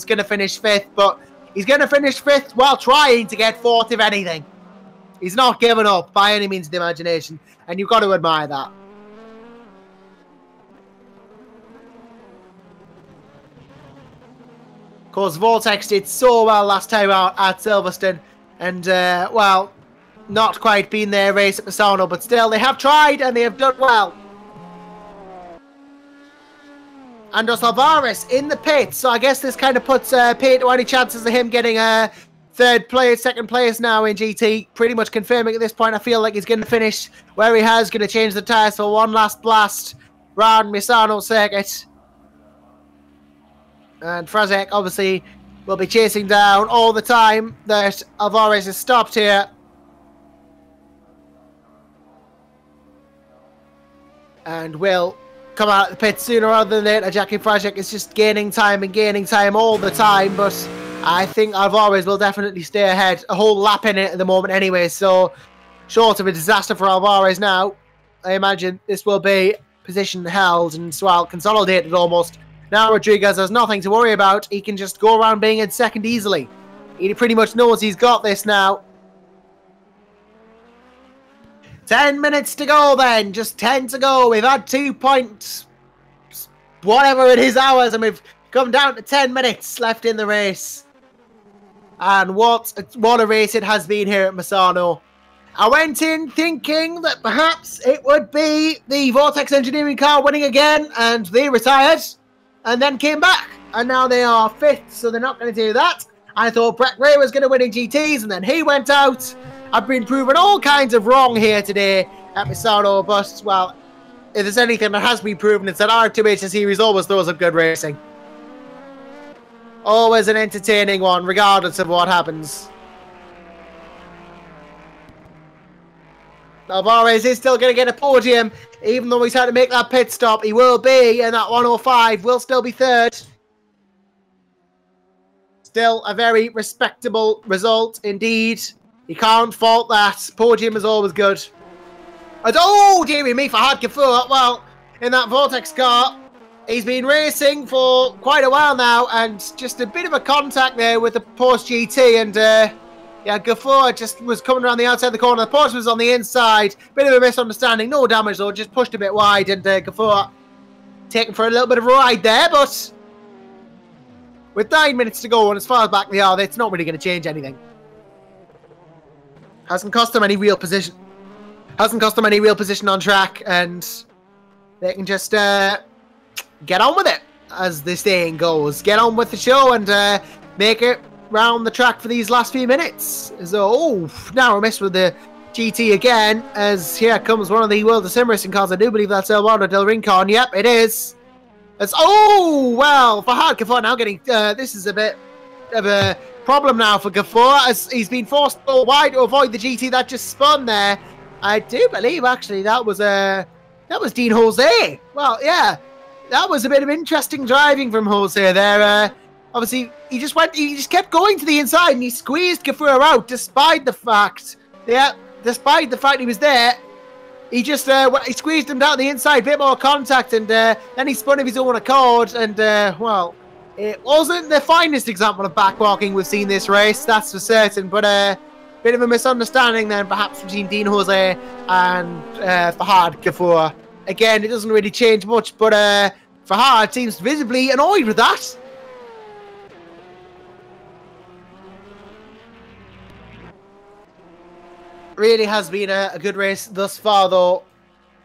B: going to finish 5th, but he's going to finish 5th while trying to get 4th, if anything. He's not giving up by any means of the imagination, and you've got to admire that. Of course, Vortex did so well last time out at Silverstone, and, well, not quite been their race at Misano, but still, they have tried, and they have done well. Andros Alvarez in the pits, so I guess this kind of puts pay to any chances of him getting a third place, second place now in GT. Pretty much confirming at this point. I feel like he's going to finish where he has, going to change the tyres for one last blast round Misano circuit. And Frazek obviously will be chasing down all the time that Alvarez has stopped here. And will come out of the pit sooner rather than later. Jackie Frazek is just gaining time and gaining time all the time, but I think Alvarez will definitely stay ahead. A whole lap in it at the moment anyway, so short of a disaster for Alvarez now, I imagine this will be position held and well consolidated almost. Now Rodriguez has nothing to worry about. He can just go around being in second easily. He pretty much knows he's got this now. 10 minutes to go then. Just 10 to go. We've had 2 points, whatever it is, hours, and we've come down to 10 minutes left in the race. And what a race it has been here at Misano. I went in thinking that perhaps it would be the Vortex Engineering car winning again, and they retired and then came back. And now they are 5th, so they're not going to do that. I thought Brett Ray was going to win in GTs, and then he went out. I've been proven all kinds of wrong here today at Misano, but, well, if there's anything that has been proven, it's that RF2 Asia Series always throws up good racing. Always an entertaining one, regardless of what happens. Alvarez is still going to get a podium, even though he's had to make that pit stop. He will be in that 105, will still be 3rd. Still a very respectable result indeed. You can't fault that. Podium is always good. And oh, dearie me, Fahad Ghafour. Well, in that Vortex car, he's been racing for quite a while now, and just a bit of a contact there with the Porsche GT, and yeah, Ghafour just was coming around the outside of the corner. The Porsche was on the inside. Bit of a misunderstanding. No damage though, just pushed a bit wide, and Ghafour taken for a little bit of a ride there, but with 9 minutes to go, and as far as back they are, it's not really going to change anything. Hasn't cost them any real position. Hasn't cost them any real position on track, and they can just get on with it, as the saying goes. Get on with the show and make it round the track for these last few minutes. So, oh, now we're missed with the GT again, as here comes one of the World of Sim Racing cars. I do believe that's Eduardo Del Rincon. Yep, it is. It's, oh, well, Fahad Ghafour now getting, this is a bit of a problem now for Ghafour, as he's been forced to go wide to avoid the GT that just spun there. I do believe, actually, that was Dean Jose. Well, yeah, that was a bit of interesting driving from Jose there. obviously, he just kept going to the inside and he squeezed Gafur out despite the fact, he was there. He just he squeezed him down the inside, a bit more contact, and then he spun of his own accord. And well, it wasn't the finest example of backwalking we've seen this race, that's for certain. But bit of a misunderstanding then, perhaps between Dean Jose and Fahad Gafur. Again, it doesn't really change much, but Fahad seems visibly annoyed with that. Really has been a good race thus far, though,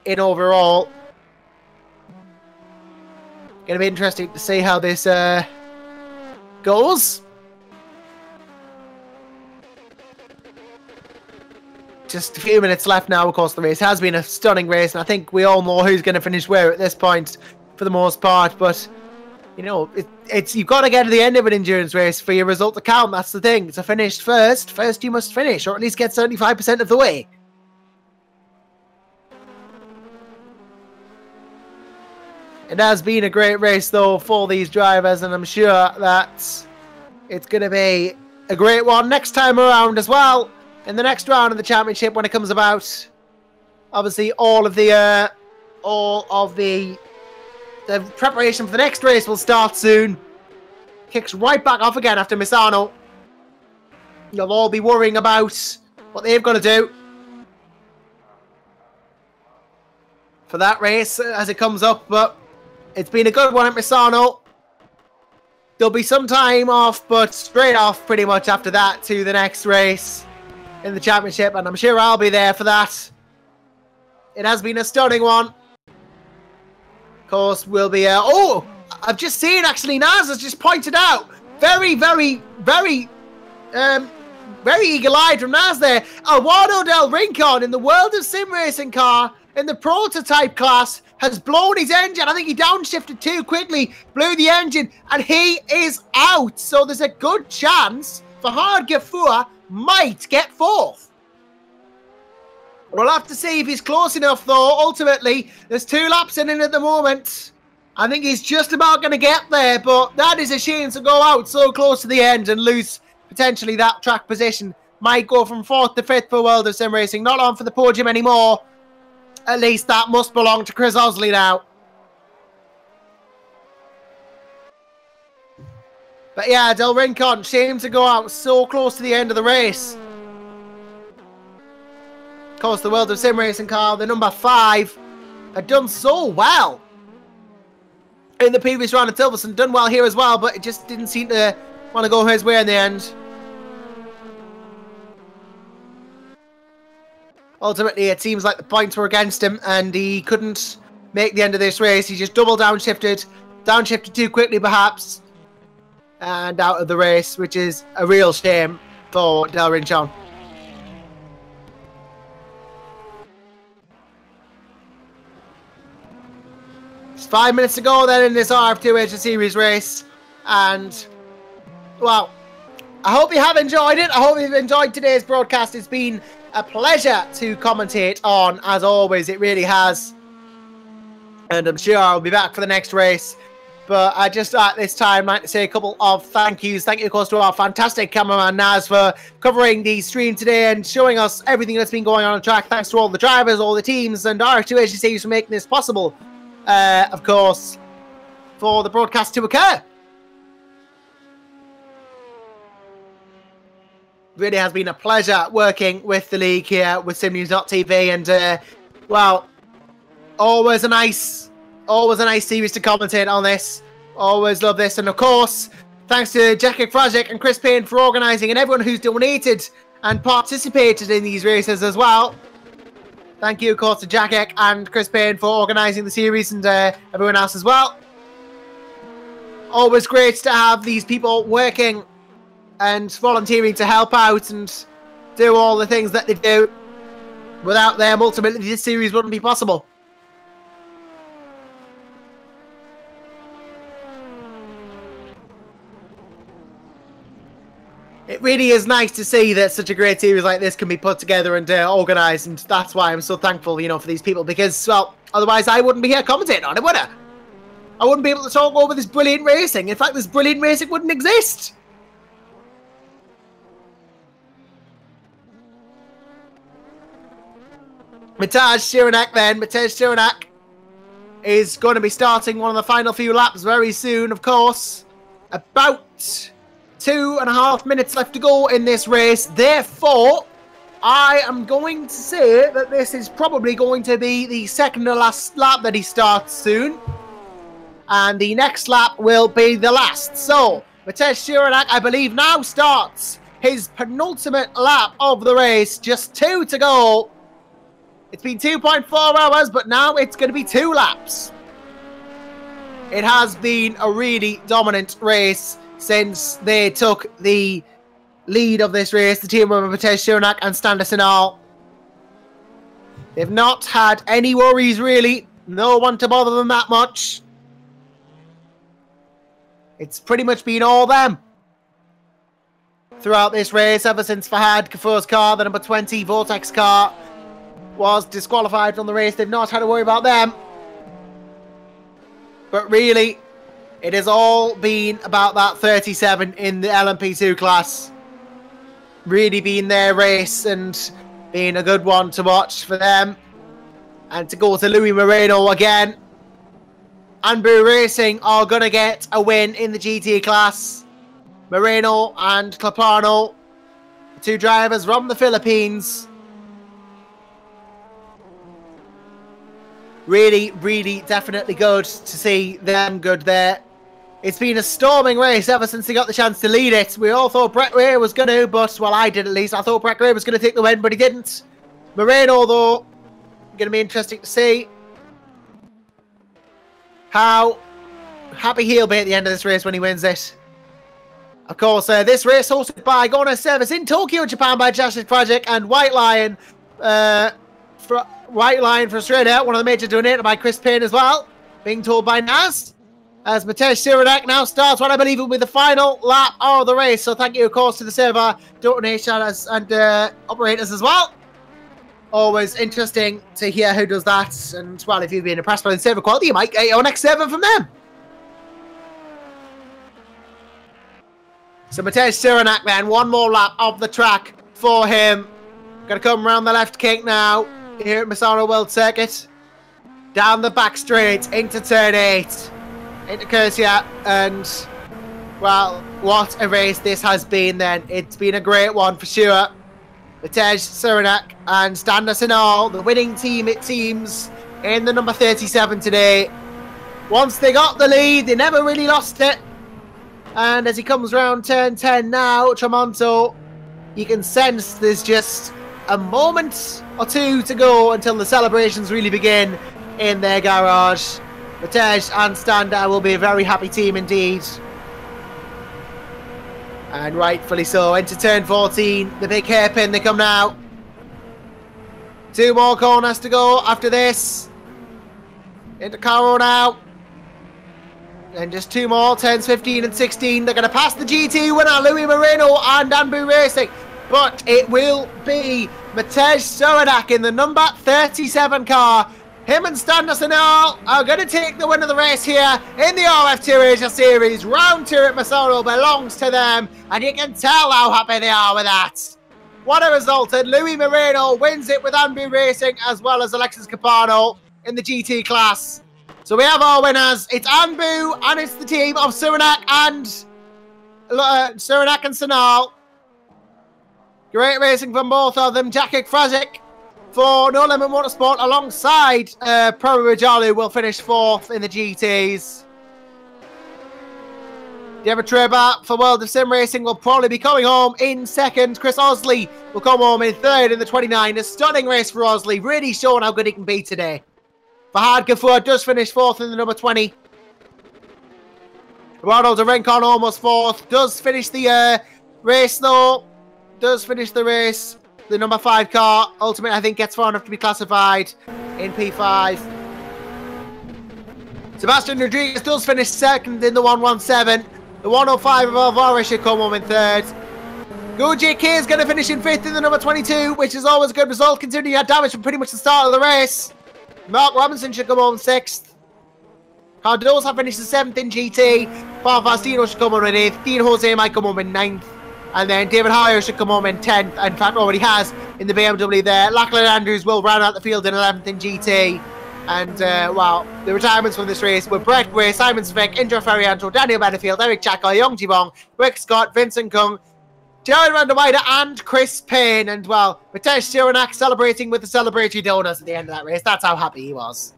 B: in overall. Gonna be interesting to see how this goes. Just a few minutes left now. Of course, the race has been a stunning race, and I think we all know who's going to finish where at this point, for the most part. But you know, it's you've got to get to the end of an endurance race for your result to count. That's the thing. To finish first, you must finish, or at least get 75% of the way. It has been a great race, though, for these drivers, and I'm sure that it's going to be a great one next time around as well. In the next round of the championship, when it comes about, obviously all of the preparation for the next race will start soon. Kicks right back off again after Misano. You'll all be worrying about what they've got to do for that race as it comes up, but it's been a good one at Misano. There'll be some time off, but straight off pretty much after that to the next race in the championship, and I'm sure I'll be there for that. It has been a stunning one. Of course, we'll be... oh! I've just seen, actually, Naz has just pointed out. Very, very, very... very eagle-eyed from Naz there. Eduardo Del Rincon in the World of Sim Racing car in the prototype class has blown his engine. I think he downshifted too quickly, blew the engine, and he is out. So there's a good chance Fahad Gafur might get fourth. We'll have to see if he's close enough, though. Ultimately, there's 2 laps in it at the moment. I think he's just about going to get there, but that is a shame to go out so close to the end and lose potentially that track position. Might go from 4th to 5th for World of Sim Racing. Not on for the podium anymore. At least that must belong to Chris Osley now. But yeah, Del Rincon, shame to go out so close to the end of the race. Of course, the World of Sim Racing car, the number 5, had done so well in the previous round of Silverstone. Done well here as well, but it just didn't seem to want to go his way in the end. Ultimately, it seems like the points were against him, and he couldn't make the end of this race. He just double downshifted too quickly, perhaps, and out of the race, which is a real shame for Del Rincon. It's 5 minutes to go then in this RF2 Asia Series race, and well, I hope you have enjoyed it. I hope you've enjoyed today's broadcast. It's been a pleasure to commentate on, as always. It really has, and I'm sure I'll be back for the next race. But I just at this time like to say a couple of thank yous. Thank you, of course, to our fantastic cameraman Naz for covering the stream today and showing us everything that's been going on the track. Thanks to all the drivers, all the teams, and RF2 Asia Series for making this possible. Of course, for the broadcast to occur. Really has been a pleasure working with the league here with SimNews.TV, and well, always a nice series to commentate on this. Always love this, and of course, thanks to Jacek Frazic and Chris Payne for organising, and everyone who's donated and participated in these races as well. Thank you, of course, to Jacek and Chris Payne for organising the series, and everyone else as well. Always great to have these people working and volunteering to help out and do all the things that they do. Without them, ultimately, this series wouldn't be possible. It really is nice to see that such a great series like this can be put together and organised, and that's why I'm so thankful, you know, for these people, because, well, otherwise I wouldn't be here commentating on it, would I? I wouldn't be able to talk over this brilliant racing. In fact, this brilliant racing wouldn't exist. Matej Ciranek is going to be starting one of the final few laps very soon, of course. About 2.5 minutes left to go in this race. Therefore, I am going to say that this is probably going to be the second to last lap that he starts soon. And the next lap will be the last. So, Matej Ciranek, I believe, now starts his penultimate lap of the race. Just 2 to go. It's been 2.4 hours, but now it's going to be 2 laps. It has been a really dominant race since they took the lead of this race, the team of Matej Ciranek and Standard Sinal. They've not had any worries, really. No one to bother them that much. It's pretty much been all them throughout this race, ever since Fahad Kafour's car, the number 20 Vortex car, was disqualified from the race. They've not had to worry about them. But really, it has all been about that 37 in the LMP2 class. Really been their race and being a good one to watch for them. And to go to Louis Moreno again. Anbu Racing are going to get a win in the GT class. Moreno and Clapano, 2 drivers from the Philippines. Really, really definitely good to see them good there. It's been a storming race ever since they got the chance to lead it. We all thought Brett Ray was going to, but, well, I did at least. I thought Brett Ray was going to take the win, but he didn't. Moreno, though, going to be interesting to see how happy he'll be at the end of this race when he wins it. Of course, this race hosted by Gona Service in Tokyo, Japan by Justice Project and White Lion for Australia, one of the major donated by Chris Payne as well, being told by Naz. As Matej Ciranek now starts what I believe will be the final lap of the race. So thank you, of course, to the server donations and operators as well. Always interesting to hear who does that. And, well, if you've been impressed by the server quality, you might get your next server from them. So Matej Ciranek then, one more lap of the track for him. Going to come around the left kink now here at Misano World Circuit. Down the back straight into turn 8. Into Kursia. And, well, what a race this has been then. It's been a great one for sure. Matej Ciranek and Standard Sinal, the winning team it seems, in the number 37 today. Once they got the lead, they never really lost it. And as he comes round turn 10 now, Tramonto, you can sense there's just a moment or two to go until the celebrations really begin in their garage. Matej and Standard will be a very happy team indeed. And rightfully so. Into turn 14, the big hairpin, they come now. 2 more corners to go after this. Into Caro now. And just 2 more, turns 15 and 16. They're going to pass the GT winner, Louis Moreno and Anbu Racing. But it will be Matej Ciranek in the number 37 car. Him and Standard Sinal are going to take the win of the race here in the RF2 Asia Series. Round 2 at Misano belongs to them, and you can tell how happy they are with that. What a result, and Louis Moreno wins it with Anbu Racing as well as Alexis Capano in the GT class. So we have our winners. It's Anbu, and it's the team of Ciranek and Sinal. Great racing from both of them. Jacek Frazik for No Limit Motorsport alongside Pro Rajalu will finish 4th in the GTs. Deborah Treba for World of Sim Racing will probably be coming home in 2nd. Chris Osley will come home in 3rd in the 29. A stunning race for Osley, really showing how good he can be today. Fahad Kafour does finish 4th in the number 20. Ronald de Rincon almost 4th. Does finish the race though. Does finish the race. The number 5 car, ultimately, I think, gets far enough to be classified in P5. Sebastian Rodriguez does finish 2nd in the 117. The 105 of Alvaro should come home in 3rd. Guji K is going to finish in 5th in the number 22, which is always a good result, considering he had damage from pretty much the start of the race. Mark Robinson should come home 6th. Cardoza finished the 7th in GT. Faustino should come home in 8th. Dean Jose might come home in 9th. And then David Heyer should come home in 10th. In fact, already has in the BMW there. Lachlan Andrews will round out the field in 11th in GT. And, well, the retirements from this race were Brett Gray, Simon Svick, Indra Ferrianto, Daniel Benefield, Eric Chaka, Yong Jibong, Rick Scott, Vincent Kung, Jared Vanderweider, and Chris Payne. And, well, Mitesh Siranak celebrating with the celebratory donuts at the end of that race. That's how happy he was.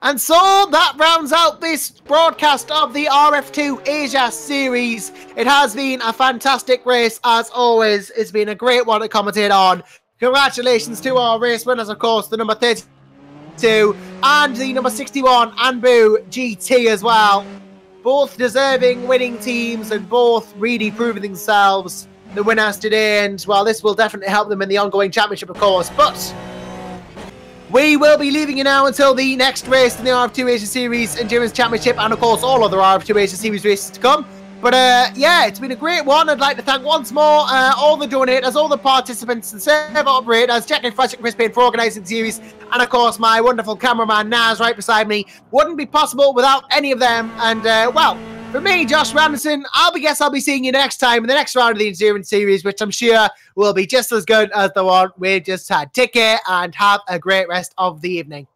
B: And so that rounds out this broadcast of the RF2 Asia Series. It has been a fantastic race, as always. It's been a great one to commentate on. Congratulations to our race winners, of course, the number 32 and the number 61, Anbu GT as well. Both deserving winning teams and both really proving themselves the winners today. And, well, this will definitely help them in the ongoing championship, of course. But we will be leaving you now until the next race in the RF2 Asia Series Endurance Championship, and of course all other RF2 Asia Series races to come. But yeah, it's been a great one. I'd like to thank once more all the donators, all the participants and server operators, Jack and Fresh and Chris Payne for organising the series, and of course my wonderful cameraman Naz right beside me. Wouldn't be possible without any of them. And well, for me, Josh Randerson, I'll be seeing you next time in the next round of the Endurance Series, which I'm sure will be just as good as the one we just had. Take care and have a great rest of the evening.